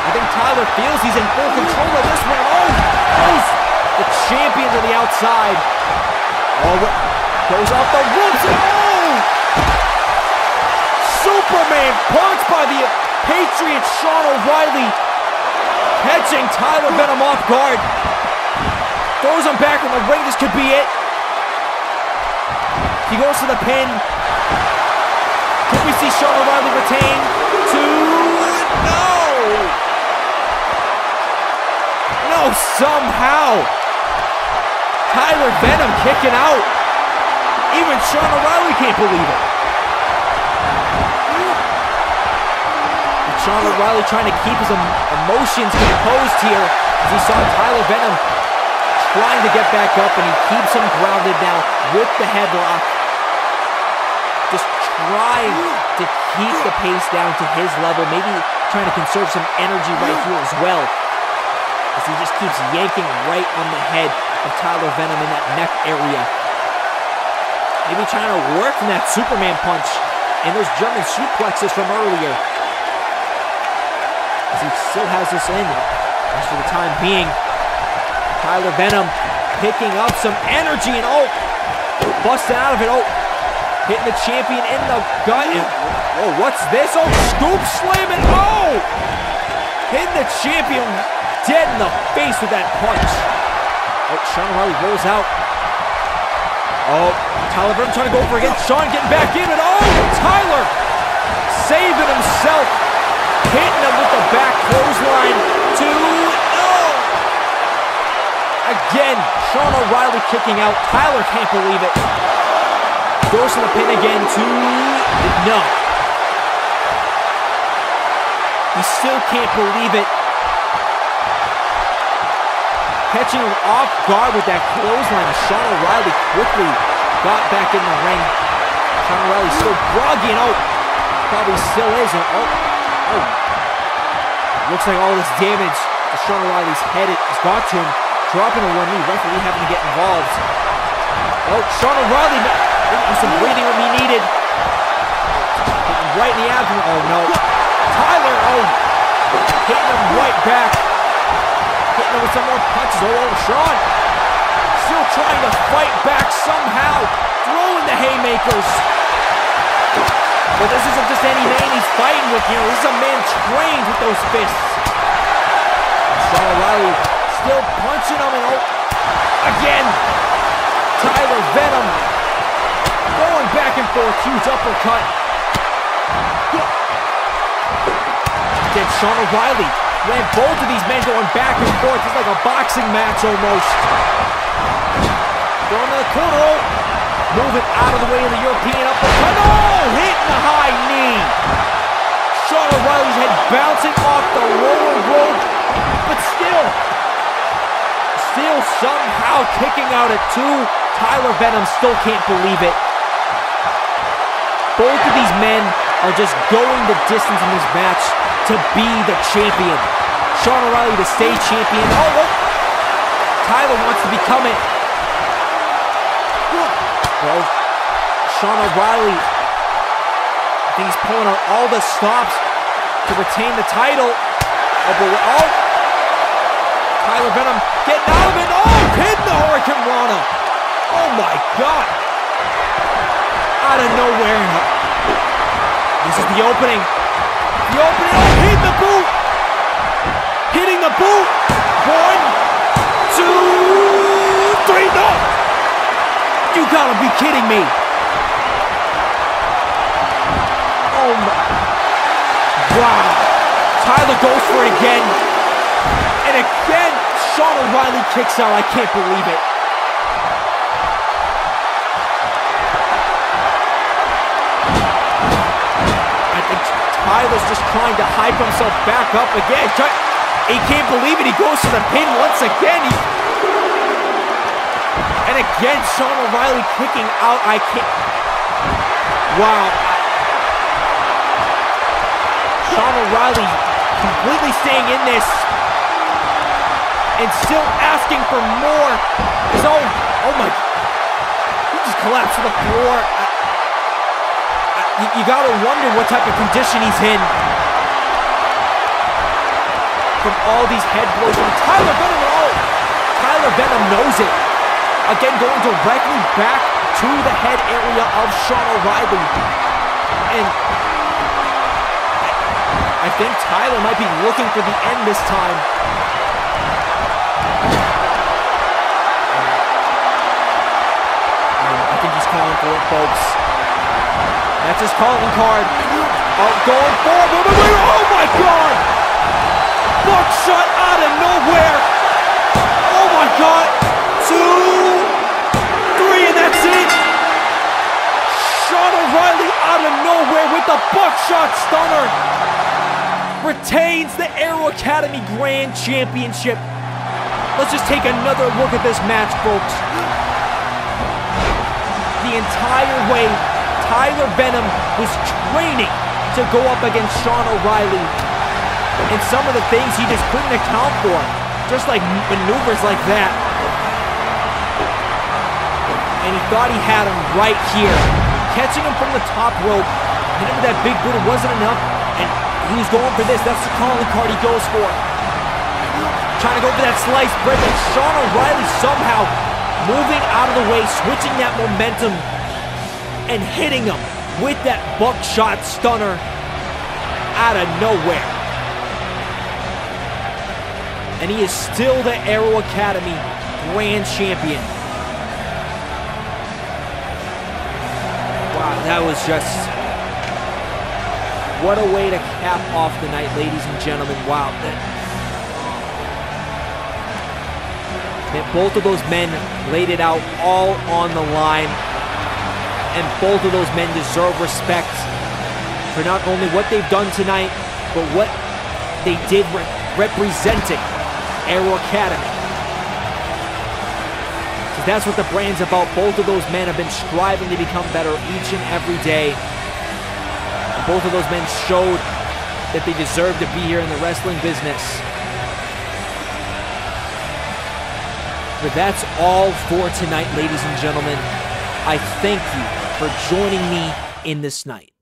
Speaker 2: I think Tyler feels he's in full control of this one. Oh, the champion to the outside. Oh, goes off the ropes, and oh! Superman punch by the Patriot Sean O'Reilly. Catching Tyler Venom off guard. Throws him back in the ring. This could be it. He goes to the pin. Could we see Sean O'Reilly retain? 2, no! No, somehow. Tyler Venom kicking out. Even Sean O'Reilly can't believe it. And Sean O'Reilly trying to keep his emotions composed here as he saw Tyler Venom trying to get back up, and he keeps him grounded now with the headlock. Just trying to keep the pace down to his level, maybe trying to conserve some energy right here as well, as he just keeps yanking right on the head of Tyler Venom in that neck area. Maybe trying to work from that Superman punch and those German suplexes from earlier. As he still has this in, just for the time being. Tyler Venom picking up some energy, and oh, busting out of it. Oh, hitting the champion in the gut. And, oh, what's this? Oh, scoop slamming. Oh, hitting the champion dead in the face with that punch. Oh, Sean O'Reilly rolls out. Oh, Tyler Venom trying to go for it again. Sean getting back in, and oh, Tyler saving himself. Hitting him with the back clothesline. 2-0. Again, Sean O'Reilly kicking out. Tyler can't believe it. Goes to the pin again. 2-0. He still can't believe it. Catching him off guard with that clothesline. Sean O'Reilly quickly got back in the ring. Sean O'Reilly still groggy and probably still is. Looks like all this damage to Sean O'Reilly's head has got to him. Dropping a one knee, referee having to get involved. Sean O'Reilly with some breathing room he needed. Hitting right in the abdomen. Oh no. Tyler, hitting him right back. Hitting him with some more punches. Sean still trying to fight back somehow. Throwing the haymakers. But this isn't just any man he's fighting with, this is a man trained with those fists. Sean O'Reilly still punching him, and again, Tyler Venom going back and forth, huge uppercut. Again, Sean O'Reilly, when both of these men going back and forth, it's like a boxing match almost. Going to the corner, moving out of the way of the European uppercut. Hitting the high knee. Sean O'Reilly's head bouncing off the lower rope, but still somehow kicking out at 2. Tyler Venom still can't believe it. Both of these men are just going the distance in this match to be the champion. Sean O'Reilly to stay champion. Tyler wants to become it. Well, Sean O'Reilly, I think he's pulling out all the stops to retain the title. Tyler Venom getting out of it. Hitting the Hurricane Rana. Oh my God. Out of nowhere. This is the opening. Hitting the boot. Hitting the boot. 1, 2, 3. No. You gotta be kidding me. Oh my. Wow. Tyler goes for it again. And again, Sean O'Reilly kicks out. I can't believe it. I think Tyler's just trying to hype himself back up again. He can't believe it. He goes for the pin once again. And again, Sean O'Reilly kicking out. I can't. Wow. Sean O'Reilly completely staying in this and still asking for more. Oh my. He just collapsed to the floor. You gotta wonder what type of condition he's in. From all these head blows from Tyler Venom. Tyler Venom knows it. Again, going directly back to the head area of Sean O'Reilly. And I think Tyler might be looking for the end this time. I think he's calling for it, folks. That's his calling card. Going forward. Oh my God! Buckshot out of nowhere. Oh my God! 2, 3, and that's it. Sean O'Reilly out of nowhere with the buckshot stunner. Retains the Aero Academy Grand Championship. Let's just take another look at this match, folks. The entire way, Tyler Venom was training to go up against Sean O'Reilly. And some of the things he just couldn't account for. Just like maneuvers like that. And he thought he had him right here. Catching him from the top rope. Hitting him with that big boot, it wasn't enough. And he was going for this. That's the calling card he goes for. Trying to go for that sliced bread. And Sean O'Reilly somehow moving out of the way, switching that momentum, and hitting him with that buckshot stunner out of nowhere. And he is still the Aero Academy Grand Champion. Wow, that was just
Speaker 1: What a way to cap off the night, ladies and gentlemen. Wow. That both of those men laid it out all on the line. And both of those men deserve respect for not only what they've done tonight, but what they did representing Aero Academy. So that's what the brand's about. Both of those men have been striving to become better each and every day. And both of those men showed that they deserve to be here in the wrestling business. But that's all for tonight, ladies and gentlemen. I thank you for joining me in this night.